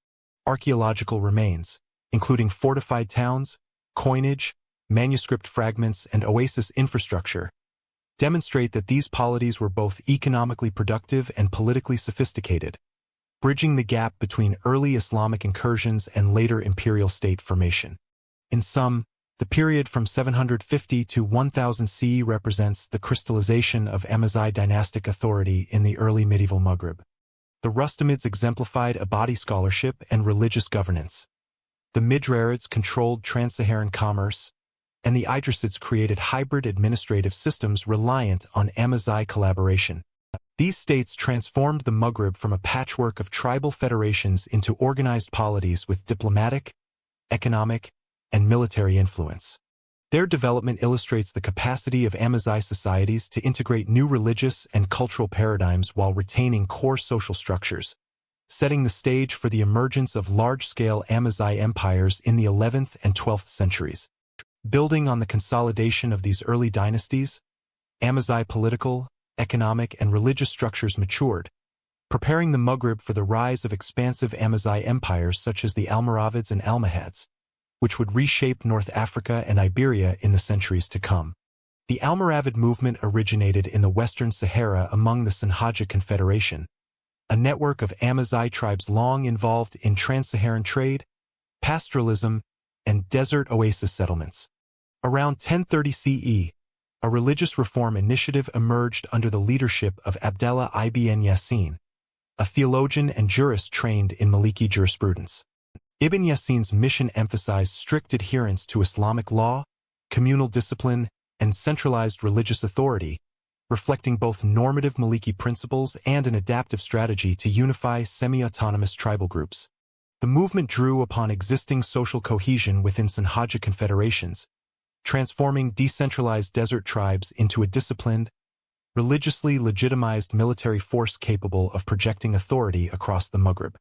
Archaeological remains, including fortified towns, coinage, manuscript fragments, and oasis infrastructure, demonstrate that these polities were both economically productive and politically sophisticated, bridging the gap between early Islamic incursions and later imperial state formation. In sum, the period from 750 to 1000 CE represents the crystallization of Amazigh dynastic authority in the early medieval Maghreb. The Rustamids exemplified Abadi scholarship and religious governance. The Midrarids controlled trans-Saharan commerce, and the Idrisids created hybrid administrative systems reliant on Amazigh collaboration. These states transformed the Maghreb from a patchwork of tribal federations into organized polities with diplomatic, economic, and military influence. Their development illustrates the capacity of Amazigh societies to integrate new religious and cultural paradigms while retaining core social structures, setting the stage for the emergence of large-scale Amazigh empires in the 11th and 12th centuries. Building on the consolidation of these early dynasties, Amazigh political, economic, and religious structures matured, preparing the Maghreb for the rise of expansive Amazigh empires such as the Almoravids and Almohads, which would reshape North Africa and Iberia in the centuries to come. The Almoravid movement originated in the Western Sahara among the Sanhaja Confederation, a network of Amazigh tribes long involved in trans-Saharan trade, pastoralism, and desert oasis settlements. Around 1030 CE, a religious reform initiative emerged under the leadership of Abdallah ibn Yassin, a theologian and jurist trained in Maliki jurisprudence. Ibn Yassin's mission emphasized strict adherence to Islamic law, communal discipline, and centralized religious authority, reflecting both normative Maliki principles and an adaptive strategy to unify semi-autonomous tribal groups. The movement drew upon existing social cohesion within Sanhaja confederations, transforming decentralized desert tribes into a disciplined, religiously legitimized military force capable of projecting authority across the Maghreb.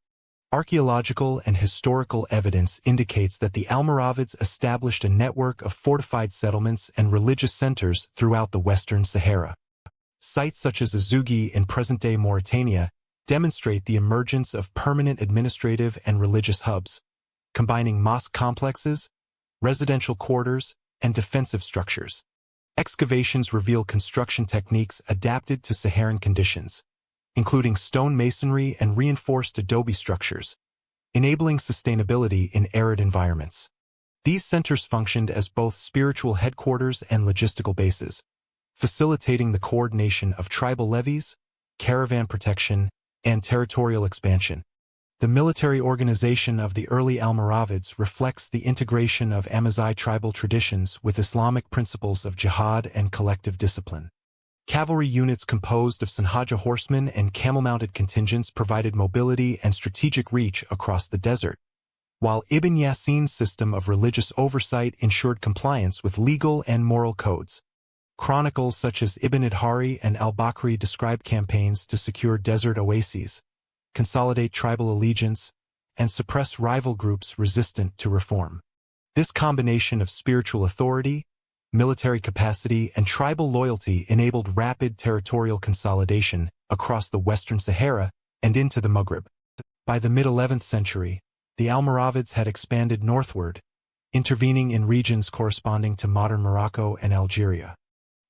Archaeological and historical evidence indicates that the Almoravids established a network of fortified settlements and religious centers throughout the Western Sahara. Sites such as Azugi in present-day Mauretania demonstrate the emergence of permanent administrative and religious hubs, combining mosque complexes, residential quarters, and defensive structures. Excavations reveal construction techniques adapted to Saharan conditions, including stone masonry and reinforced adobe structures, enabling sustainability in arid environments. These centers functioned as both spiritual headquarters and logistical bases, facilitating the coordination of tribal levies, caravan protection, and territorial expansion. The military organization of the early Almoravids reflects the integration of Amazigh tribal traditions with Islamic principles of jihad and collective discipline. Cavalry units composed of Sanhaja horsemen and camel-mounted contingents provided mobility and strategic reach across the desert, while Ibn Yassin's system of religious oversight ensured compliance with legal and moral codes. Chronicles such as Ibn Idhari and al-Bakri describe campaigns to secure desert oases, consolidate tribal allegiance, and suppress rival groups resistant to reform. This combination of spiritual authority, military capacity, and tribal loyalty enabled rapid territorial consolidation across the Western Sahara and into the Maghreb. By the mid-11th century, the Almoravids had expanded northward, intervening in regions corresponding to modern Morocco and Algeria.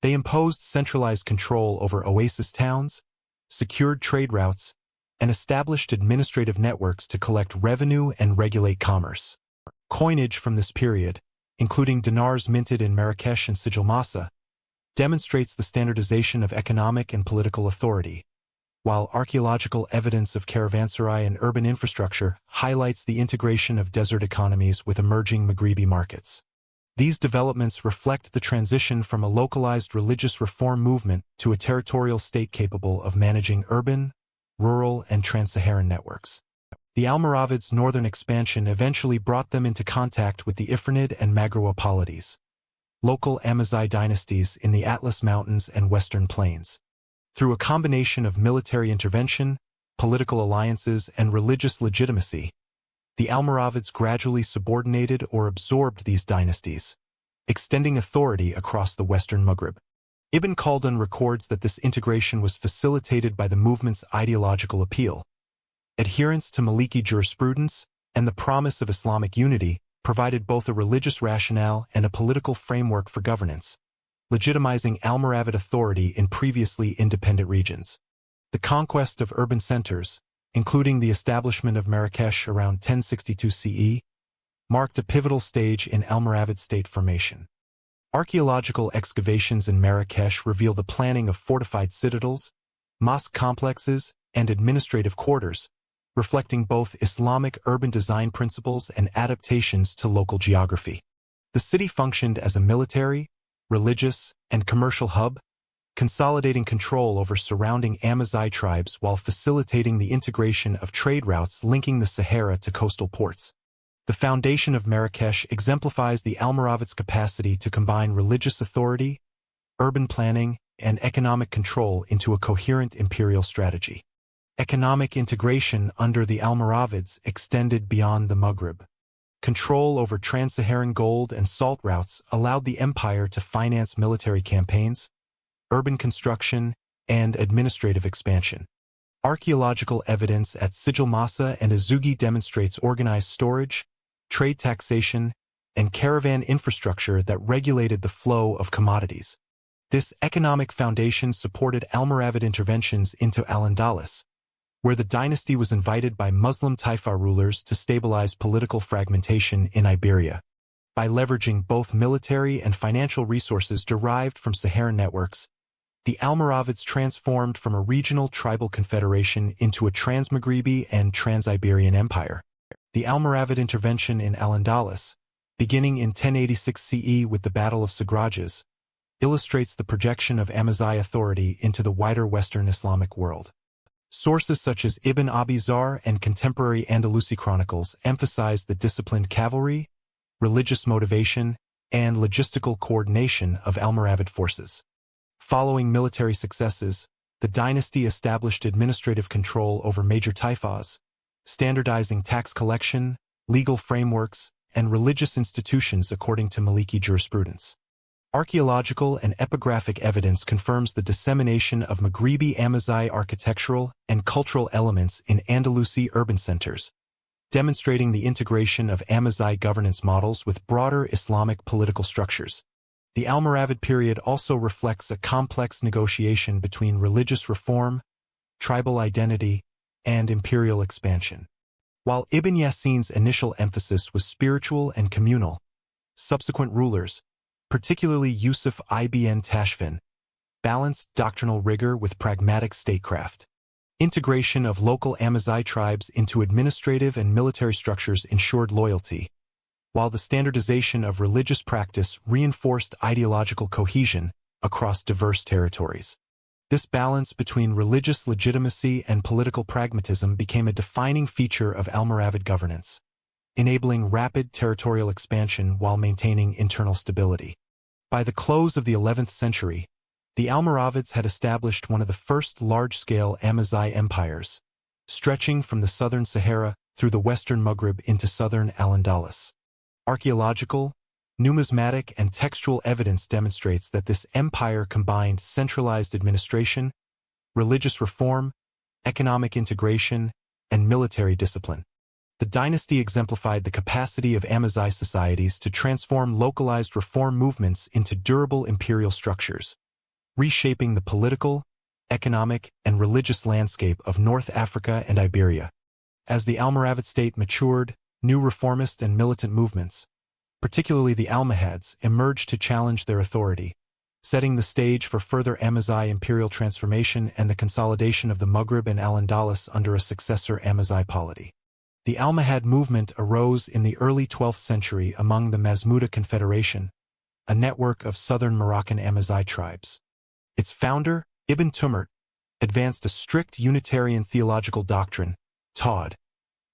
They imposed centralized control over oasis towns, secured trade routes, and established administrative networks to collect revenue and regulate commerce. Coinage from this period, including dinars minted in Marrakesh and Sijil Masa, demonstrates the standardization of economic and political authority, while archaeological evidence of caravanserai and urban infrastructure highlights the integration of desert economies with emerging Maghrebi markets. These developments reflect the transition from a localized religious reform movement to a territorial state capable of managing urban, rural, and trans-Saharan networks. The Almoravids' northern expansion eventually brought them into contact with the Ifrinid and Maghrewa polities, local Amazigh dynasties in the Atlas Mountains and Western Plains. Through a combination of military intervention, political alliances, and religious legitimacy, the Almoravids gradually subordinated or absorbed these dynasties, extending authority across the Western Maghreb. Ibn Khaldun records that this integration was facilitated by the movement's ideological appeal. Adherence to Maliki jurisprudence and the promise of Islamic unity provided both a religious rationale and a political framework for governance, legitimizing Almoravid authority in previously independent regions. The conquest of urban centers, including the establishment of Marrakesh around 1062 CE, marked a pivotal stage in Almoravid state formation. Archaeological excavations in Marrakesh reveal the planning of fortified citadels, mosque complexes, and administrative quarters, reflecting both Islamic urban design principles and adaptations to local geography. The city functioned as a military, religious, and commercial hub, consolidating control over surrounding Amazigh tribes while facilitating the integration of trade routes linking the Sahara to coastal ports. The foundation of Marrakesh exemplifies the Almoravids' capacity to combine religious authority, urban planning, and economic control into a coherent imperial strategy. Economic integration under the Almoravids extended beyond the Maghreb. Control over trans-Saharan gold and salt routes allowed the empire to finance military campaigns, urban construction, and administrative expansion. Archaeological evidence at Sijil Masa and Azugi demonstrates organized storage, trade taxation, and caravan infrastructure that regulated the flow of commodities. This economic foundation supported Almoravid interventions into Al-Andalus, where the dynasty was invited by Muslim Taifa rulers to stabilize political fragmentation in Iberia. By leveraging both military and financial resources derived from Saharan networks, the Almoravids transformed from a regional tribal confederation into a trans-Maghrebi and trans-Iberian empire. The Almoravid intervention in Al-Andalus, beginning in 1086 CE with the Battle of Sagrajas, illustrates the projection of Amazigh authority into the wider Western Islamic world. Sources such as Ibn Abi Zar and contemporary Andalusi chronicles emphasize the disciplined cavalry, religious motivation, and logistical coordination of Almoravid forces. Following military successes, the dynasty established administrative control over major taifas, standardizing tax collection, legal frameworks, and religious institutions according to Maliki jurisprudence. Archaeological and epigraphic evidence confirms the dissemination of Maghrebi Amazigh architectural and cultural elements in Andalusi urban centers, demonstrating the integration of Amazigh governance models with broader Islamic political structures. The Almoravid period also reflects a complex negotiation between religious reform, tribal identity, and imperial expansion. While Ibn Yassin's initial emphasis was spiritual and communal, subsequent rulers, particularly Yusuf ibn Tashfin, balanced doctrinal rigor with pragmatic statecraft. Integration of local Amazigh tribes into administrative and military structures ensured loyalty, while the standardization of religious practice reinforced ideological cohesion across diverse territories. This balance between religious legitimacy and political pragmatism became a defining feature of Almoravid governance, enabling rapid territorial expansion while maintaining internal stability. By the close of the 11th century, the Almoravids had established one of the first large-scale Amazigh empires, stretching from the southern Sahara through the western Maghreb into southern Al-Andalus. Archaeological, numismatic, and textual evidence demonstrates that this empire combined centralized administration, religious reform, economic integration, and military discipline. The dynasty exemplified the capacity of Amazigh societies to transform localized reform movements into durable imperial structures, reshaping the political, economic, and religious landscape of North Africa and Iberia. As the Almoravid state matured, new reformist and militant movements, particularly the Almohads, emerged to challenge their authority, setting the stage for further Amazigh imperial transformation and the consolidation of the Maghreb and Al-Andalus under a successor Amazigh polity. The Almohad movement arose in the early 12th century among the Masmuda Confederation, a network of southern Moroccan Amazigh tribes. Its founder, Ibn Tumurt, advanced a strict Unitarian theological doctrine, Tawhid,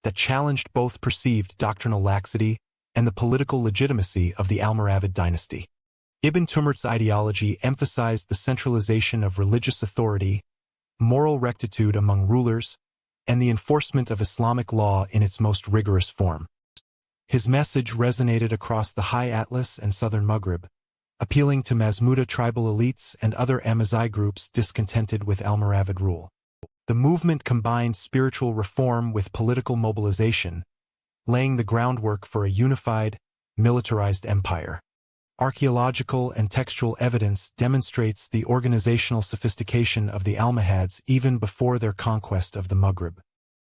that challenged both perceived doctrinal laxity and the political legitimacy of the Almoravid dynasty. Ibn Tumurt's ideology emphasized the centralization of religious authority, moral rectitude among rulers, and the enforcement of Islamic law in its most rigorous form. His message resonated across the High Atlas and southern Maghreb, appealing to Masmuda tribal elites and other Amazigh groups discontented with Almoravid rule. The movement combined spiritual reform with political mobilization, laying the groundwork for a unified, militarized empire. Archaeological and textual evidence demonstrates the organizational sophistication of the Almohads even before their conquest of the Maghreb.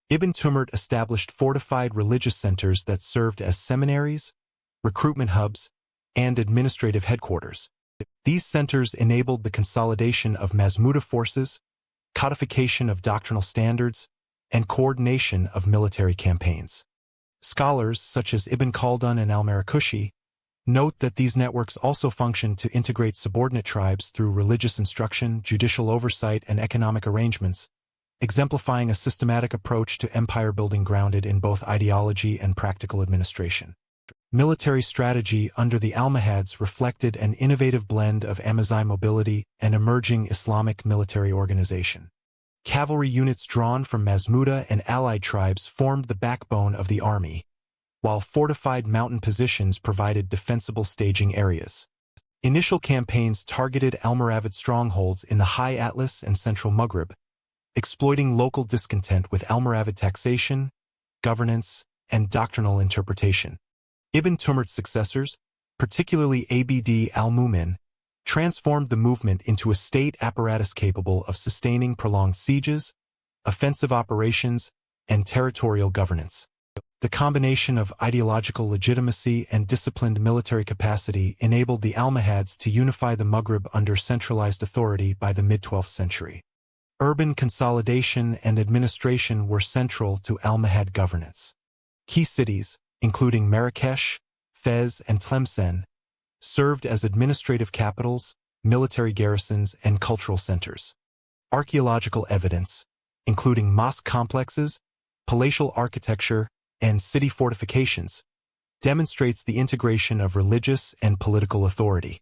Ibn Tumurt established fortified religious centers that served as seminaries, recruitment hubs, and administrative headquarters. These centers enabled the consolidation of Masmuda forces, codification of doctrinal standards, and coordination of military campaigns. Scholars such as Ibn Khaldun and al-Marrakushi note that these networks also functioned to integrate subordinate tribes through religious instruction, judicial oversight, and economic arrangements, exemplifying a systematic approach to empire building grounded in both ideology and practical administration. Military strategy under the Almohads reflected an innovative blend of Amazigh mobility and emerging Islamic military organization. Cavalry units drawn from Masmuda and allied tribes formed the backbone of the army, while fortified mountain positions provided defensible staging areas. Initial campaigns targeted Almoravid strongholds in the High Atlas and central Maghreb, exploiting local discontent with Almoravid taxation, governance, and doctrinal interpretation. Ibn Tumurt's successors, particularly Abd al-Mumin, transformed the movement into a state apparatus capable of sustaining prolonged sieges, offensive operations, and territorial governance. The combination of ideological legitimacy and disciplined military capacity enabled the Almohads to unify the Maghreb under centralized authority by the mid-12th century. Urban consolidation and administration were central to Almohad governance. Key cities, including Marrakesh, Fez, and Tlemcen, served as administrative capitals, military garrisons, and cultural centers. Archaeological evidence, including mosque complexes, palatial architecture, and city fortifications, demonstrates the integration of religious and political authority.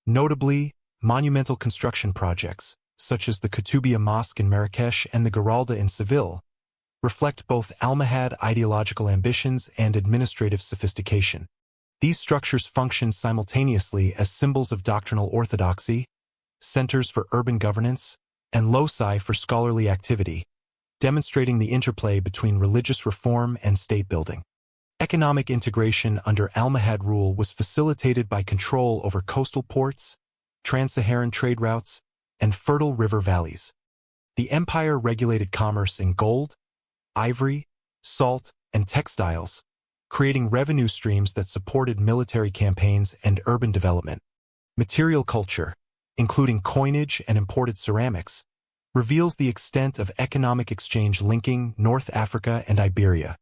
Notably, monumental construction projects, such as the Koutoubia Mosque in Marrakesh and the Giralda in Seville, reflect both Almohad ideological ambitions and administrative sophistication. These structures function simultaneously as symbols of doctrinal orthodoxy, centers for urban governance, and loci for scholarly activity, demonstrating the interplay between religious reform and state building. Economic integration under Almohad rule was facilitated by control over coastal ports, trans-Saharan trade routes, and fertile river valleys. The empire regulated commerce in gold, ivory, salt, and textiles, creating revenue streams that supported military campaigns and urban development. Material culture, including coinage and imported ceramics, reveals the extent of economic exchange linking North Africa and Iberia.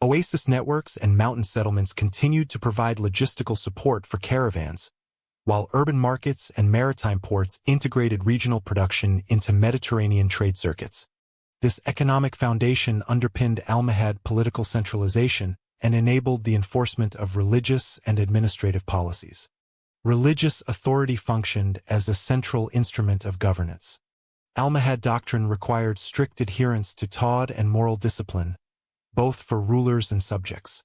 Oasis networks and mountain settlements continued to provide logistical support for caravans, while urban markets and maritime ports integrated regional production into Mediterranean trade circuits. This economic foundation underpinned Almohad political centralization and enabled the enforcement of religious and administrative policies. Religious authority functioned as a central instrument of governance. Almohad doctrine required strict adherence to tawhid and moral discipline, both for rulers and subjects.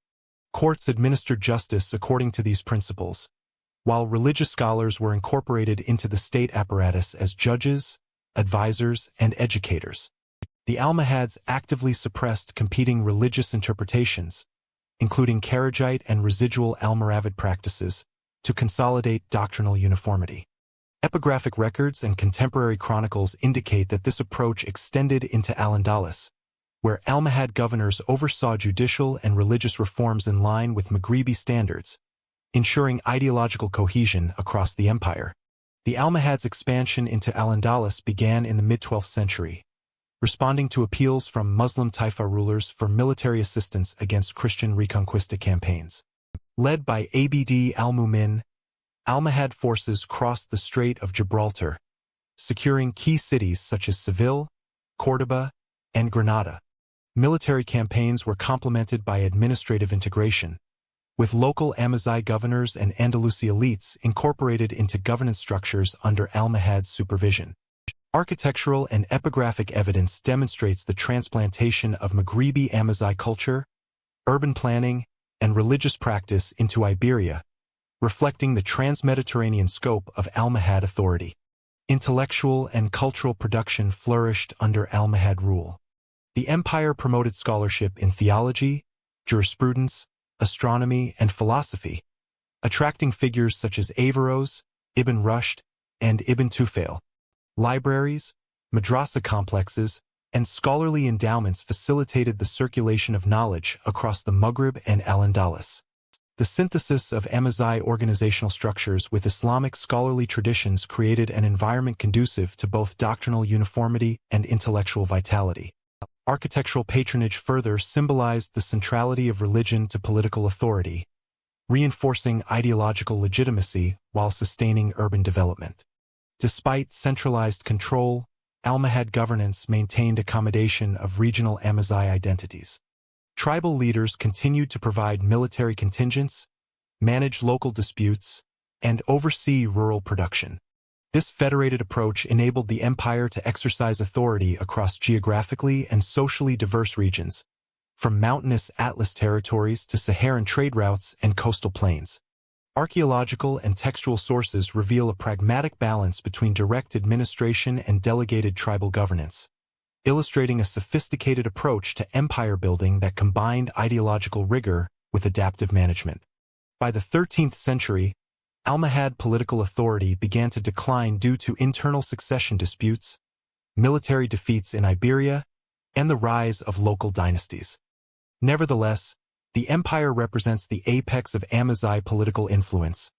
Courts administered justice according to these principles, while religious scholars were incorporated into the state apparatus as judges, advisors, and educators. The Almohads actively suppressed competing religious interpretations, including Kharijite and residual Almoravid practices, to consolidate doctrinal uniformity. Epigraphic records and contemporary chronicles indicate that this approach extended into Al-Andalus, where Almohad governors oversaw judicial and religious reforms in line with Maghribi standards, ensuring ideological cohesion across the empire. The Almohads' expansion into Al-Andalus began in the mid-12th century, responding to appeals from Muslim Taifa rulers for military assistance against Christian Reconquista campaigns. Led by Abd al-Mumin, Almohad forces crossed the Strait of Gibraltar, securing key cities such as Seville, Córdoba, and Granada. Military campaigns were complemented by administrative integration, with local Amazigh governors and Andalusi elites incorporated into governance structures under Almohad's supervision. Architectural and epigraphic evidence demonstrates the transplantation of Maghribi Amazigh culture, urban planning, and religious practice into Iberia, reflecting the trans-Mediterranean scope of Almohad authority. Intellectual and cultural production flourished under Almohad rule. The empire promoted scholarship in theology, jurisprudence, astronomy, and philosophy, attracting figures such as Averroes, Ibn Rushd, and Ibn Tufail. Libraries, madrasa complexes, and scholarly endowments facilitated the circulation of knowledge across the Maghreb and Al-Andalus. The synthesis of Amazigh organizational structures with Islamic scholarly traditions created an environment conducive to both doctrinal uniformity and intellectual vitality. Architectural patronage further symbolized the centrality of religion to political authority, reinforcing ideological legitimacy while sustaining urban development. Despite centralized control, Almohad governance maintained accommodation of regional Amazigh identities. Tribal leaders continued to provide military contingents, manage local disputes, and oversee rural production. This federated approach enabled the empire to exercise authority across geographically and socially diverse regions, from mountainous Atlas territories to Saharan trade routes and coastal plains. Archaeological and textual sources reveal a pragmatic balance between direct administration and delegated tribal governance, illustrating a sophisticated approach to empire building that combined ideological rigor with adaptive management. By the 13th century, Almohad political authority began to decline due to internal succession disputes, military defeats in Iberia, and the rise of local dynasties. Nevertheless, the empire represents the apex of Amazigh political influence,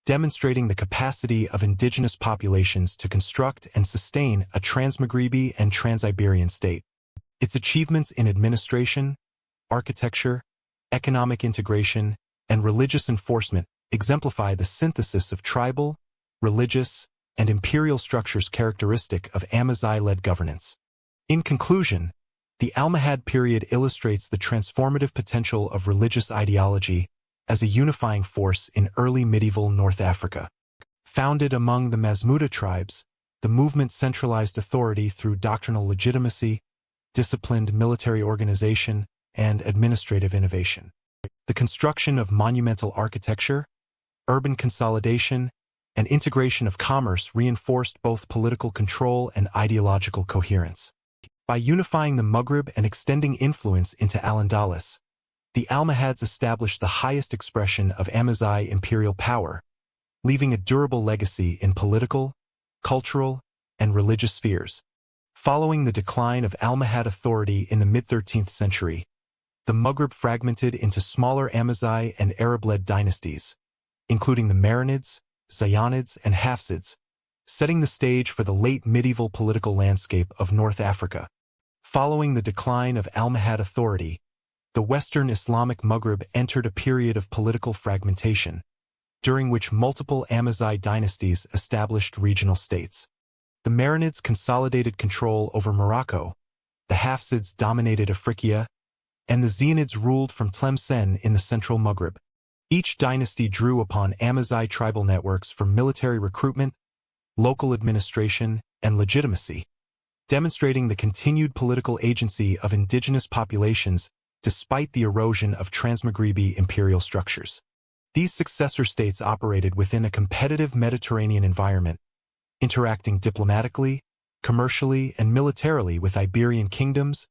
demonstrating the capacity of indigenous populations to construct and sustain a trans-Maghribi and trans-Iberian state. Its achievements in administration, architecture, economic integration, and religious enforcement exemplify the synthesis of tribal, religious, and imperial structures characteristic of Amazigh-led governance. In conclusion, the Almohad period illustrates the transformative potential of religious ideology as a unifying force in early medieval North Africa. Founded among the Masmuda tribes, the movement centralized authority through doctrinal legitimacy, disciplined military organization, and administrative innovation. The construction of monumental architecture, urban consolidation, and integration of commerce reinforced both political control and ideological coherence. By unifying the Maghreb and extending influence into Al-Andalus, the Almohads established the highest expression of Amazigh imperial power, leaving a durable legacy in political, cultural, and religious spheres. Following the decline of Almohad authority in the mid-13th century, the Maghreb fragmented into smaller Amazigh and Arab-led dynasties, including the Marinids, Zayanids, and Hafsids, setting the stage for the late medieval political landscape of North Africa. Following the decline of Almohad authority, the Western Islamic Maghreb entered a period of political fragmentation, during which multiple Amazigh dynasties established regional states. The Marinids consolidated control over Morocco, the Hafsids dominated Africa, and the Zionids ruled from Tlemcen in the central Maghreb. Each dynasty drew upon Amazigh tribal networks for military recruitment, local administration, and legitimacy, demonstrating the continued political agency of indigenous populations despite the erosion of Transmaghrebi imperial structures. These successor states operated within a competitive Mediterranean environment, interacting diplomatically, commercially, and militarily with Iberian kingdoms,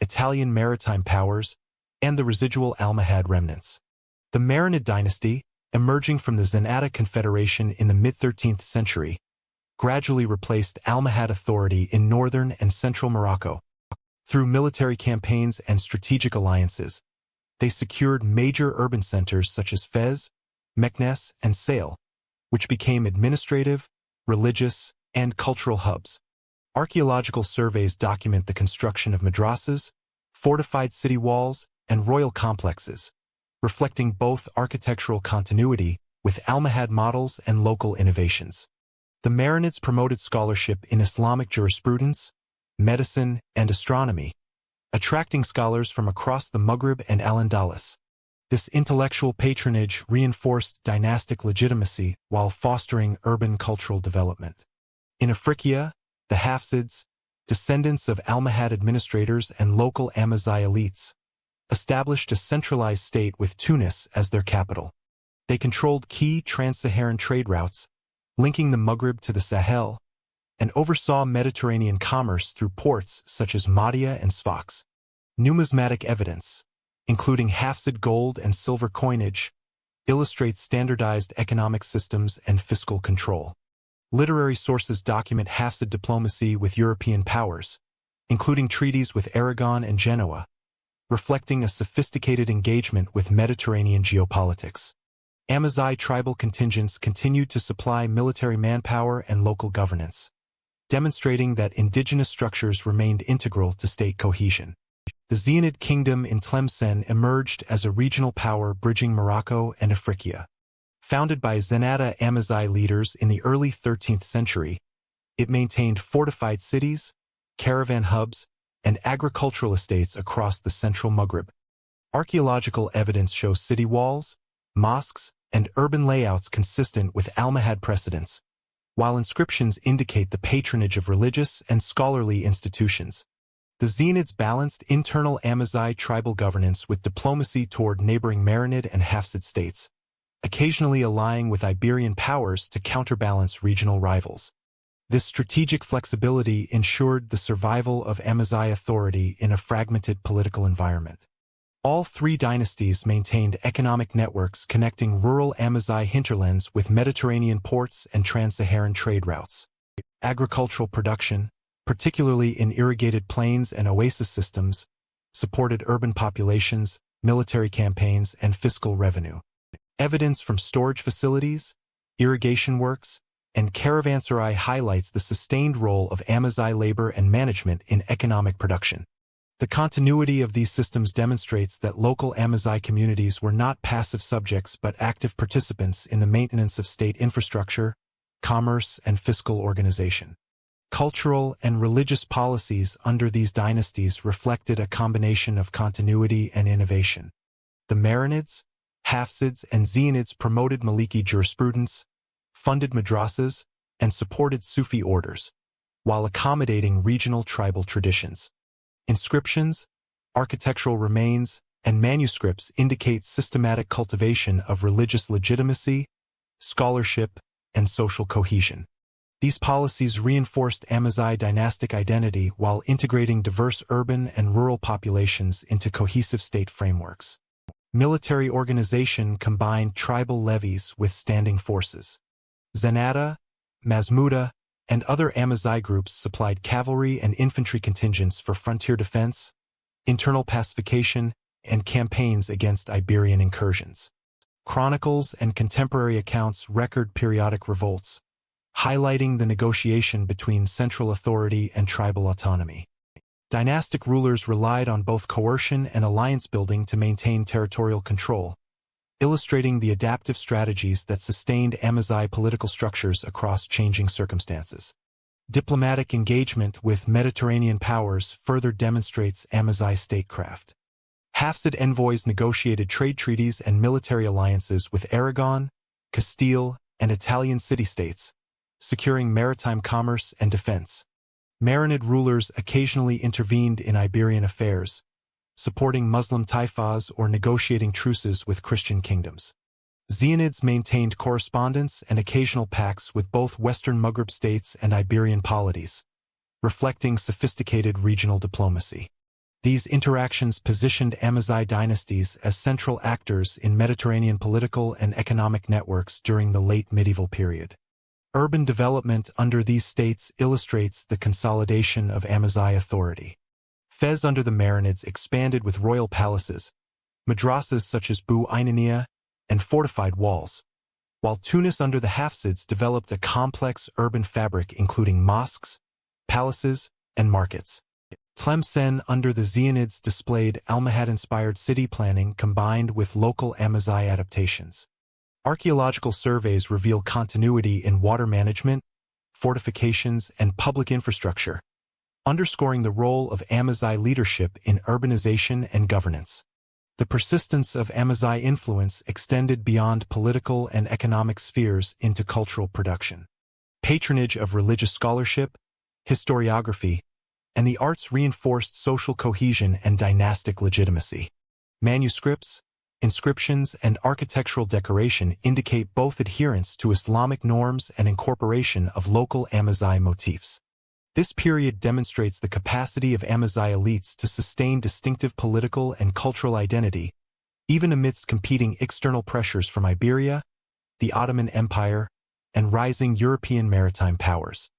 Italian maritime powers, and the residual Almohad remnants. The Marinid dynasty, emerging from the Zenata Confederation in the mid-13th century, gradually replaced Almohad authority in northern and central Morocco. Through military campaigns and strategic alliances, they secured major urban centers such as Fez, Meknes, and Sale, which became administrative, religious, and cultural hubs. Archaeological surveys document the construction of madrasas, fortified city walls, and royal complexes, reflecting both architectural continuity with Almohad models and local innovations. The Marinids promoted scholarship in Islamic jurisprudence, medicine, and astronomy, attracting scholars from across the Maghreb and Al-Andalus. This intellectual patronage reinforced dynastic legitimacy while fostering urban cultural development. In Africa, the Hafsids, descendants of Almohad administrators and local Amazigh elites, established a centralized state with Tunis as their capital. They controlled key trans-Saharan trade routes, linking the Maghreb to the Sahel, and oversaw Mediterranean commerce through ports such as Mahdia and Sfax. Numismatic evidence, including Hafsid gold and silver coinage, illustrates standardized economic systems and fiscal control. Literary sources document Hafsid diplomacy with European powers, including treaties with Aragon and Genoa, reflecting a sophisticated engagement with Mediterranean geopolitics. Amazigh tribal contingents continued to supply military manpower and local governance, demonstrating that indigenous structures remained integral to state cohesion. The Zionid kingdom in Tlemcen emerged as a regional power bridging Morocco and Africa. Founded by Zenata Amazigh leaders in the early 13th century, it maintained fortified cities, caravan hubs, and agricultural estates across the central Maghreb. Archaeological evidence shows city walls, mosques, and urban layouts consistent with Almohad precedents, while inscriptions indicate the patronage of religious and scholarly institutions. The Zionids balanced internal Amazigh tribal governance with diplomacy toward neighboring Marinid and Hafsid states, occasionally allying with Iberian powers to counterbalance regional rivals. This strategic flexibility ensured the survival of Amazigh authority in a fragmented political environment. All three dynasties maintained economic networks connecting rural Amazigh hinterlands with Mediterranean ports and trans-Saharan trade routes. Agricultural production, particularly in irrigated plains and oasis systems, supported urban populations, military campaigns, and fiscal revenue. Evidence from storage facilities, irrigation works, and caravanserai highlights the sustained role of Amazigh labor and management in economic production. The continuity of these systems demonstrates that local Amazigh communities were not passive subjects but active participants in the maintenance of state infrastructure, commerce, and fiscal organization. Cultural and religious policies under these dynasties reflected a combination of continuity and innovation. The Marinids, Hafsids, and Zionids promoted Maliki jurisprudence, funded madrasas, and supported Sufi orders, while accommodating regional tribal traditions. Inscriptions, architectural remains, and manuscripts indicate systematic cultivation of religious legitimacy, scholarship, and social cohesion. These policies reinforced Amazigh dynastic identity while integrating diverse urban and rural populations into cohesive state frameworks. Military organization combined tribal levies with standing forces. Zenata, Masmuda, and other Amazigh groups supplied cavalry and infantry contingents for frontier defense, internal pacification, and campaigns against Iberian incursions. Chronicles and contemporary accounts record periodic revolts, highlighting the negotiation between central authority and tribal autonomy. Dynastic rulers relied on both coercion and alliance building to maintain territorial control, illustrating the adaptive strategies that sustained Amazigh political structures across changing circumstances. Diplomatic engagement with Mediterranean powers further demonstrates Amazigh statecraft. Hafsid envoys negotiated trade treaties and military alliances with Aragon, Castile, and Italian city-states, securing maritime commerce and defense. Marinid rulers occasionally intervened in Iberian affairs, supporting Muslim taifas or negotiating truces with Christian kingdoms. Zionids maintained correspondence and occasional pacts with both Western Maghreb states and Iberian polities, reflecting sophisticated regional diplomacy. These interactions positioned Amazigh dynasties as central actors in Mediterranean political and economic networks during the late medieval period. Urban development under these states illustrates the consolidation of Amazigh authority. Fez under the Marinids expanded with royal palaces, madrasas such as Bu Ainania, and fortified walls, while Tunis under the Hafsids developed a complex urban fabric including mosques, palaces, and markets. Tlemcen under the Zionids displayed Almohad-inspired city planning combined with local Amazigh adaptations. Archaeological surveys reveal continuity in water management, fortifications, and public infrastructure, underscoring the role of Amazigh leadership in urbanization and governance. The persistence of Amazigh influence extended beyond political and economic spheres into cultural production. Patronage of religious scholarship, historiography, and the arts reinforced social cohesion and dynastic legitimacy. Manuscripts, inscriptions, and architectural decoration indicate both adherence to Islamic norms and incorporation of local Amazigh motifs. This period demonstrates the capacity of Amazigh elites to sustain distinctive political and cultural identity, even amidst competing external pressures from Iberia, the Ottoman Empire, and rising European maritime powers.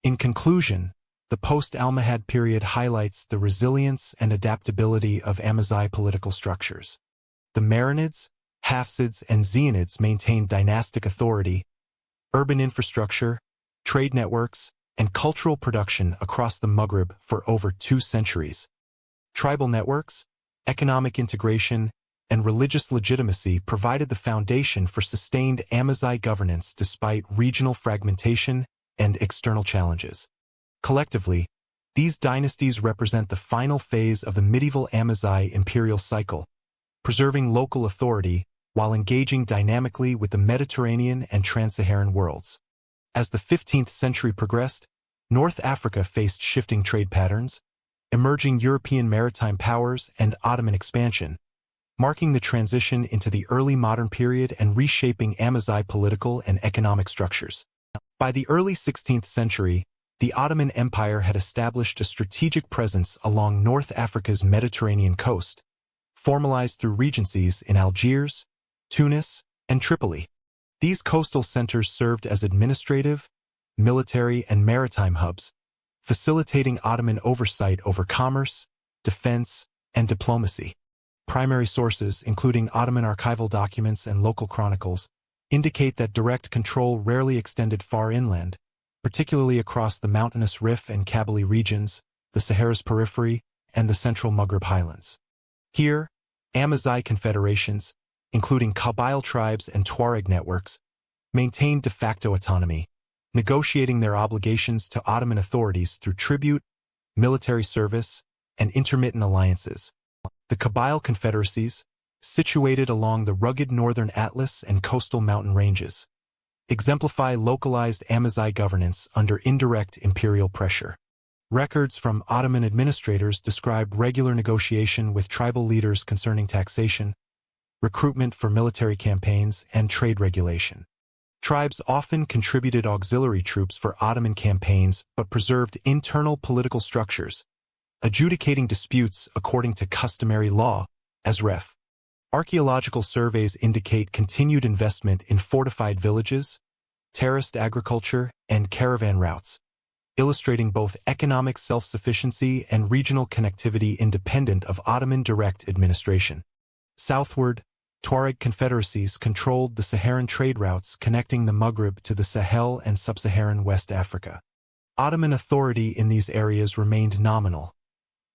In conclusion, the post-Almohad period highlights the resilience and adaptability of Amazigh political structures. The Marinids, Hafsids, and Zionids maintained dynastic authority, urban infrastructure, trade networks, and cultural production across the Maghreb for over 2 centuries. Tribal networks, economic integration, and religious legitimacy provided the foundation for sustained Amazigh governance despite regional fragmentation and external challenges. Collectively, these dynasties represent the final phase of the medieval Amazigh imperial cycle, preserving local authority while engaging dynamically with the Mediterranean and trans-Saharan worlds. As the 15th century progressed, North Africa faced shifting trade patterns, emerging European maritime powers, and Ottoman expansion, marking the transition into the early modern period and reshaping Amazigh political and economic structures. By the early 16th century, the Ottoman Empire had established a strategic presence along North Africa's Mediterranean coast, formalized through regencies in Algiers, Tunis, and Tripoli. These coastal centers served as administrative, military, and maritime hubs, facilitating Ottoman oversight over commerce, defense, and diplomacy. Primary sources, including Ottoman archival documents and local chronicles, indicate that direct control rarely extended far inland, particularly across the mountainous Rif and Kabylie regions, the Sahara's periphery, and the central Maghreb highlands. Here, Amazigh confederations, including Qabyle tribes and Tuareg networks, maintained de facto autonomy, negotiating their obligations to Ottoman authorities through tribute, military service, and intermittent alliances. The Qabyle confederacies, situated along the rugged northern Atlas and coastal mountain ranges, exemplify localized Amazigh governance under indirect imperial pressure. Records from Ottoman administrators describe regular negotiation with tribal leaders concerning taxation, recruitment for military campaigns, and trade regulation. Tribes often contributed auxiliary troops for Ottoman campaigns but preserved internal political structures, adjudicating disputes according to customary law, as ref. Archaeological surveys indicate continued investment in fortified villages, terraced agriculture, and caravan routes, illustrating both economic self-sufficiency and regional connectivity independent of Ottoman direct administration. Southward, Tuareg confederacies controlled the Saharan trade routes connecting the Maghreb to the Sahel and sub-Saharan West Africa. Ottoman authority in these areas remained nominal.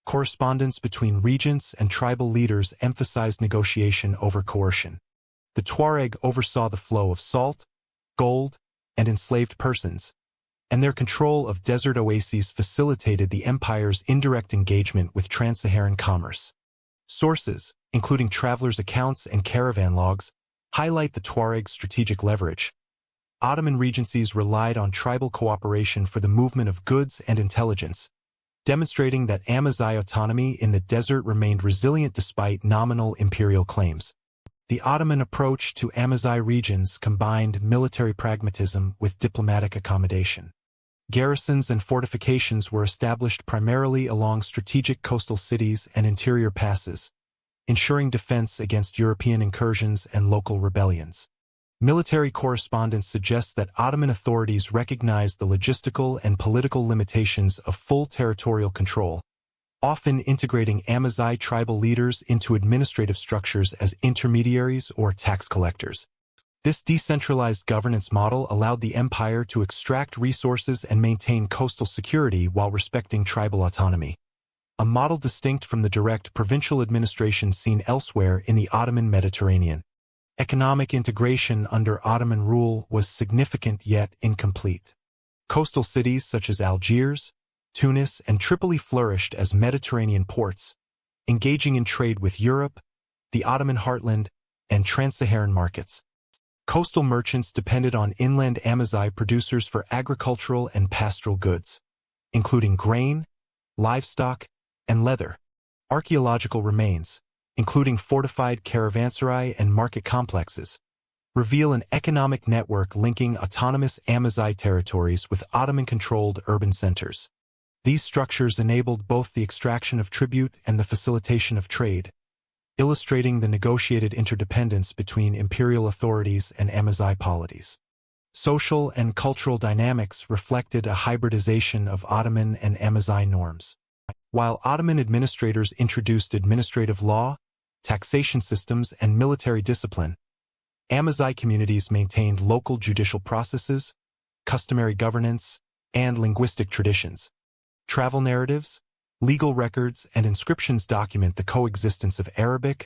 Correspondence between regents and tribal leaders emphasized negotiation over coercion. The Tuareg oversaw the flow of salt, gold, and enslaved persons, and their control of desert oases facilitated the empire's indirect engagement with trans-Saharan commerce. Sources, including travelers' accounts and caravan logs, highlight the Tuareg's strategic leverage. Ottoman regencies relied on tribal cooperation for the movement of goods and intelligence, demonstrating that Amazigh autonomy in the desert remained resilient despite nominal imperial claims. The Ottoman approach to Amazigh regions combined military pragmatism with diplomatic accommodation. Garrisons and fortifications were established primarily along strategic coastal cities and interior passes, ensuring defense against European incursions and local rebellions. Military correspondence suggests that Ottoman authorities recognized the logistical and political limitations of full territorial control, often integrating Amazigh tribal leaders into administrative structures as intermediaries or tax collectors. This decentralized governance model allowed the empire to extract resources and maintain coastal security while respecting tribal autonomy, a model distinct from the direct provincial administration seen elsewhere in the Ottoman Mediterranean. Economic integration under Ottoman rule was significant yet incomplete. Coastal cities such as Algiers, Tunis, and Tripoli flourished as Mediterranean ports, engaging in trade with Europe, the Ottoman heartland, and trans-Saharan markets. Coastal merchants depended on inland Amazigh producers for agricultural and pastoral goods, including grain, livestock, and leather. Archaeological remains, including fortified caravanserai and market complexes, reveal an economic network linking autonomous Amazigh territories with Ottoman-controlled urban centers. These structures enabled both the extraction of tribute and the facilitation of trade, illustrating the negotiated interdependence between imperial authorities and Amazigh polities. Social and cultural dynamics reflected a hybridization of Ottoman and Amazigh norms. While Ottoman administrators introduced administrative law, taxation systems, and military discipline, Amazigh communities maintained local judicial processes, customary governance, and linguistic traditions. Travel narratives, legal records, and inscriptions document the coexistence of Arabic,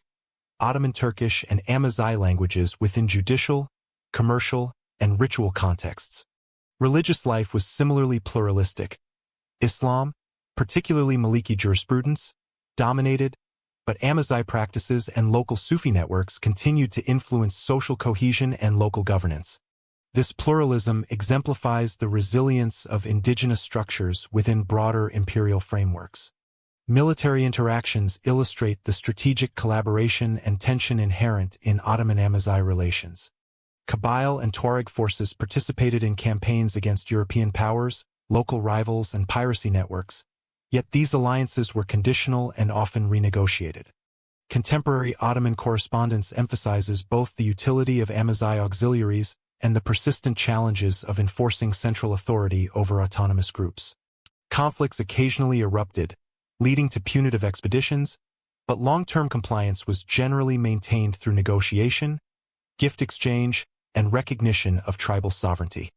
Ottoman Turkish, and Amazigh languages within judicial, commercial, and ritual contexts. Religious life was similarly pluralistic. Islam, particularly Maliki jurisprudence, dominated, but Amazigh practices and local Sufi networks continued to influence social cohesion and local governance. This pluralism exemplifies the resilience of indigenous structures within broader imperial frameworks. Military interactions illustrate the strategic collaboration and tension inherent in Ottoman-Amazigh relations. Kabyle and Tuareg forces participated in campaigns against European powers, local rivals, and piracy networks, yet these alliances were conditional and often renegotiated. Contemporary Ottoman correspondence emphasizes both the utility of Amazigh auxiliaries and the persistent challenges of enforcing central authority over autonomous groups. Conflicts occasionally erupted, leading to punitive expeditions, but long-term compliance was generally maintained through negotiation, gift exchange, and recognition of tribal sovereignty.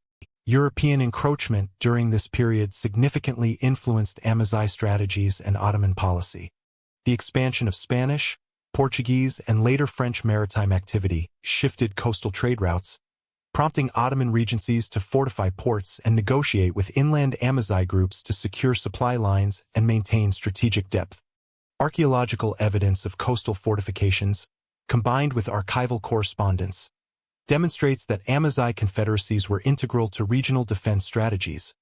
European encroachment during this period significantly influenced Amazigh strategies and Ottoman policy. The expansion of Spanish, Portuguese, and later French maritime activity shifted coastal trade routes, prompting Ottoman regencies to fortify ports and negotiate with inland Amazigh groups to secure supply lines and maintain strategic depth. Archaeological evidence of coastal fortifications, combined with archival correspondence, demonstrates that Amazigh confederacies were integral to regional defense strategies,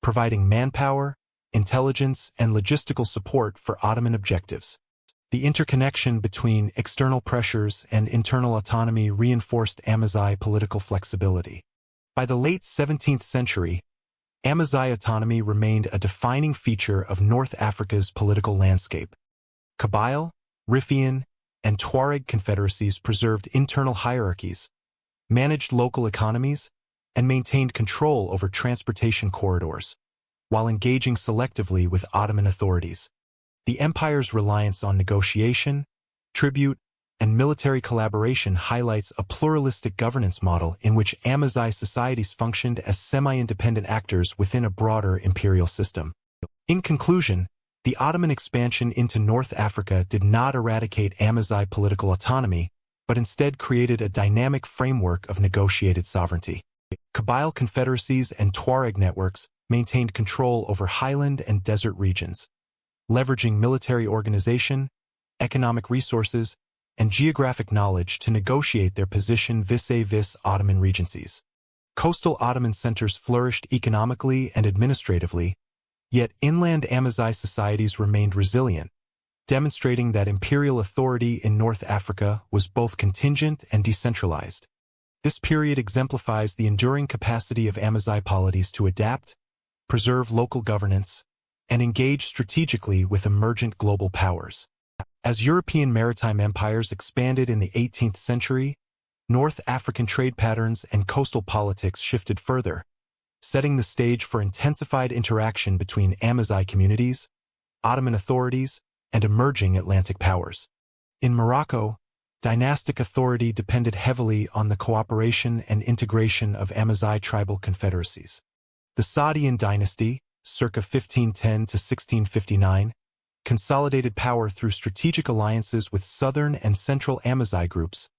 providing manpower, intelligence, and logistical support for Ottoman objectives. The interconnection between external pressures and internal autonomy reinforced Amazigh political flexibility. By the late 17th century, Amazigh autonomy remained a defining feature of North Africa's political landscape. Kabyle, Riffian, and Tuareg confederacies preserved internal hierarchies, managed local economies, and maintained control over transportation corridors, while engaging selectively with Ottoman authorities. The empire's reliance on negotiation, tribute, and military collaboration highlights a pluralistic governance model in which Amazigh societies functioned as semi-independent actors within a broader imperial system. In conclusion, the Ottoman expansion into North Africa did not eradicate Amazigh political autonomy, but instead created a dynamic framework of negotiated sovereignty. Qabyle confederacies and Tuareg networks maintained control over highland and desert regions, leveraging military organization, economic resources, and geographic knowledge to negotiate their position vis-a-vis Ottoman regencies. Coastal Ottoman centers flourished economically and administratively, yet inland Amazigh societies remained resilient, demonstrating that imperial authority in North Africa was both contingent and decentralized. This period exemplifies the enduring capacity of Amazigh polities to adapt, preserve local governance, and engage strategically with emergent global powers. As European maritime empires expanded in the 18th century, North African trade patterns and coastal politics shifted further, setting the stage for intensified interaction between Amazigh communities, Ottoman authorities, and emerging Atlantic powers. In Morocco, dynastic authority depended heavily on the cooperation and integration of Amazigh tribal confederacies. The Saadian dynasty, circa 1510 to 1659, consolidated power through strategic alliances with southern and central Amazigh groups,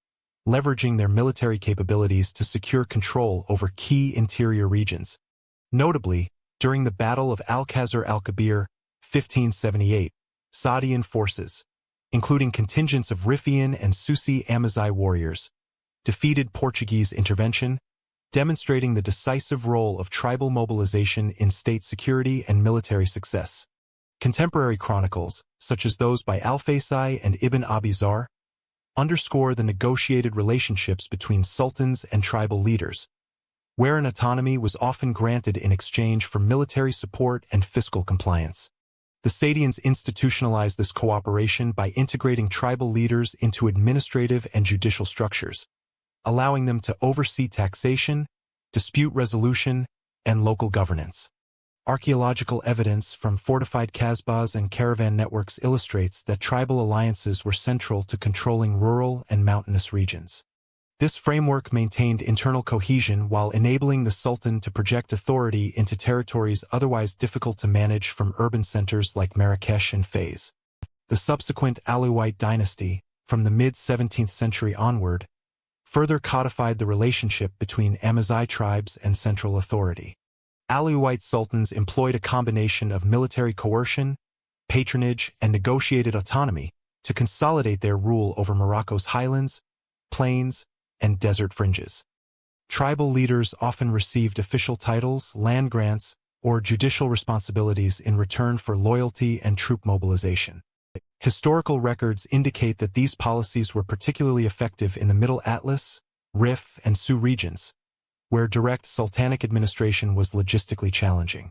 leveraging their military capabilities to secure control over key interior regions. Notably, during the Battle of Alcázar al-Kabir, 1578, Saadian forces, including contingents of Riffian and Susi Amazigh warriors, defeated Portuguese intervention, demonstrating the decisive role of tribal mobilization in state security and military success. Contemporary chronicles, such as those by Al-Faisai and Ibn Abi Zar, underscore the negotiated relationships between sultans and tribal leaders, where an autonomy was often granted in exchange for military support and fiscal compliance. The Saadians institutionalized this cooperation by integrating tribal leaders into administrative and judicial structures, allowing them to oversee taxation, dispute resolution, and local governance. Archaeological evidence from fortified kasbahs and caravan networks illustrates that tribal alliances were central to controlling rural and mountainous regions. This framework maintained internal cohesion while enabling the Sultan to project authority into territories otherwise difficult to manage from urban centers like Marrakesh and Fez. The subsequent Alawite dynasty, from the mid-17th century onward, further codified the relationship between Amazigh tribes and central authority. Alawite sultans employed a combination of military coercion, patronage, and negotiated autonomy to consolidate their rule over Morocco's highlands, plains, and desert fringes. Tribal leaders often received official titles, land grants, or judicial responsibilities in return for loyalty and troop mobilization. Historical records indicate that these policies were particularly effective in the Middle Atlas, Rif, and Su regions, where direct sultanic administration was logistically challenging.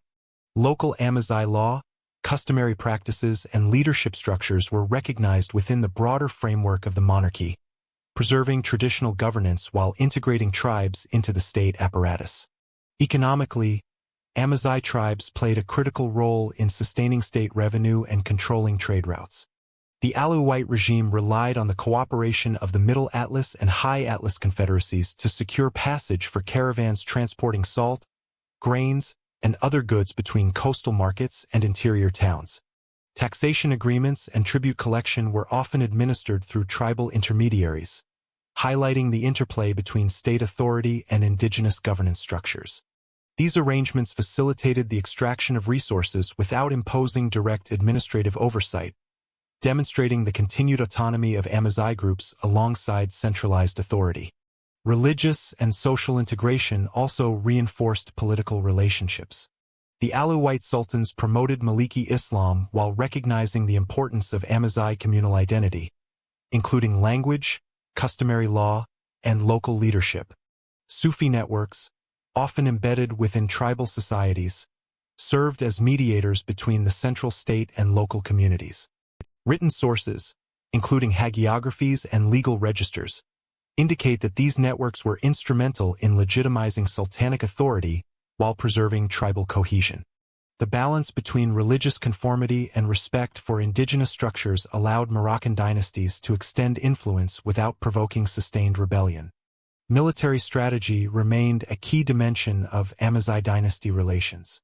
Local Amazigh law, customary practices, and leadership structures were recognized within the broader framework of the monarchy, preserving traditional governance while integrating tribes into the state apparatus. Economically, Amazigh tribes played a critical role in sustaining state revenue and controlling trade routes. The Alawite regime relied on the cooperation of the Middle Atlas and High Atlas confederacies to secure passage for caravans transporting salt, grains, and other goods between coastal markets and interior towns. Taxation agreements and tribute collection were often administered through tribal intermediaries, highlighting the interplay between state authority and indigenous governance structures. These arrangements facilitated the extraction of resources without imposing direct administrative oversight, demonstrating the continued autonomy of Amazigh groups alongside centralized authority. Religious and social integration also reinforced political relationships. The Alawite sultans promoted Maliki Islam while recognizing the importance of Amazigh communal identity, including language, customary law, and local leadership. Sufi networks, often embedded within tribal societies, served as mediators between the central state and local communities. Written sources, including hagiographies and legal registers, indicate that these networks were instrumental in legitimizing sultanic authority while preserving tribal cohesion. The balance between religious conformity and respect for indigenous structures allowed Moroccan dynasties to extend influence without provoking sustained rebellion. Military strategy remained a key dimension of Amazigh dynasty relations.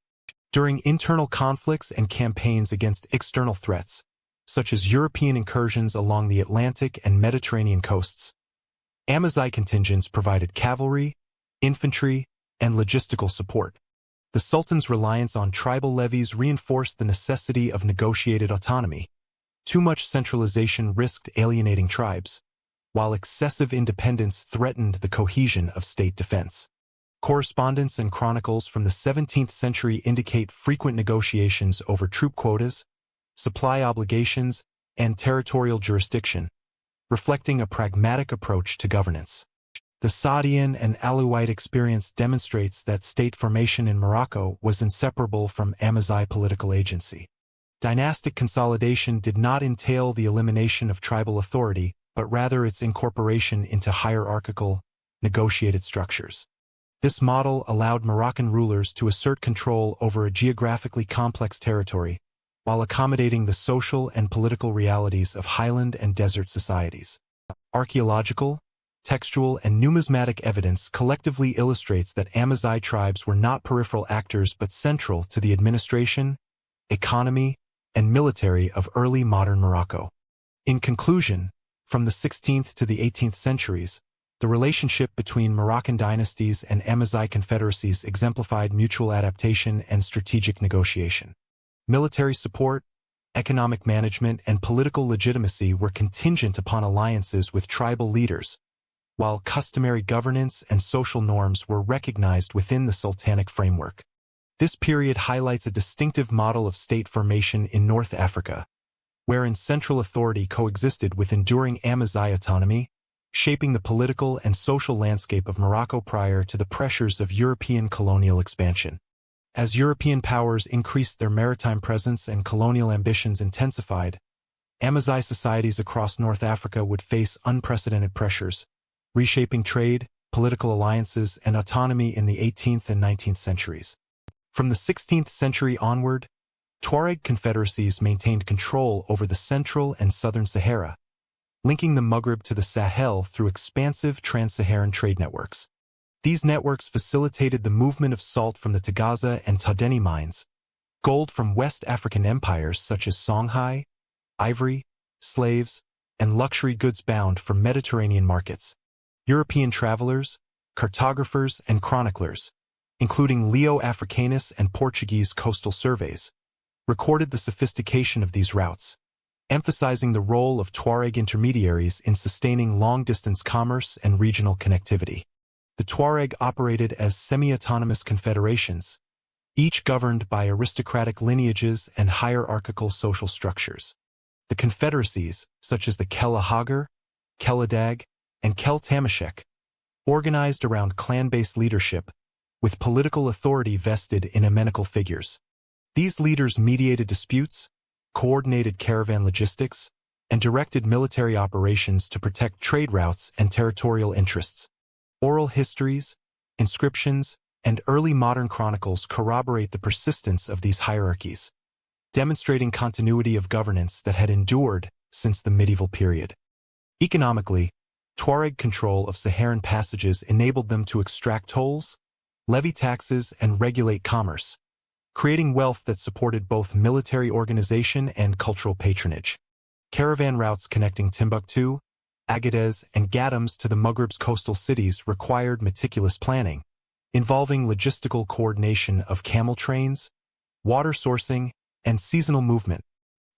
During internal conflicts and campaigns against external threats, such as European incursions along the Atlantic and Mediterranean coasts, Amazigh contingents provided cavalry, infantry, and logistical support. The Sultan's reliance on tribal levies reinforced the necessity of negotiated autonomy. Too much centralization risked alienating tribes, while excessive independence threatened the cohesion of state defense. Correspondence and chronicles from the 17th century indicate frequent negotiations over troop quotas, supply obligations, and territorial jurisdiction, reflecting a pragmatic approach to governance. The Saadian and Alawite experience demonstrates that state formation in Morocco was inseparable from Amazigh political agency. Dynastic consolidation did not entail the elimination of tribal authority, but rather its incorporation into hierarchical, negotiated structures. This model allowed Moroccan rulers to assert control over a geographically complex territory, while accommodating the social and political realities of highland and desert societies. Archaeological, textual, and numismatic evidence collectively illustrates that Amazigh tribes were not peripheral actors but central to the administration, economy, and military of early modern Morocco. In conclusion, from the 16th to the 18th centuries, the relationship between Moroccan dynasties and Amazigh confederacies exemplified mutual adaptation and strategic negotiation. Military support, economic management, and political legitimacy were contingent upon alliances with tribal leaders, while customary governance and social norms were recognized within the sultanic framework. This period highlights a distinctive model of state formation in North Africa, wherein central authority coexisted with enduring Amazigh autonomy, shaping the political and social landscape of Morocco prior to the pressures of European colonial expansion. As European powers increased their maritime presence and colonial ambitions intensified, Amazigh societies across North Africa would face unprecedented pressures, reshaping trade, political alliances, and autonomy in the 18th and 19th centuries. From the 16th century onward, Tuareg confederacies maintained control over the central and southern Sahara, linking the Maghreb to the Sahel through expansive trans-Saharan trade networks. These networks facilitated the movement of salt from the Tagaza and Tadeni mines, gold from West African empires such as Songhai, ivory, slaves, and luxury goods bound for Mediterranean markets. European travelers, cartographers, and chroniclers, including Leo Africanus and Portuguese coastal surveys, recorded the sophistication of these routes, emphasizing the role of Tuareg intermediaries in sustaining long-distance commerce and regional connectivity. The Tuareg operated as semi-autonomous confederations, each governed by aristocratic lineages and hierarchical social structures. The confederacies, such as the Kel Ahagar, Kel Adag, and Kel Tamashek, organized around clan-based leadership, with political authority vested in amenable figures. These leaders mediated disputes, coordinated caravan logistics, and directed military operations to protect trade routes and territorial interests. Oral histories, inscriptions, and early modern chronicles corroborate the persistence of these hierarchies, demonstrating continuity of governance that had endured since the medieval period. Economically, Tuareg control of Saharan passages enabled them to extract tolls, levy taxes, and regulate commerce, creating wealth that supported both military organization and cultural patronage. Caravan routes connecting Timbuktu, Agadez, and Gatams to the Maghreb's coastal cities required meticulous planning, involving logistical coordination of camel trains, water sourcing, and seasonal movement.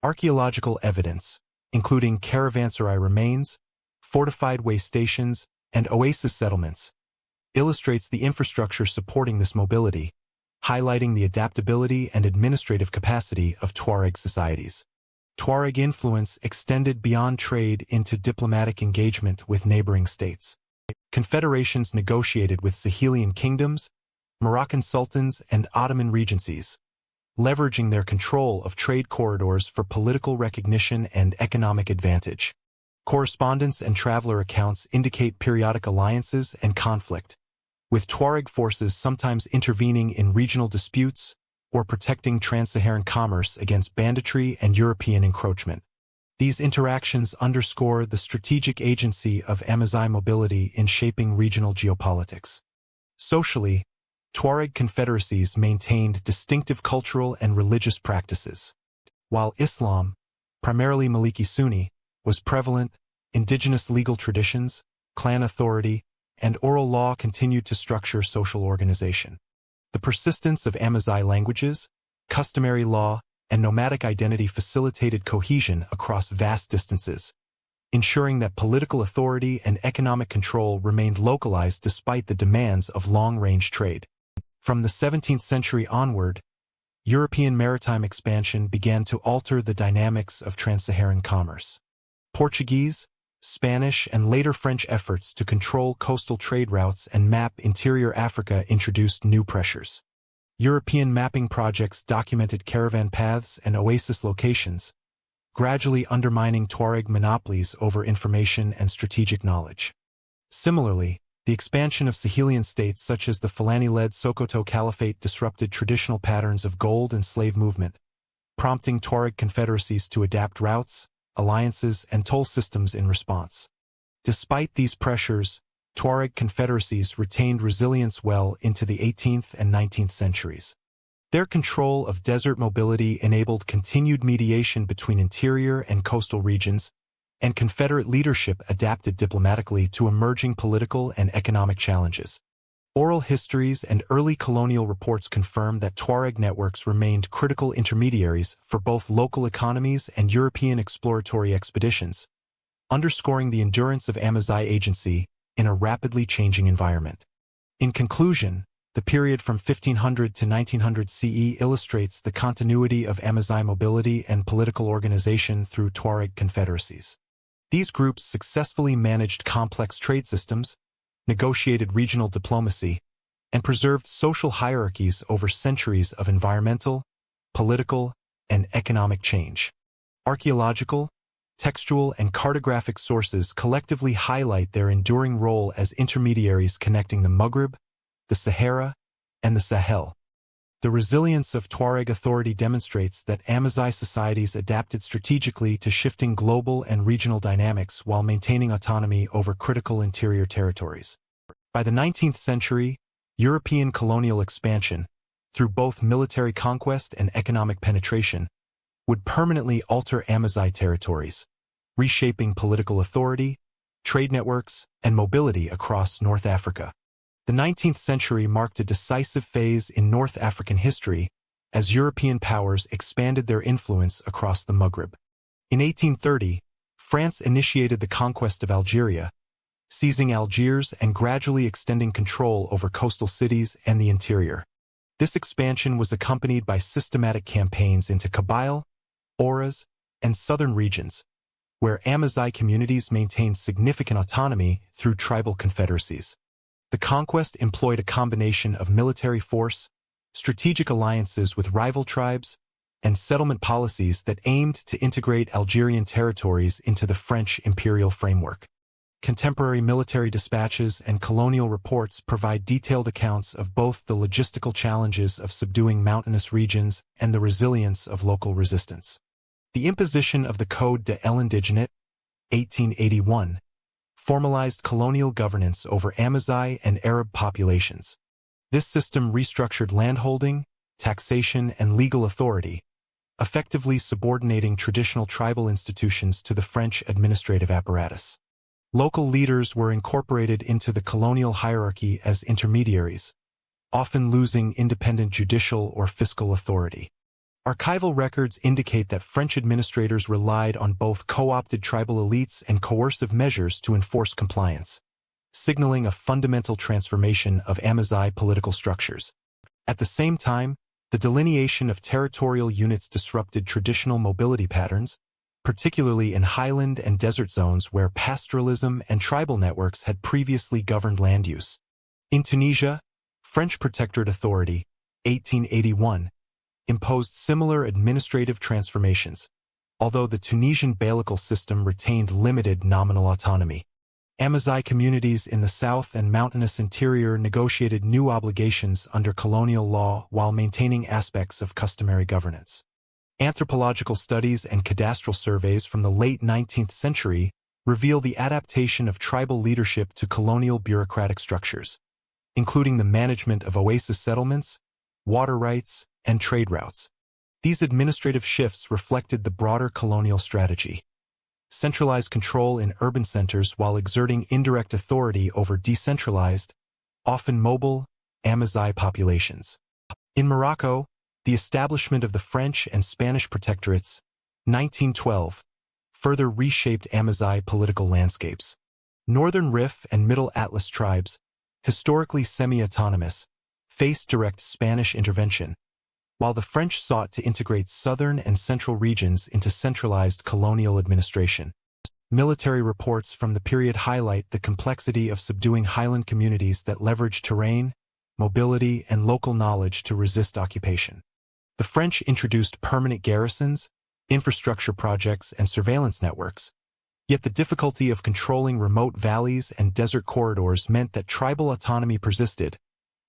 Archaeological evidence, including caravanserai remains, fortified way stations, and oasis settlements, illustrates the infrastructure supporting this mobility, highlighting the adaptability and administrative capacity of Tuareg societies. Tuareg influence extended beyond trade into diplomatic engagement with neighboring states. Confederations negotiated with Sahelian kingdoms, Moroccan sultans, and Ottoman regencies, leveraging their control of trade corridors for political recognition and economic advantage. Correspondence and traveler accounts indicate periodic alliances and conflict, with Tuareg forces sometimes intervening in regional disputes or protecting trans-Saharan commerce against banditry and European encroachment. These interactions underscore the strategic agency of Amazigh mobility in shaping regional geopolitics. Socially, Tuareg confederacies maintained distinctive cultural and religious practices. While Islam, primarily Maliki Sunni, was prevalent, indigenous legal traditions, clan authority, and oral law continued to structure social organization. The persistence of Amazigh languages, customary law, and nomadic identity facilitated cohesion across vast distances, ensuring that political authority and economic control remained localized despite the demands of long-range trade. From the 17th century onward, European maritime expansion began to alter the dynamics of trans-Saharan commerce. Portuguese, Spanish, and later French efforts to control coastal trade routes and map interior Africa introduced new pressures. European mapping projects documented caravan paths and oasis locations, gradually undermining Tuareg monopolies over information and strategic knowledge. Similarly, the expansion of Sahelian states such as the Fulani-led Sokoto Caliphate disrupted traditional patterns of gold and slave movement, prompting Tuareg confederacies to adapt routes, alliances, and toll systems in response. Despite these pressures, Tuareg confederacies retained resilience well into the 18th and 19th centuries. Their control of desert mobility enabled continued mediation between interior and coastal regions, and Confederate leadership adapted diplomatically to emerging political and economic challenges. Oral histories and early colonial reports confirm that Tuareg networks remained critical intermediaries for both local economies and European exploratory expeditions, underscoring the endurance of Amazigh agency in a rapidly changing environment. In conclusion, the period from 1500 to 1900 CE illustrates the continuity of Amazigh mobility and political organization through Tuareg confederacies. These groups successfully managed complex trade systems, negotiated regional diplomacy, and preserved social hierarchies over centuries of environmental, political, and economic change. Archaeological, textual, and cartographic sources collectively highlight their enduring role as intermediaries connecting the Maghreb, the Sahara, and the Sahel. The resilience of Tuareg authority demonstrates that Amazigh societies adapted strategically to shifting global and regional dynamics while maintaining autonomy over critical interior territories. By the 19th century, European colonial expansion, through both military conquest and economic penetration, would permanently alter Amazigh territories, reshaping political authority, trade networks, and mobility across North Africa. The 19th century marked a decisive phase in North African history as European powers expanded their influence across the Maghreb. In 1830, France initiated the conquest of Algeria, seizing Algiers and gradually extending control over coastal cities and the interior. This expansion was accompanied by systematic campaigns into Kabyle, Oras, and southern regions, where Amazigh communities maintained significant autonomy through tribal confederacies. The conquest employed a combination of military force, strategic alliances with rival tribes, and settlement policies that aimed to integrate Algerian territories into the French imperial framework. Contemporary military dispatches and colonial reports provide detailed accounts of both the logistical challenges of subduing mountainous regions and the resilience of local resistance. The imposition of the Code de l'Indigène, 1881, formalized colonial governance over Amazigh and Arab populations. This system restructured landholding, taxation, and legal authority, effectively subordinating traditional tribal institutions to the French administrative apparatus. Local leaders were incorporated into the colonial hierarchy as intermediaries, often losing independent judicial or fiscal authority. Archival records indicate that French administrators relied on both co-opted tribal elites and coercive measures to enforce compliance, signaling a fundamental transformation of Amazigh political structures. At the same time, the delineation of territorial units disrupted traditional mobility patterns, particularly in highland and desert zones where pastoralism and tribal networks had previously governed land use. In Tunisia, French Protectorate Authority, 1881, imposed similar administrative transformations, although the Tunisian bailical system retained limited nominal autonomy. Amazigh communities in the south and mountainous interior negotiated new obligations under colonial law while maintaining aspects of customary governance. Anthropological studies and cadastral surveys from the late 19th century reveal the adaptation of tribal leadership to colonial bureaucratic structures, including the management of oasis settlements, water rights, and trade routes. These administrative shifts reflected the broader colonial strategy: centralized control in urban centers while exerting indirect authority over decentralized, often mobile, Amazigh populations. In Morocco, the establishment of the French and Spanish protectorates, 1912, further reshaped Amazigh political landscapes. Northern Rif and Middle Atlas tribes, historically semi-autonomous, faced direct Spanish intervention, while the French sought to integrate southern and central regions into centralized colonial administration. Military reports from the period highlight the complexity of subduing highland communities that leveraged terrain, mobility, and local knowledge to resist occupation. The French introduced permanent garrisons, infrastructure projects, and surveillance networks, yet the difficulty of controlling remote valleys and desert corridors meant that tribal autonomy persisted,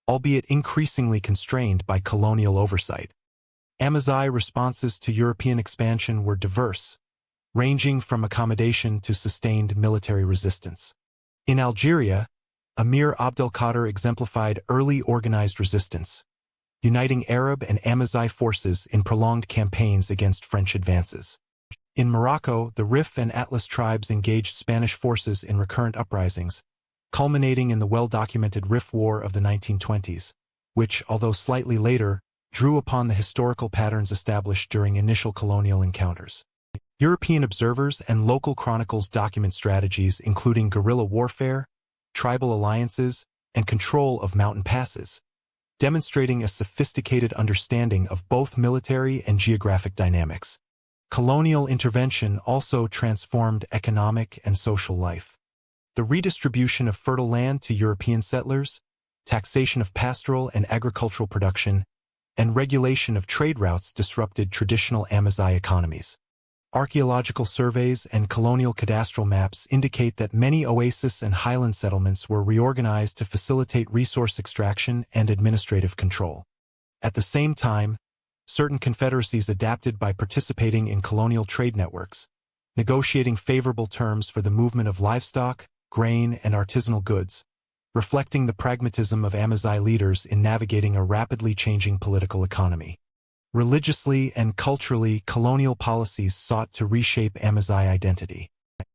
albeit increasingly constrained by colonial oversight. Amazigh responses to European expansion were diverse, ranging from accommodation to sustained military resistance. In Algeria, Emir Abdelkader exemplified early organized resistance, uniting Arab and Amazigh forces in prolonged campaigns against French advances. In Morocco, the Rif and Atlas tribes engaged Spanish forces in recurrent uprisings, culminating in the well-documented Rif War of the 1920s, which, although slightly later, drew upon the historical patterns established during initial colonial encounters. European observers and local chronicles document strategies including guerrilla warfare, tribal alliances, and control of mountain passes, demonstrating a sophisticated understanding of both military and geographic dynamics. Colonial intervention also transformed economic and social life. The redistribution of fertile land to European settlers, taxation of pastoral and agricultural production, and regulation of trade routes disrupted traditional Amazigh economies. Archaeological surveys and colonial cadastral maps indicate that many oasis and highland settlements were reorganized to facilitate resource extraction and administrative control. At the same time, certain confederacies adapted by participating in colonial trade networks, negotiating favorable terms for the movement of livestock, grain, and artisanal goods, reflecting the pragmatism of Amazigh leaders in navigating a rapidly changing political economy. Religiously and culturally, colonial policies sought to reshape Amazigh identity.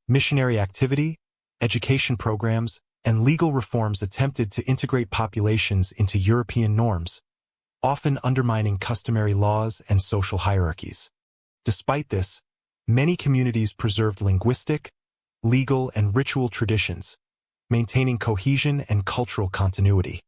Missionary activity, education programs, and legal reforms attempted to integrate populations into European norms, often undermining customary laws and social hierarchies. Despite this, many communities preserved linguistic, legal, and ritual traditions, maintaining cohesion and cultural continuity.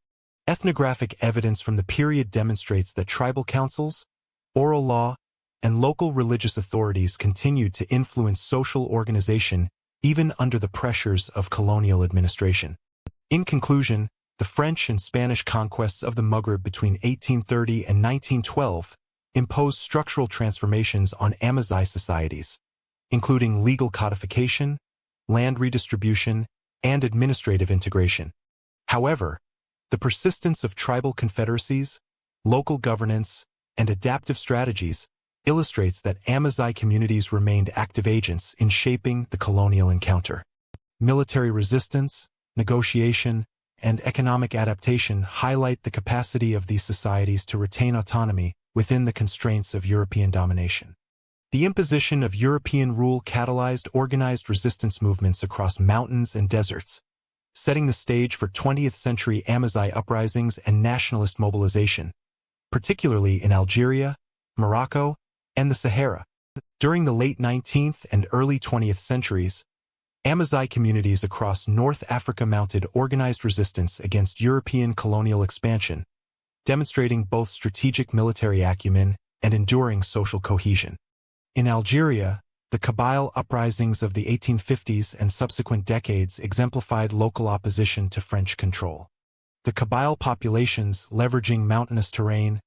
Ethnographic evidence from the period demonstrates that tribal councils, oral law, and local religious authorities continued to influence social organization even under the pressures of colonial administration. In conclusion, the French and Spanish conquests of the Maghreb between 1830 and 1912 imposed structural transformations on Amazigh societies, including legal codification, land redistribution, and administrative integration. However, the persistence of tribal confederacies, local governance, and adaptive strategies illustrates that Amazigh communities remained active agents in shaping the colonial encounter. Military resistance, negotiation, and economic adaptation highlight the capacity of these societies to retain autonomy within the constraints of European domination. The imposition of European rule catalyzed organized resistance movements across mountains and deserts, setting the stage for 20th-century Amazigh uprisings and nationalist mobilization, particularly in Algeria, Morocco, and the Sahara. During the late 19th and early 20th centuries, Amazigh communities across North Africa mounted organized resistance against European colonial expansion, demonstrating both strategic military acumen and enduring social cohesion. In Algeria, the Kabyle uprisings of the 1850s and subsequent decades exemplified local opposition to French control. The Kabyle populations, leveraging mountainous terrain,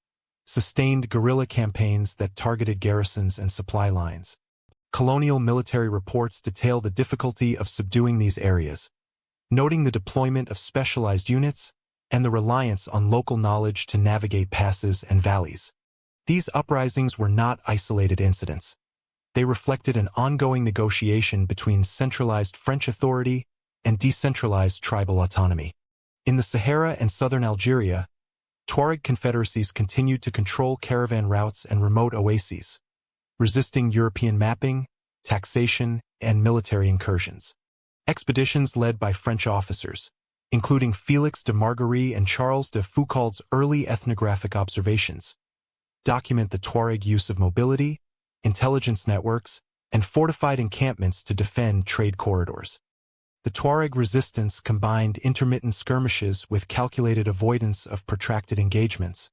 sustained guerrilla campaigns that targeted garrisons and supply lines. Colonial military reports detail the difficulty of subduing these areas, noting the deployment of specialized units and the reliance on local knowledge to navigate passes and valleys. These uprisings were not isolated incidents. They reflected an ongoing negotiation between centralized French authority and decentralized tribal autonomy. In the Sahara and southern Algeria, Tuareg confederacies continued to control caravan routes and remote oases, resisting European mapping, taxation, and military incursions. Expeditions led by French officers, including Félix de Margerie and Charles de Foucault's early ethnographic observations, document the Tuareg use of mobility, intelligence networks, and fortified encampments to defend trade corridors. The Tuareg resistance combined intermittent skirmishes with calculated avoidance of protracted engagements,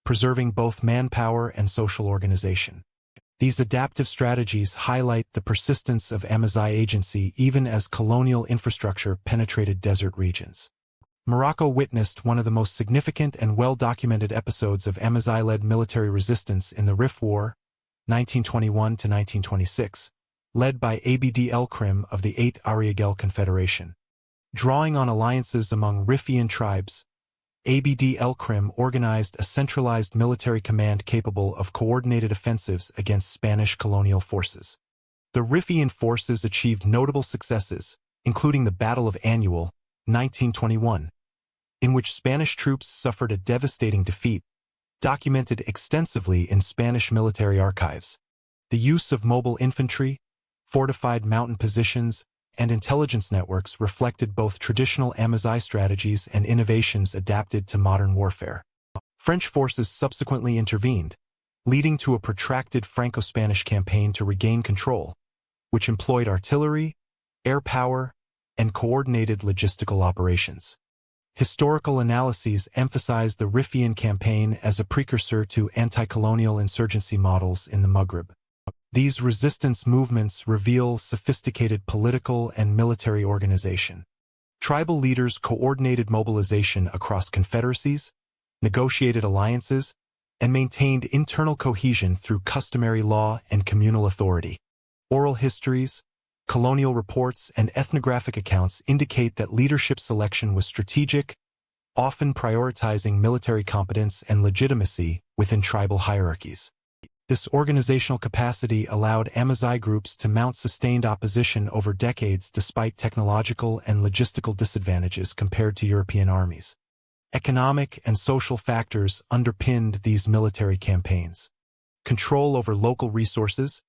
preserving both manpower and social organization. These adaptive strategies highlight the persistence of Amazigh agency even as colonial infrastructure penetrated desert regions. Morocco witnessed one of the most significant and well-documented episodes of Amazigh-led military resistance in the Rif War, 1921 to 1926, led by Abd el-Krim of the 8th Ariagel Confederation. Drawing on alliances among Rifian tribes, Abd el-Krim organized a centralized military command capable of coordinated offensives against Spanish colonial forces. The Rifian forces achieved notable successes, including the Battle of Annual, 1921, in which Spanish troops suffered a devastating defeat, documented extensively in Spanish military archives. The use of mobile infantry, fortified mountain positions, and intelligence networks reflected both traditional Amazigh strategies and innovations adapted to modern warfare. French forces subsequently intervened, leading to a protracted Franco-Spanish campaign to regain control, which employed artillery, air power, and coordinated logistical operations. Historical analyses emphasize the Rifian campaign as a precursor to anti-colonial insurgency models in the Maghreb. These resistance movements reveal sophisticated political and military organization. Tribal leaders coordinated mobilization across confederacies, negotiated alliances, and maintained internal cohesion through customary law and communal authority. Oral histories, colonial reports, and ethnographic accounts indicate that leadership selection was strategic, often prioritizing military competence and legitimacy within tribal hierarchies. This organizational capacity allowed Amazigh groups to mount sustained opposition over decades despite technological and logistical disadvantages compared to European armies. Economic and social factors underpinned these military campaigns. Control over local resources,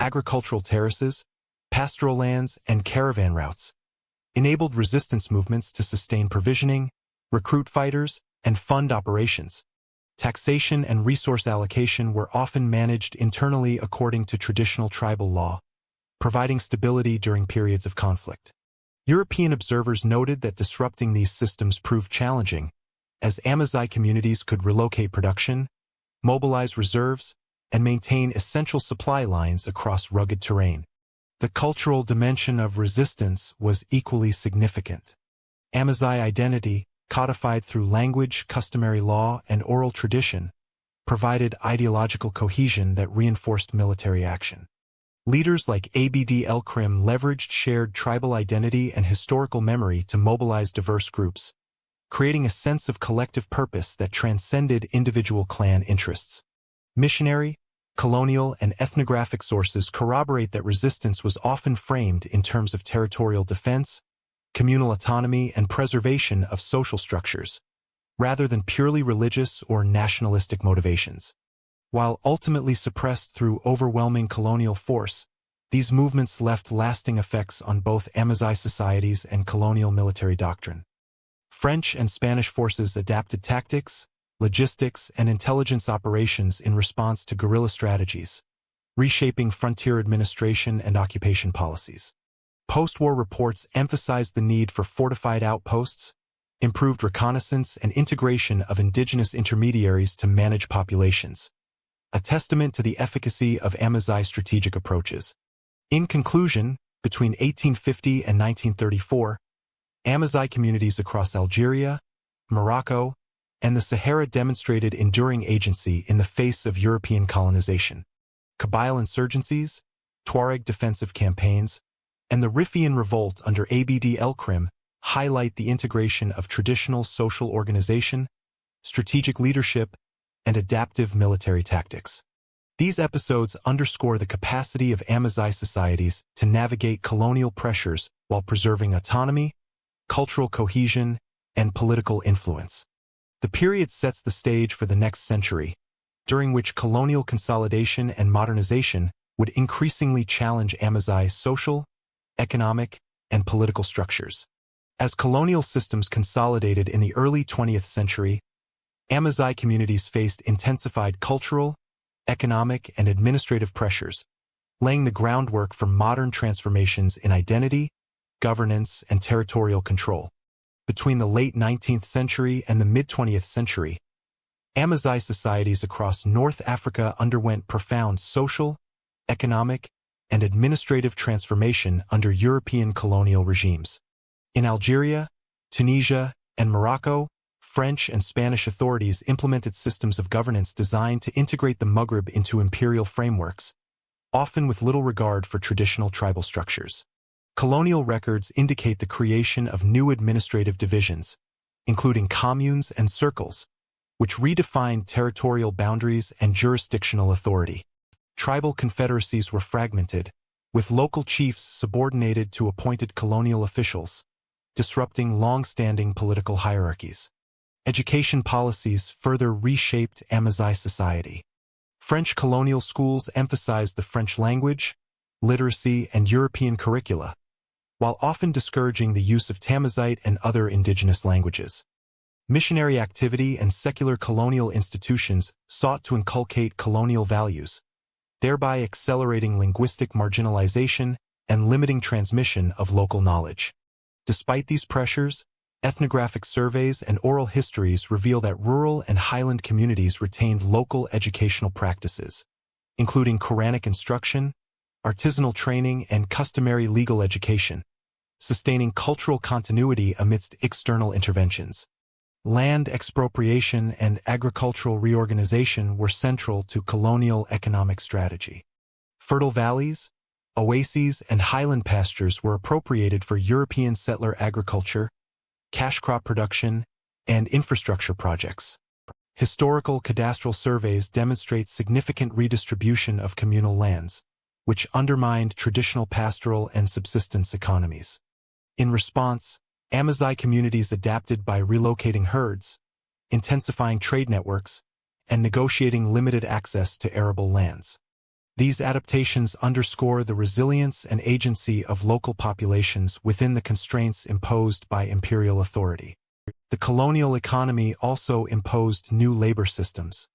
agricultural terraces, pastoral lands, and caravan routes enabled resistance movements to sustain provisioning, recruit fighters, and fund operations. Taxation and resource allocation were often managed internally according to traditional tribal law, providing stability during periods of conflict. European observers noted that disrupting these systems proved challenging, as Amazigh communities could relocate production, mobilize reserves, and maintain essential supply lines across rugged terrain. The cultural dimension of resistance was equally significant. Amazigh identity, codified through language, customary law, and oral tradition, provided ideological cohesion that reinforced military action. Leaders like Abd el-Krim leveraged shared tribal identity and historical memory to mobilize diverse groups, creating a sense of collective purpose that transcended individual clan interests. Missionary, colonial, and ethnographic sources corroborate that resistance was often framed in terms of territorial defense, communal autonomy, and preservation of social structures, rather than purely religious or nationalistic motivations. While ultimately suppressed through overwhelming colonial force, these movements left lasting effects on both Amazigh societies and colonial military doctrine. French and Spanish forces adapted tactics, logistics, and intelligence operations in response to guerrilla strategies, reshaping frontier administration and occupation policies. Post-war reports emphasized the need for fortified outposts, improved reconnaissance, and integration of indigenous intermediaries to manage populations, a testament to the efficacy of Amazigh strategic approaches. In conclusion, between 1850 and 1934, Amazigh communities across Algeria, Morocco, and the Sahara demonstrated enduring agency in the face of European colonization. Kabyle insurgencies, Tuareg defensive campaigns, and the Rifian revolt under Abd el-Krim highlight the integration of traditional social organization, strategic leadership, and adaptive military tactics. These episodes underscore the capacity of Amazigh societies to navigate colonial pressures while preserving autonomy, cultural cohesion, and political influence. The period sets the stage for the next century, during which colonial consolidation and modernization would increasingly challenge Amazigh's social, economic, and political structures. As colonial systems consolidated in the early 20th century, Amazigh communities faced intensified cultural, economic, and administrative pressures, laying the groundwork for modern transformations in identity, governance, and territorial control. Between the late 19th century and the mid-20th century, Amazigh societies across North Africa underwent profound social, economic, and administrative transformation under European colonial regimes. In Algeria, Tunisia, and Morocco, French and Spanish authorities implemented systems of governance designed to integrate the Maghreb into imperial frameworks, often with little regard for traditional tribal structures. Colonial records indicate the creation of new administrative divisions, including communes and circles, which redefined territorial boundaries and jurisdictional authority. Tribal confederacies were fragmented, with local chiefs subordinated to appointed colonial officials, disrupting long-standing political hierarchies. Education policies further reshaped Amazigh society. French colonial schools emphasized the French language, literacy, and European curricula, while often discouraging the use of Tamazight and other indigenous languages. Missionary activity and secular colonial institutions sought to inculcate colonial values, thereby accelerating linguistic marginalization and limiting transmission of local knowledge. Despite these pressures, ethnographic surveys and oral histories reveal that rural and highland communities retained local educational practices, including Quranic instruction, artisanal training, and customary legal education, sustaining cultural continuity amidst external interventions. Land expropriation and agricultural reorganization were central to colonial economic strategy. Fertile valleys, oases, and highland pastures were appropriated for European settler agriculture, cash crop production, and infrastructure projects. Historical cadastral surveys demonstrate significant redistribution of communal lands, which undermined traditional pastoral and subsistence economies. In response, Amazigh communities adapted by relocating herds, intensifying trade networks, and negotiating limited access to arable lands. These adaptations underscore the resilience and agency of local populations within the constraints imposed by imperial authority. The colonial economy also imposed new labor systems.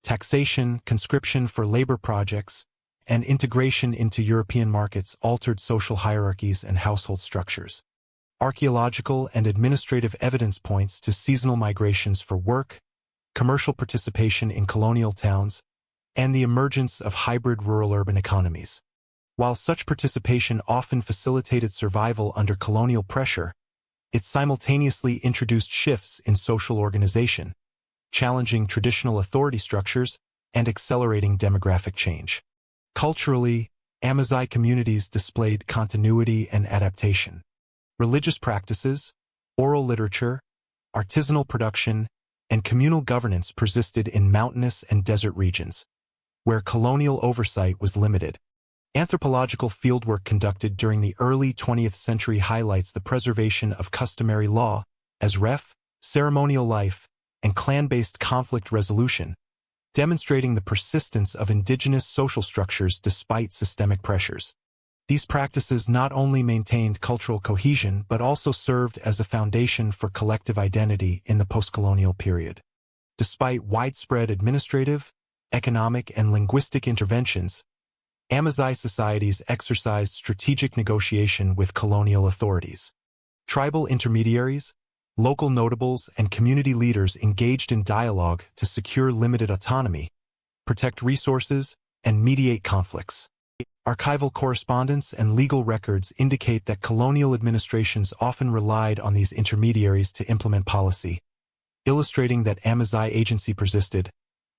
Taxation, conscription for labor projects, and integration into European markets altered social hierarchies and household structures. Archaeological and administrative evidence points to seasonal migrations for work, commercial participation in colonial towns, and the emergence of hybrid rural-urban economies. While such participation often facilitated survival under colonial pressure, it simultaneously introduced shifts in social organization, challenging traditional authority structures and accelerating demographic change. Culturally, Amazigh communities displayed continuity and adaptation. Religious practices, oral literature, artisanal production, and communal governance persisted in mountainous and desert regions, where colonial oversight was limited. Anthropological fieldwork conducted during the early 20th century highlights the preservation of customary law, as ref, ceremonial life, and clan-based conflict resolution, demonstrating the persistence of indigenous social structures despite systemic pressures. These practices not only maintained cultural cohesion but also served as a foundation for collective identity in the post-colonial period. Despite widespread administrative, economic, and linguistic interventions, Amazigh societies exercised strategic negotiation with colonial authorities. Tribal intermediaries, local notables, and community leaders engaged in dialogue to secure limited autonomy, protect resources, and mediate conflicts. Archival correspondence and legal records indicate that colonial administrations often relied on these intermediaries to implement policy, illustrating that Amazigh agency persisted,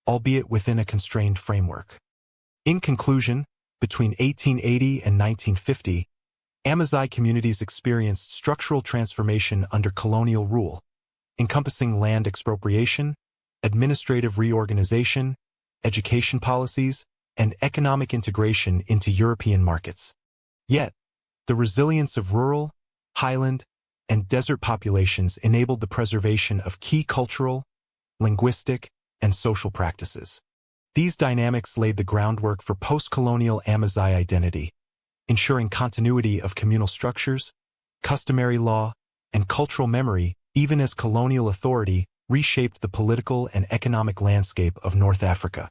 albeit within a constrained framework. In conclusion, between 1880 and 1950, Amazigh communities experienced structural transformation under colonial rule, encompassing land expropriation, administrative reorganization, education policies, and economic integration into European markets. Yet, the resilience of rural, highland, and desert populations enabled the preservation of key cultural, linguistic, and social practices. These dynamics laid the groundwork for post-colonial Amazigh identity, ensuring continuity of communal structures, customary law, and cultural memory even as colonial authority reshaped the political and economic landscape of North Africa.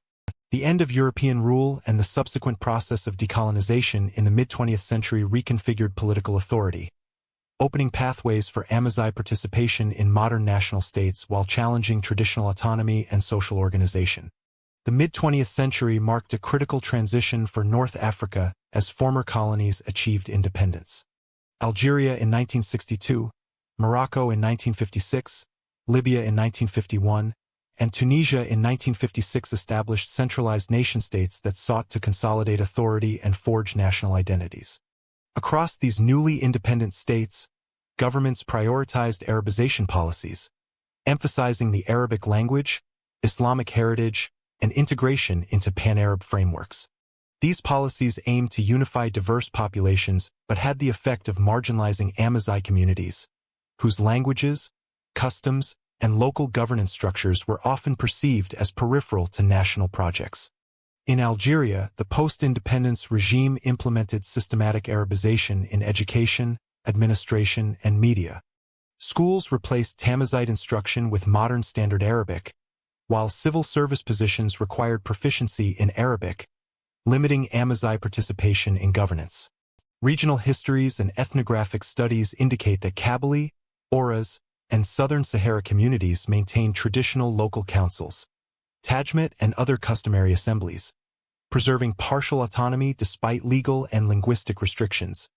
The end of European rule and the subsequent process of decolonization in the mid-20th century reconfigured political authority, opening pathways for Amazigh participation in modern national states while challenging traditional autonomy and social organization. The mid-20th century marked a critical transition for North Africa as former colonies achieved independence. Algeria in 1962, Morocco in 1956, Libya in 1951, and Tunisia in 1956 established centralized nation-states that sought to consolidate authority and forge national identities. Across these newly independent states, governments prioritized Arabization policies, emphasizing the Arabic language, Islamic heritage, and integration into pan-Arab frameworks. These policies aimed to unify diverse populations but had the effect of marginalizing Amazigh communities, whose languages, customs, and local governance structures were often perceived as peripheral to national projects. In Algeria, the post-independence regime implemented systematic Arabization in education, administration, and media. Schools replaced Tamazight instruction with modern Standard Arabic, while civil service positions required proficiency in Arabic, limiting Amazigh participation in governance. Regional histories and ethnographic studies indicate that Kabylie, Oases, and Southern Sahara communities maintained traditional local councils, tajmet, and other customary assemblies, preserving partial autonomy despite legal and linguistic restrictions.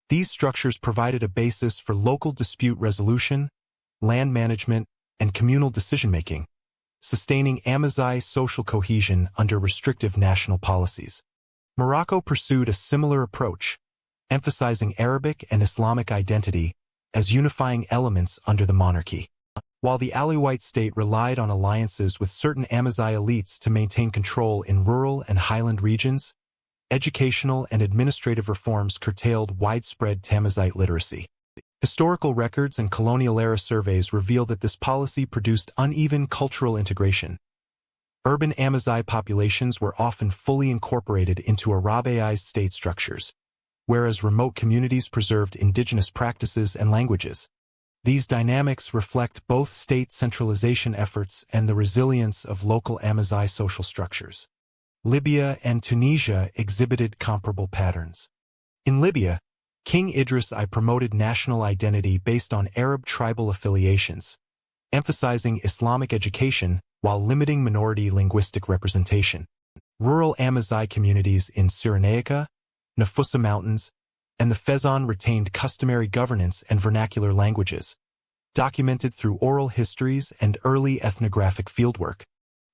These structures provided a basis for local dispute resolution, land management, and communal decision-making, sustaining Amazigh social cohesion under restrictive national policies. Morocco pursued a similar approach, emphasizing Arabic and Islamic identity as unifying elements under the monarchy. While the Alawite state relied on alliances with certain Amazigh elites to maintain control in rural and highland regions, educational and administrative reforms curtailed widespread Tamazight literacy. Historical records and colonial-era surveys reveal that this policy produced uneven cultural integration. Urban Amazigh populations were often fully incorporated into Arabiized state structures, whereas remote communities preserved indigenous practices and languages. These dynamics reflect both state centralization efforts and the resilience of local Amazigh social structures. Libya and Tunisia exhibited comparable patterns. In Libya, King Idris I promoted national identity based on Arab tribal affiliations, emphasizing Islamic education while limiting minority linguistic representation. Rural Amazigh communities in Cyrenaica, Nafusa Mountains, and the Fezzan retained customary governance and vernacular languages, documented through oral histories and early ethnographic fieldwork.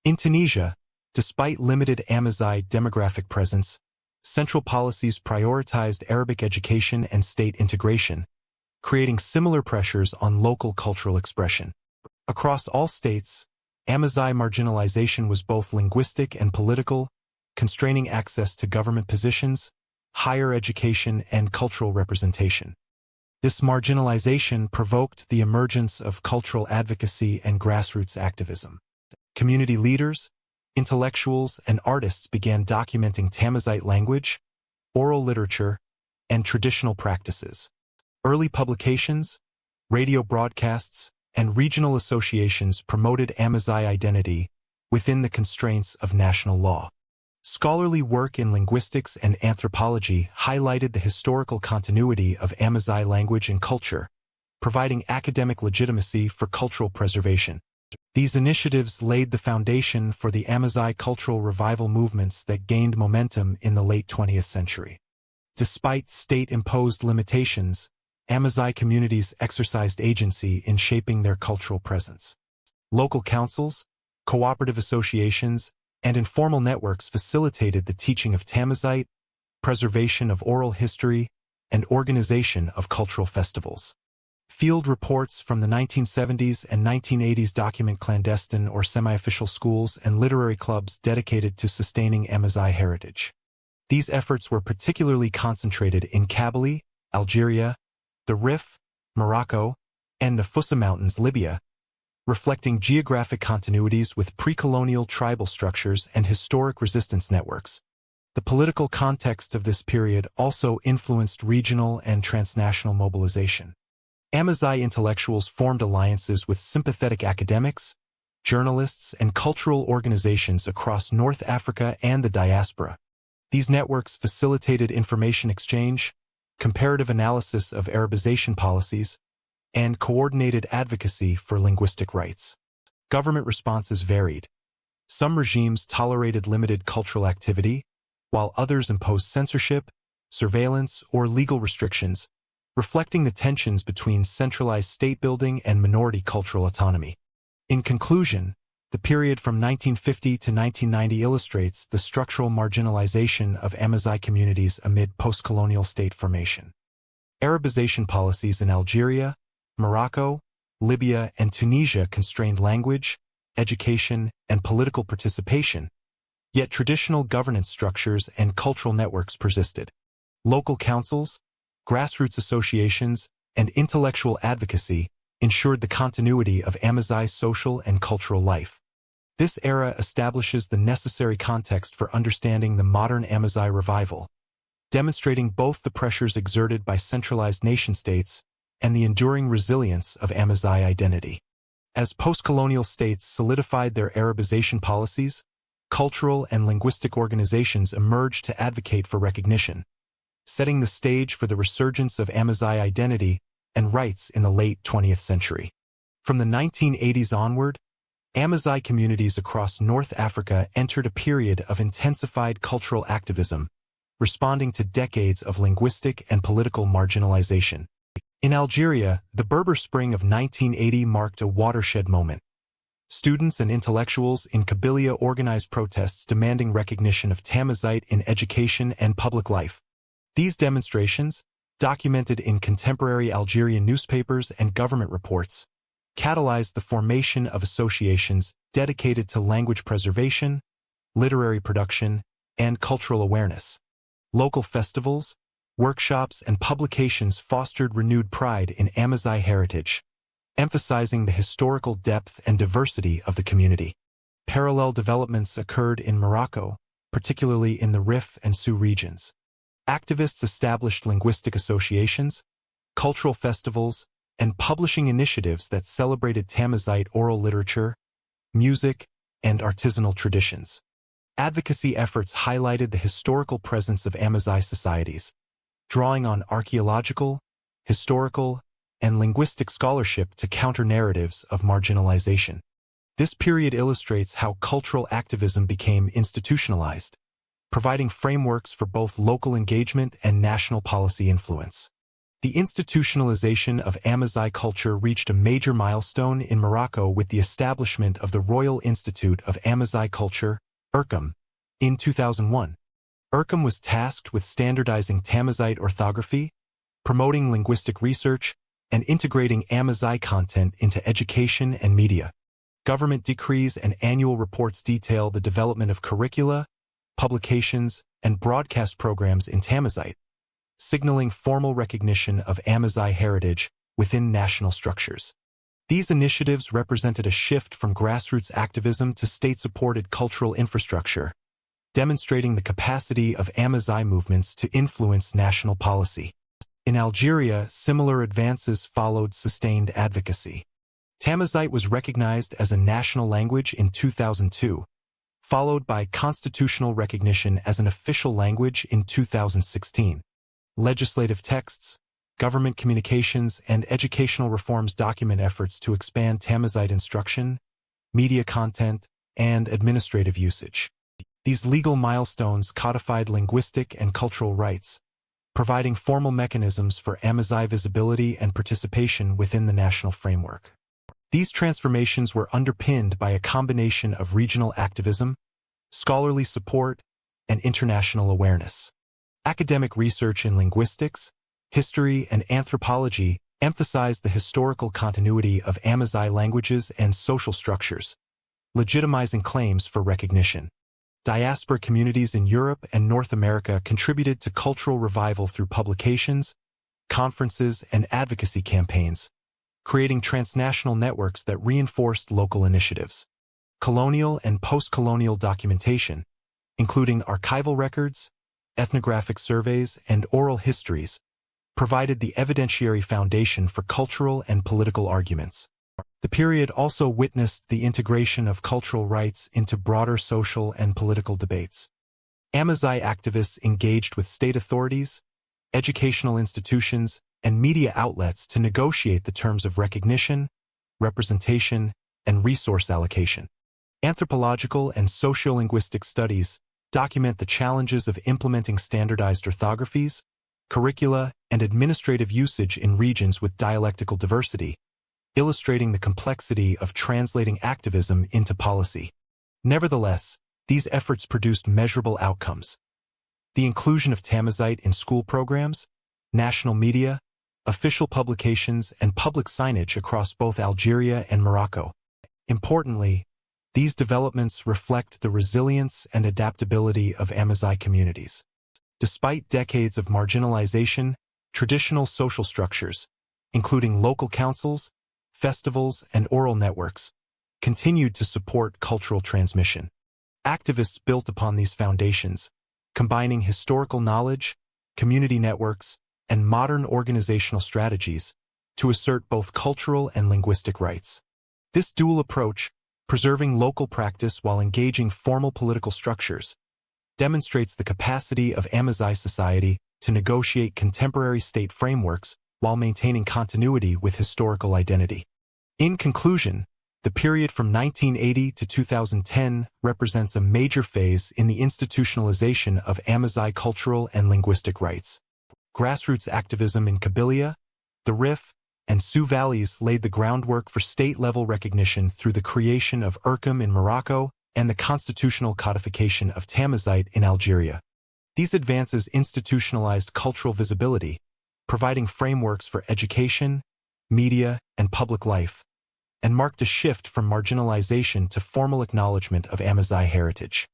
In Tunisia, despite limited Amazigh demographic presence, central policies prioritized Arabic education and state integration, creating similar pressures on local cultural expression. Across all states, Amazigh marginalization was both linguistic and political, constraining access to government positions, higher education, and cultural representation. This marginalization provoked the emergence of cultural advocacy and grassroots activism. Community leaders, intellectuals, and artists began documenting Tamazight language, oral literature, and traditional practices. Early publications, radio broadcasts, and regional associations promoted Amazigh identity within the constraints of national law. Scholarly work in linguistics and anthropology highlighted the historical continuity of Amazigh language and culture, providing academic legitimacy for cultural preservation. These initiatives laid the foundation for the Amazigh cultural revival movements that gained momentum in the late 20th century. Despite state-imposed limitations, Amazigh communities exercised agency in shaping their cultural presence. Local councils, cooperative associations, and informal networks facilitated the teaching of Tamazight, preservation of oral history, and organization of cultural festivals. Field reports from the 1970s and 1980s document clandestine or semi-official schools and literary clubs dedicated to sustaining Amazigh heritage. These efforts were particularly concentrated in Kabylie, Algeria, the Rif, Morocco, and Nafusa Mountains, Libya, reflecting geographic continuities with pre-colonial tribal structures and historic resistance networks. The political context of this period also influenced regional and transnational mobilization. Amazigh intellectuals formed alliances with sympathetic academics, journalists, and cultural organizations across North Africa and the diaspora. These networks facilitated information exchange, comparative analysis of Arabization policies, and coordinated advocacy for linguistic rights. Government responses varied. Some regimes tolerated limited cultural activity, while others imposed censorship, surveillance, or legal restrictions, reflecting the tensions between centralized state-building and minority cultural autonomy. In conclusion, the period from 1950 to 1990 illustrates the structural marginalization of Amazigh communities amid post-colonial state formation. Arabization policies in Algeria, Morocco, Libya, and Tunisia constrained language, education, and political participation, yet traditional governance structures and cultural networks persisted. Local councils, grassroots associations, and intellectual advocacy ensured the continuity of Amazigh social and cultural life. This era establishes the necessary context for understanding the modern Amazigh revival, demonstrating both the pressures exerted by centralized nation-states and the enduring resilience of Amazigh identity. As post-colonial states solidified their Arabization policies, cultural and linguistic organizations emerged to advocate for recognition, setting the stage for the resurgence of Amazigh identity and rights in the late 20th century. From the 1980s onward, Amazigh communities across North Africa entered a period of intensified cultural activism, responding to decades of linguistic and political marginalization. In Algeria, the Berber Spring of 1980 marked a watershed moment. Students and intellectuals in Kabylia organized protests demanding recognition of Tamazight in education and public life. These demonstrations, documented in contemporary Algerian newspapers and government reports, catalyzed the formation of associations dedicated to language preservation, literary production, and cultural awareness. Local festivals, workshops, and publications fostered renewed pride in Amazigh heritage, emphasizing the historical depth and diversity of the community. Parallel developments occurred in Morocco, particularly in the Rif and Sou regions. Activists established linguistic associations, cultural festivals, and publishing initiatives that celebrated Tamazight oral literature, music, and artisanal traditions. Advocacy efforts highlighted the historical presence of Amazigh societies, drawing on archaeological, historical, and linguistic scholarship to counter narratives of marginalization. This period illustrates how cultural activism became institutionalized, providing frameworks for both local engagement and national policy influence. The institutionalization of Amazigh culture reached a major milestone in Morocco with the establishment of the Royal Institute of Amazigh Culture, IRCAM, in 2001. IRCAM was tasked with standardizing Tamazight orthography, promoting linguistic research, and integrating Amazigh content into education and media. Government decrees and annual reports detail the development of curricula, publications, and broadcast programs in Tamazight, signaling formal recognition of Amazigh heritage within national structures. These initiatives represented a shift from grassroots activism to state-supported cultural infrastructure, demonstrating the capacity of Amazigh movements to influence national policy. In Algeria, similar advances followed sustained advocacy. Tamazight was recognized as a national language in 2002, followed by constitutional recognition as an official language in 2016. Legislative texts, government communications, and educational reforms document efforts to expand Tamazight instruction, media content, and administrative usage. These legal milestones codified linguistic and cultural rights, providing formal mechanisms for Amazigh visibility and participation within the national framework. These transformations were underpinned by a combination of regional activism, scholarly support, and international awareness. Academic research in linguistics, history, and anthropology emphasize the historical continuity of Amazigh languages and social structures, legitimizing claims for recognition. Diaspora communities in Europe and North America contributed to cultural revival through publications, conferences, and advocacy campaigns, creating transnational networks that reinforced local initiatives. Colonial and post-colonial documentation, including archival records, ethnographic surveys, and oral histories, provided the evidentiary foundation for cultural and political arguments. The period also witnessed the integration of cultural rights into broader social and political debates. Amazigh activists engaged with state authorities, educational institutions, and media outlets to negotiate the terms of recognition, representation, and resource allocation. Anthropological and sociolinguistic studies document the challenges of implementing standardized orthographies, curricula, and administrative usage in regions with dialectical diversity, illustrating the complexity of translating activism into policy. Nevertheless, these efforts produced measurable outcomes. The inclusion of Tamazight in school programs, national media, official publications, and public signage across both Algeria and Morocco. Importantly, these developments reflect the resilience and adaptability of Amazigh communities. Despite decades of marginalization, traditional social structures, including local councils, festivals, and oral networks, continued to support cultural transmission. Activists built upon these foundations, combining historical knowledge, community networks, and modern organizational strategies to assert both cultural and linguistic rights. This dual approach, preserving local practice while engaging formal political structures, demonstrates the capacity of Amazigh society to negotiate contemporary state frameworks while maintaining continuity with historical identity. In conclusion, the period from 1980 to 2010 represents a major phase in the institutionalization of Amazigh cultural and linguistic rights. Grassroots activism in Kabylia, the Rif, and Sioux valleys laid the groundwork for state-level recognition through the creation of Urqum in Morocco and the constitutional codification of Tamazight in Algeria. These advances institutionalized cultural visibility, providing frameworks for education, media, and public life, and marked a shift from marginalization to formal acknowledgement of Amazigh heritage.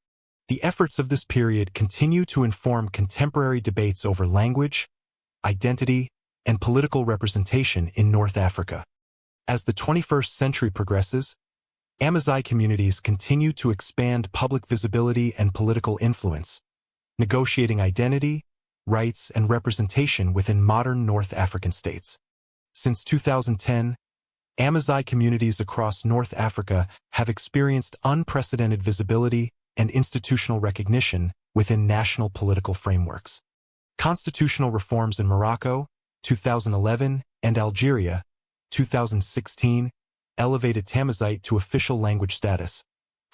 The efforts of this period continue to inform contemporary debates over language, identity, and political representation in North Africa. As the 21st century progresses, Amazigh communities continue to expand public visibility and political influence, negotiating identity, rights, and representation within modern North African states. Since 2010, Amazigh communities across North Africa have experienced unprecedented visibility and institutional recognition within national political frameworks. Constitutional reforms in Morocco, 2011, and Algeria, 2016, elevated Tamazight to official language status,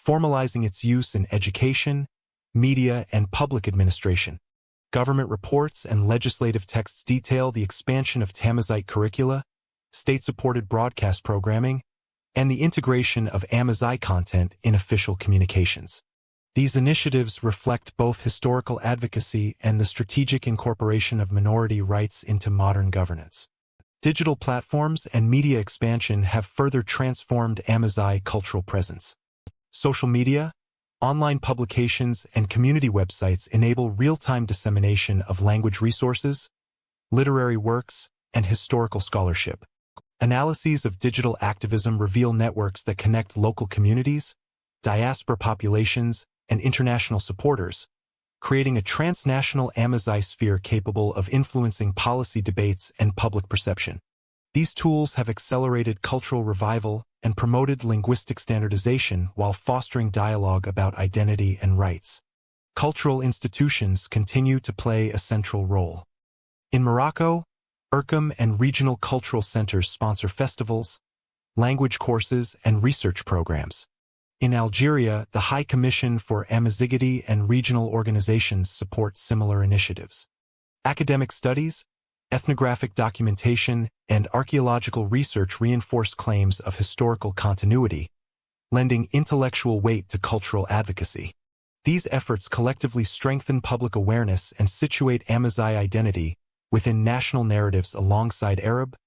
formalizing its use in education, media, and public administration. Government reports and legislative texts detail the expansion of Tamazight curricula, state-supported broadcast programming, and the integration of Amazigh content in official communications. These initiatives reflect both historical advocacy and the strategic incorporation of minority rights into modern governance. Digital platforms and media expansion have further transformed Amazigh cultural presence. Social media, online publications, and community websites enable real-time dissemination of language resources, literary works, and historical scholarship. Analyses of digital activism reveal networks that connect local communities, diaspora populations, and international supporters, creating a transnational Amazigh sphere capable of influencing policy debates and public perception. These tools have accelerated cultural revival and promoted linguistic standardization while fostering dialogue about identity and rights. Cultural institutions continue to play a central role. In Morocco, Urqum and regional cultural centers sponsor festivals, language courses, and research programs. In Algeria, the High Commission for Amazigity and regional organizations support similar initiatives. Academic studies, ethnographic documentation, and archaeological research reinforce claims of historical continuity, lending intellectual weight to cultural advocacy. These efforts collectively strengthen public awareness and situate Amazigh identity within national narratives alongside Arab,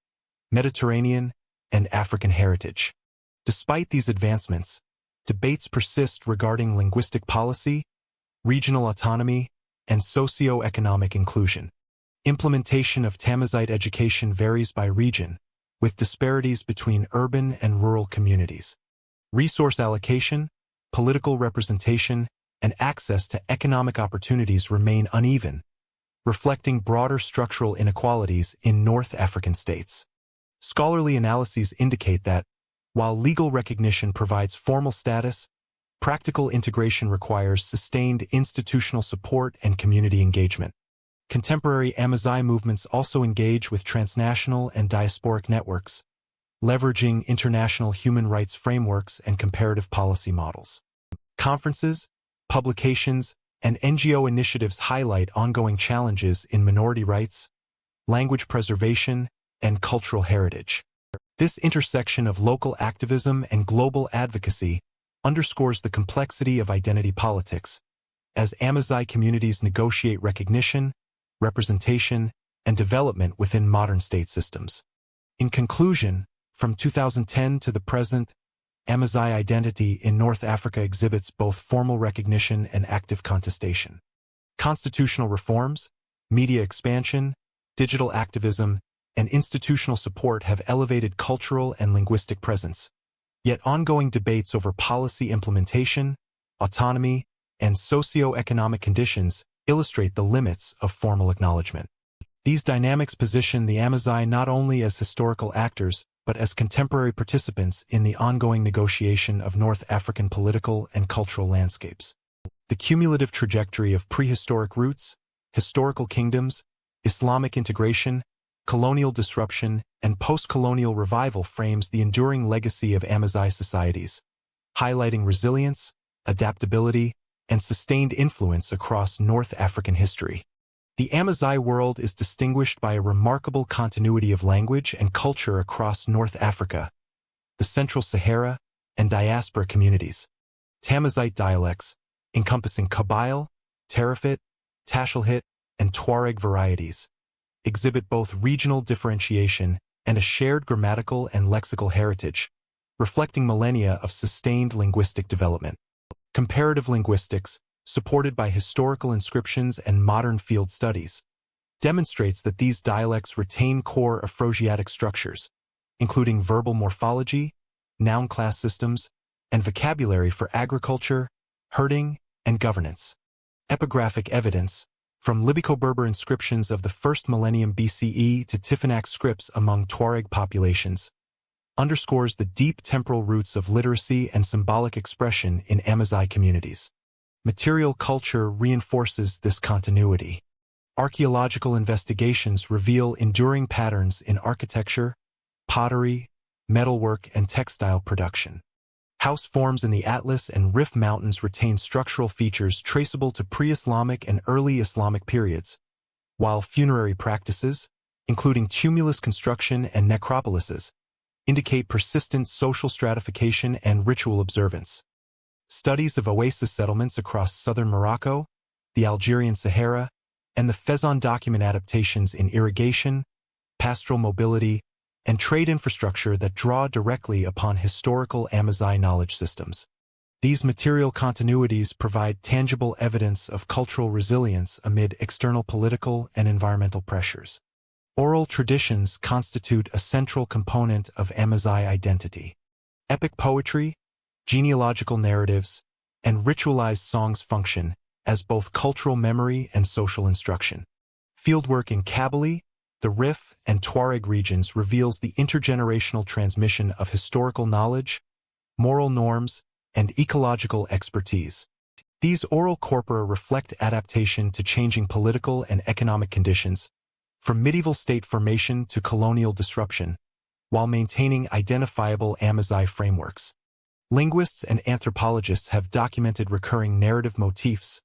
Mediterranean, and African heritage. Despite these advancements, debates persist regarding linguistic policy, regional autonomy, and socio-economic inclusion. Implementation of Tamazight education varies by region, with disparities between urban and rural communities. Resource allocation, political representation, and access to economic opportunities remain uneven, reflecting broader structural inequalities in North African states. Scholarly analyses indicate that, while legal recognition provides formal status, practical integration requires sustained institutional support and community engagement. Contemporary Amazigh movements also engage with transnational and diasporic networks, leveraging international human rights frameworks and comparative policy models. Conferences, publications, and NGO initiatives highlight ongoing challenges in minority rights, language preservation, and cultural heritage. This intersection of local activism and global advocacy underscores the complexity of identity politics, as Amazigh communities negotiate recognition, representation, and development within modern state systems. In conclusion, from 2010 to the present, Amazigh identity in North Africa exhibits both formal recognition and active contestation. Constitutional reforms, media expansion, digital activism, and institutional support have elevated cultural and linguistic presence, yet ongoing debates over policy implementation, autonomy, and socio-economic conditions illustrate the limits of formal acknowledgement. These dynamics position the Amazigh not only as historical actors, but as contemporary participants in the ongoing negotiation of North African political and cultural landscapes. The cumulative trajectory of prehistoric roots, historical kingdoms, Islamic integration, colonial disruption, and post-colonial revival frames the enduring legacy of Amazigh societies, highlighting resilience, adaptability, and sustained influence across North African history. The Amazigh world is distinguished by a remarkable continuity of language and culture across North Africa, the Central Sahara, and diaspora communities. Tamazight dialects, encompassing Kabyle, Tarifit, Tashelhit, and Tuareg varieties, exhibit both regional differentiation and a shared grammatical and lexical heritage, reflecting millennia of sustained linguistic development. Comparative linguistics, supported by historical inscriptions and modern field studies, demonstrates that these dialects retain core Afroasiatic structures, including verbal morphology, noun class systems, and vocabulary for agriculture, herding, and governance. Epigraphic evidence, from Libyco-Berber inscriptions of the 1st millennium BCE to Tifinagh scripts among Tuareg populations, underscores the deep temporal roots of literacy and symbolic expression in Amazigh communities. Material culture reinforces this continuity. Archaeological investigations reveal enduring patterns in architecture, pottery, metalwork, and textile production. House forms in the Atlas and Rif Mountains retain structural features traceable to pre-Islamic and early Islamic periods, while funerary practices, including tumulus construction and necropolises, indicate persistent social stratification and ritual observance. Studies of oasis settlements across southern Morocco, the Algerian Sahara, and the Fezzan document adaptations in irrigation, pastoral mobility, and trade infrastructure that draw directly upon historical Amazigh knowledge systems. These material continuities provide tangible evidence of cultural resilience amid external political and environmental pressures. Oral traditions constitute a central component of Amazigh identity. Epic poetry, genealogical narratives, and ritualized songs function as both cultural memory and social instruction. Fieldwork in Kabylie, the Rif, and Tuareg regions reveals the intergenerational transmission of historical knowledge, moral norms, and ecological expertise. These oral corpora reflect adaptation to changing political and economic conditions, from medieval state formation to colonial disruption, while maintaining identifiable Amazigh frameworks. Linguists and anthropologists have documented recurring narrative motifs,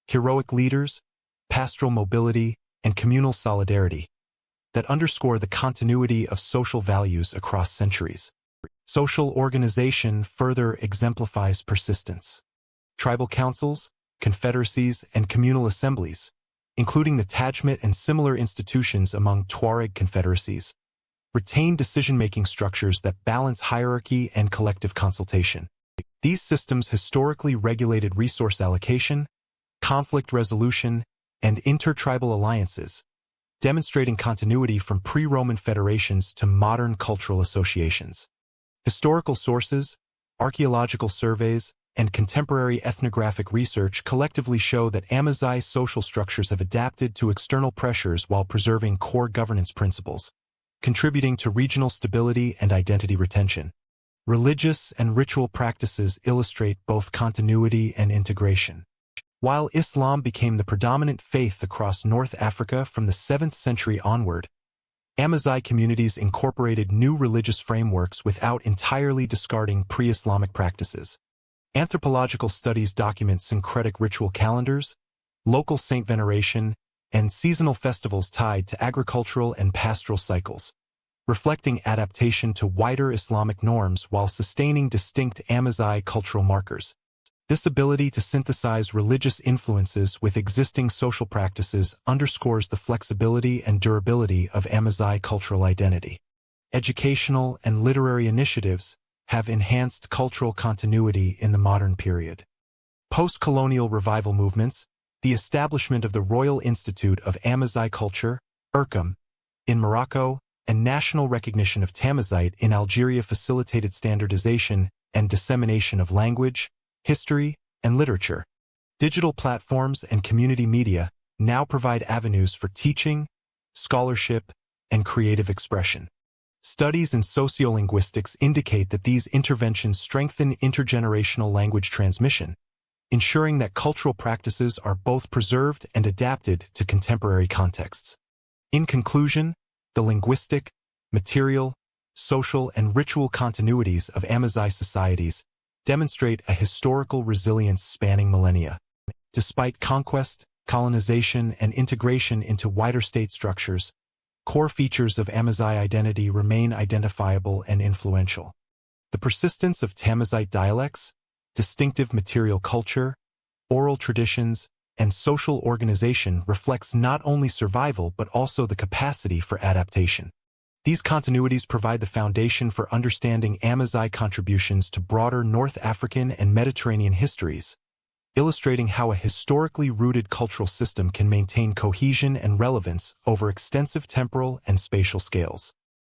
heroic leaders, pastoral mobility, and communal solidarity that underscore the continuity of social values across centuries. Social organization further exemplifies persistence. Tribal councils, confederacies, and communal assemblies, including the Tajmit and similar institutions among Tuareg confederacies, retain decision-making structures that balance hierarchy and collective consultation. These systems historically regulated resource allocation, conflict resolution, and intertribal alliances, demonstrating continuity from pre-Roman federations to modern cultural associations. Historical sources, archaeological surveys, and contemporary ethnographic research collectively show that Amazigh social structures have adapted to external pressures while preserving core governance principles, contributing to regional stability and identity retention. Religious and ritual practices illustrate both continuity and integration. While Islam became the predominant faith across North Africa from the 7th century onward, Amazigh communities incorporated new religious frameworks without entirely discarding pre-Islamic practices. Anthropological studies document syncretic ritual calendars, local saint veneration, and seasonal festivals tied to agricultural and pastoral cycles, reflecting adaptation to wider Islamic norms while sustaining distinct Amazigh cultural markers. This ability to synthesize religious influences with existing social practices underscores the flexibility and durability of Amazigh cultural identity. Educational and literary initiatives have enhanced cultural continuity in the modern period. Post-colonial revival movements, the establishment of the Royal Institute of Amazigh Culture, IRCAM, in Morocco, and national recognition of Tamazight in Algeria facilitated standardization and dissemination of language, history, and literature. Digital platforms and community media now provide avenues for teaching, scholarship, and creative expression. Studies in sociolinguistics indicate that these interventions strengthen intergenerational language transmission, ensuring that cultural practices are both preserved and adapted to contemporary contexts. In conclusion, the linguistic, material, social, and ritual continuities of Amazigh societies demonstrate a historical resilience spanning millennia. Despite conquest, colonization, and integration into wider state structures, core features of Amazigh identity remain identifiable and influential. The persistence of Tamazight dialects, distinctive material culture, oral traditions, and social organization reflects not only survival but also the capacity for adaptation. These continuities provide the foundation for understanding Amazigh contributions to broader North African and Mediterranean histories, illustrating how a historically rooted cultural system can maintain cohesion and relevance over extensive temporal and spatial scales.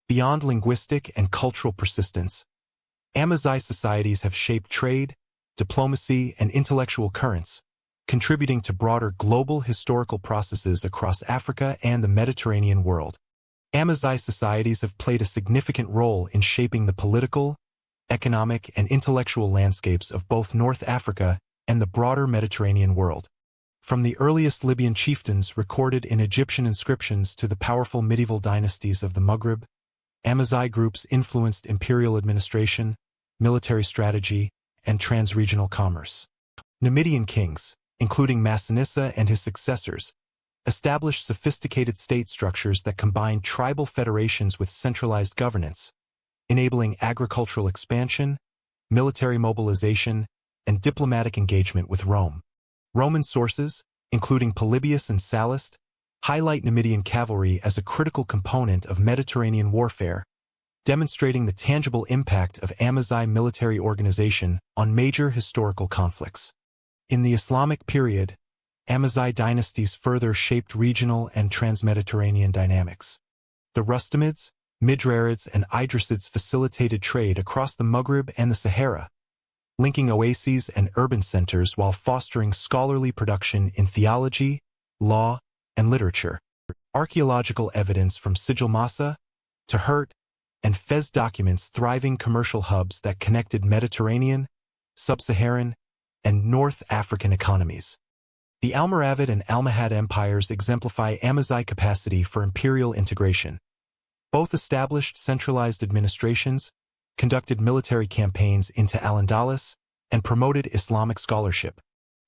Beyond linguistic and cultural persistence, Amazigh societies have shaped trade, diplomacy, and intellectual currents, contributing to broader global historical processes across Africa and the Mediterranean world. Amazigh societies have played a significant role in shaping the political, economic, and intellectual landscapes of both North Africa and the broader Mediterranean world. From the earliest Libyan chieftains recorded in Egyptian inscriptions to the powerful medieval dynasties of the Maghreb, Amazigh groups influenced imperial administration, military strategy, and trans-regional commerce. Numidian kings, including Massinissa and his successors, established sophisticated state structures that combined tribal federations with centralized governance, enabling agricultural expansion, military mobilization, and diplomatic engagement with Rome. Roman sources, including Polybius and Sallust, highlight Numidian cavalry as a critical component of Mediterranean warfare, demonstrating the tangible impact of Amazigh military organization on major historical conflicts. In the Islamic period, Amazigh dynasties further shaped regional and trans-Mediterranean dynamics. The Rustamids, Midrarids, and Idrisids facilitated trade across the Maghreb and the Sahara, linking oases and urban centers while fostering scholarly production in theology, law, and literature. Archaeological evidence from Sijil Masa, Tahert, and Fez documents thriving commercial hubs that connected Mediterranean, Sub-Saharan, and North African economies. The Almoravid and Almohad empires exemplify Amazigh capacity for imperial integration. Both established centralized administrations, conducted military campaigns into Al-Andalus, and promoted Islamic scholarship.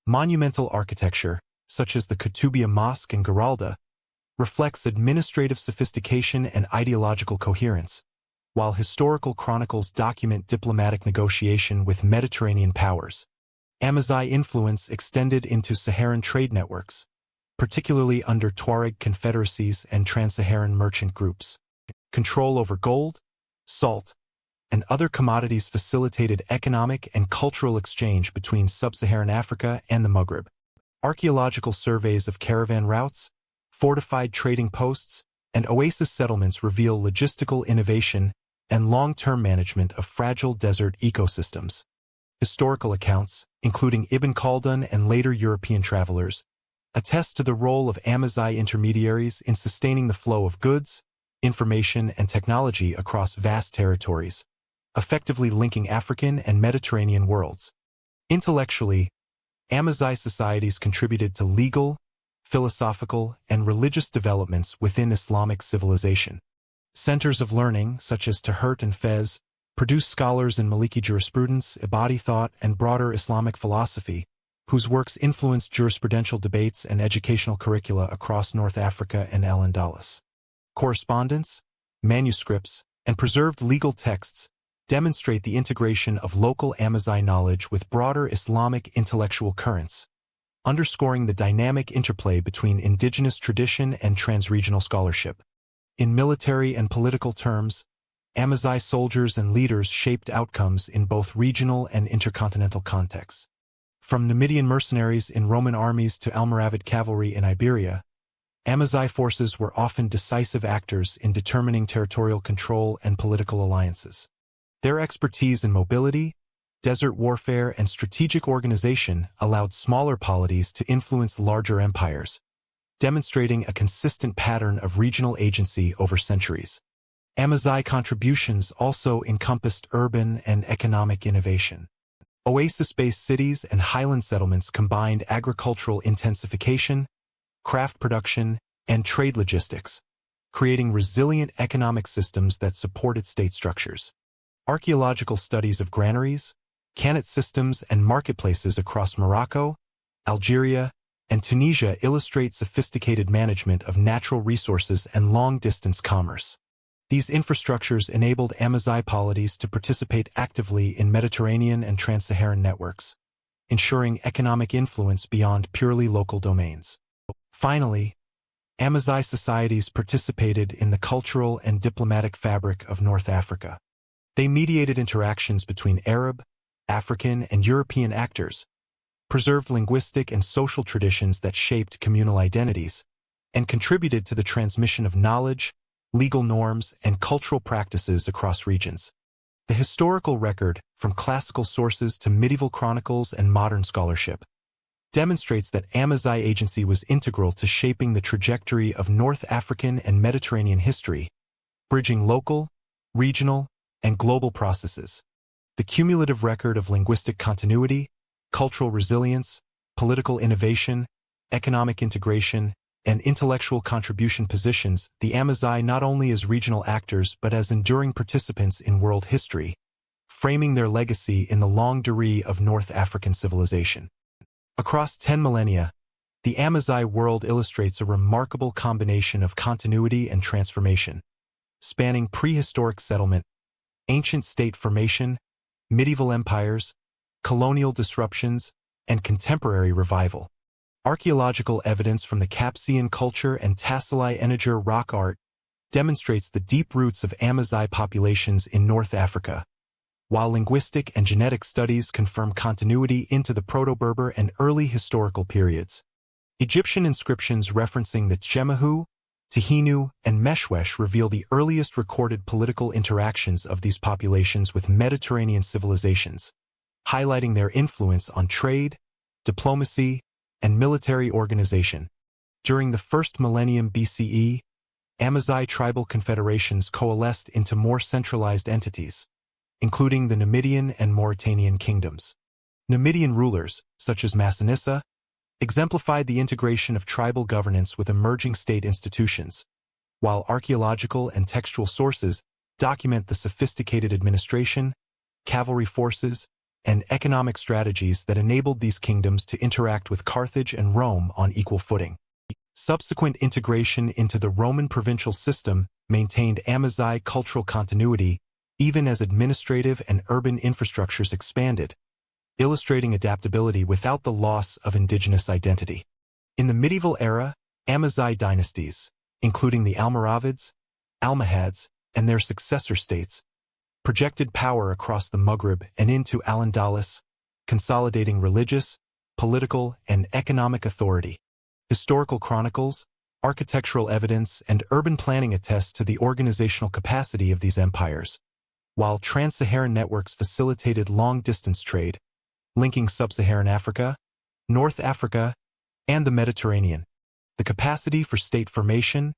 Monumental architecture, such as the Qutubiyya Mosque in Giralda, reflects administrative sophistication and ideological coherence, while historical chronicles document diplomatic negotiation with Mediterranean powers. Amazigh influence extended into Saharan trade networks, particularly under Tuareg confederacies and trans-Saharan merchant groups. Control over gold, salt, and other commodities facilitated economic and cultural exchange between sub-Saharan Africa and the Maghreb. Archaeological surveys of caravan routes, fortified trading posts, and oasis settlements reveal logistical innovation and long-term management of fragile desert ecosystems. Historical accounts, including Ibn Khaldun and later European travelers, attest to the role of Amazigh intermediaries in sustaining the flow of goods, information, and technology across vast territories, effectively linking African and Mediterranean worlds. Intellectually, Amazigh societies contributed to legal, philosophical, and religious developments within Islamic civilization. Centers of learning, such as Tahert and Fez, produced scholars in Maliki jurisprudence, Ibadi thought, and broader Islamic philosophy, whose works influenced jurisprudential debates and educational curricula across North Africa and Al-Andalus. Correspondence, manuscripts, and preserved legal texts demonstrate the integration of local Amazigh knowledge with broader Islamic intellectual currents, underscoring the dynamic interplay between indigenous tradition and transregional scholarship. In military and political terms, Amazigh soldiers and leaders shaped outcomes in both regional and intercontinental contexts. From Numidian mercenaries in Roman armies to Almoravid cavalry in Iberia, Amazigh forces were often decisive actors in determining territorial control and political alliances. Their expertise in mobility, desert warfare, and strategic organization allowed smaller polities to influence larger empires, demonstrating a consistent pattern of regional agency over centuries. Amazigh contributions also encompassed urban and economic innovation. Oasis-based cities and highland settlements combined agricultural intensification, craft production, and trade logistics, creating resilient economic systems that supported state structures. Archaeological studies of granaries, Qanat systems, and marketplaces across Morocco, Algeria, and Tunisia illustrate sophisticated management of natural resources and long-distance commerce. These infrastructures enabled Amazigh polities to participate actively in Mediterranean and trans-Saharan networks, ensuring economic influence beyond purely local domains. Finally, Amazigh societies participated in the cultural and diplomatic fabric of North Africa. They mediated interactions between Arab, African, and European actors, preserved linguistic and social traditions that shaped communal identities, and contributed to the transmission of knowledge, legal norms, and cultural practices across regions. The historical record, from classical sources to medieval chronicles and modern scholarship, demonstrates that Amazigh agency was integral to shaping the trajectory of North African and Mediterranean history, bridging local, regional, and global processes. The cumulative record of linguistic continuity, cultural resilience, political innovation, economic integration, and intellectual contribution positions the Amazigh not only as regional actors but as enduring participants in world history, framing their legacy in the longue durée of North African civilization. Across 10 millennia, the Amazigh world illustrates a remarkable combination of continuity and transformation, spanning prehistoric settlement, ancient state formation, medieval empires, colonial disruptions, and contemporary revival. Archaeological evidence from the Capsian culture and Tassili Eniger rock art demonstrates the deep roots of Amazigh populations in North Africa, while linguistic and genetic studies confirm continuity into the Proto-Berber and early historical periods. Egyptian inscriptions referencing the Chemahu, Tehinu, and Meshwesh reveal the earliest recorded political interactions of these populations with Mediterranean civilizations, highlighting their influence on trade, diplomacy, and military organization. During the first millennium BCE, Amazigh tribal confederations coalesced into more centralized entities, including the Numidian and Mauretanian kingdoms. Numidian rulers, such as Massinissa, exemplified the integration of tribal governance with emerging state institutions, while archaeological and textual sources document the sophisticated administration, cavalry forces, and economic strategies that enabled these kingdoms to interact with Carthage and Rome on equal footing. Subsequent integration into the Roman provincial system maintained Amazigh cultural continuity even as administrative and urban infrastructures expanded, illustrating adaptability without the loss of indigenous identity. In the medieval era, Amazigh dynasties, including the Almoravids, Almohads, and their successor states, projected power across the Maghreb and into Al-Andalus, consolidating religious, political, and economic authority. Historical chronicles, architectural evidence, and urban planning attest to the organizational capacity of these empires, while trans-Saharan networks facilitated long-distance trade, linking sub-Saharan Africa, North Africa, and the Mediterranean. The capacity for state formation,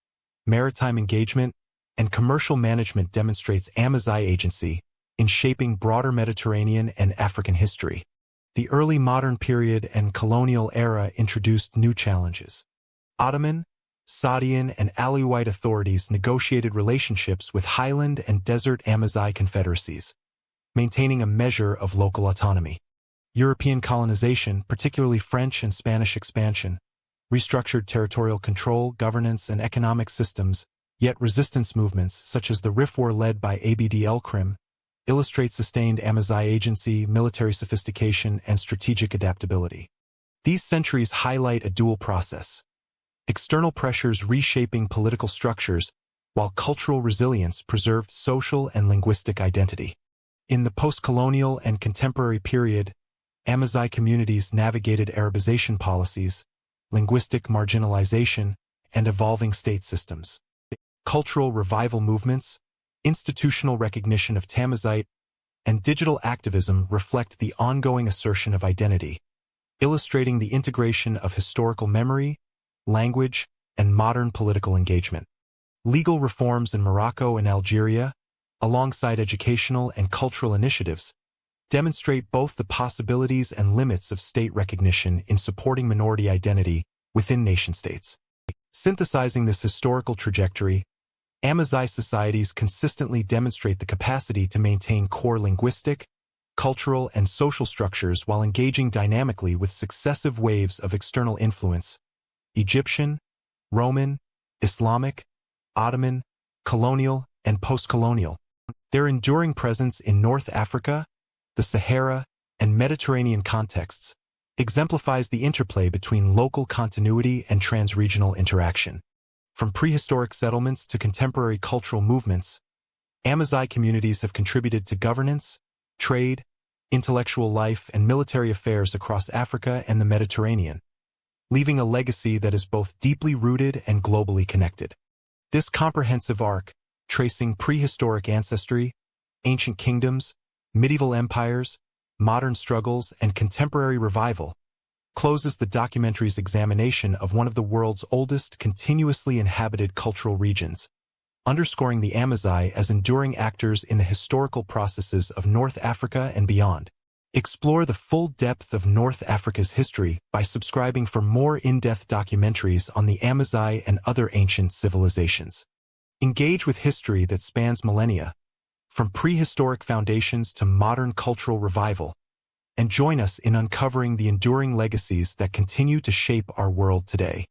maritime engagement, and commercial management demonstrates Amazigh agency in shaping broader Mediterranean and African history. The early modern period and colonial era introduced new challenges. Ottoman, Saadian, and Alawite authorities negotiated relationships with highland and desert Amazigh confederacies, maintaining a measure of local autonomy. European colonization, particularly French and Spanish expansion, restructured territorial control, governance, and economic systems, yet resistance movements, such as the Rif War led by Abd el-Krim, illustrate sustained Amazigh agency, military sophistication, and strategic adaptability. These centuries highlight a dual process: external pressures reshaping political structures, while cultural resilience preserved social and linguistic identity. In the post-colonial and contemporary period, Amazigh communities navigated Arabization policies, linguistic marginalization, and evolving state systems. Cultural revival movements, institutional recognition of Tamazight, and digital activism reflect the ongoing assertion of identity, illustrating the integration of historical memory, language, and modern political engagement. Legal reforms in Morocco and Algeria, alongside educational and cultural initiatives, demonstrate both the possibilities and limits of state recognition in supporting minority identity within nation-states. Synthesizing this historical trajectory, Amazigh societies consistently demonstrate the capacity to maintain core linguistic, cultural, and social structures while engaging dynamically with successive waves of external influence: Egyptian, Roman, Islamic, Ottoman, colonial, and post-colonial. Their enduring presence in North Africa, the Sahara, and Mediterranean contexts exemplifies the interplay between local continuity and trans-regional interaction. From prehistoric settlements to contemporary cultural movements, Amazigh communities have contributed to governance, trade, intellectual life, and military affairs across Africa and the Mediterranean, leaving a legacy that is both deeply rooted and globally connected. This comprehensive arc, tracing prehistoric ancestry, ancient kingdoms, medieval empires, modern struggles, and contemporary revival, closes the documentary's examination of one of the world's oldest continuously inhabited cultural regions, underscoring the Amazigh as enduring actors in the historical processes of North Africa and beyond. Explore the full depth of North Africa's history by subscribing for more in-depth documentaries on the Amazigh and other ancient civilizations. Engage with history that spans millennia, from prehistoric foundations to modern cultural revival, and join us in uncovering the enduring legacies that continue to shape our world today.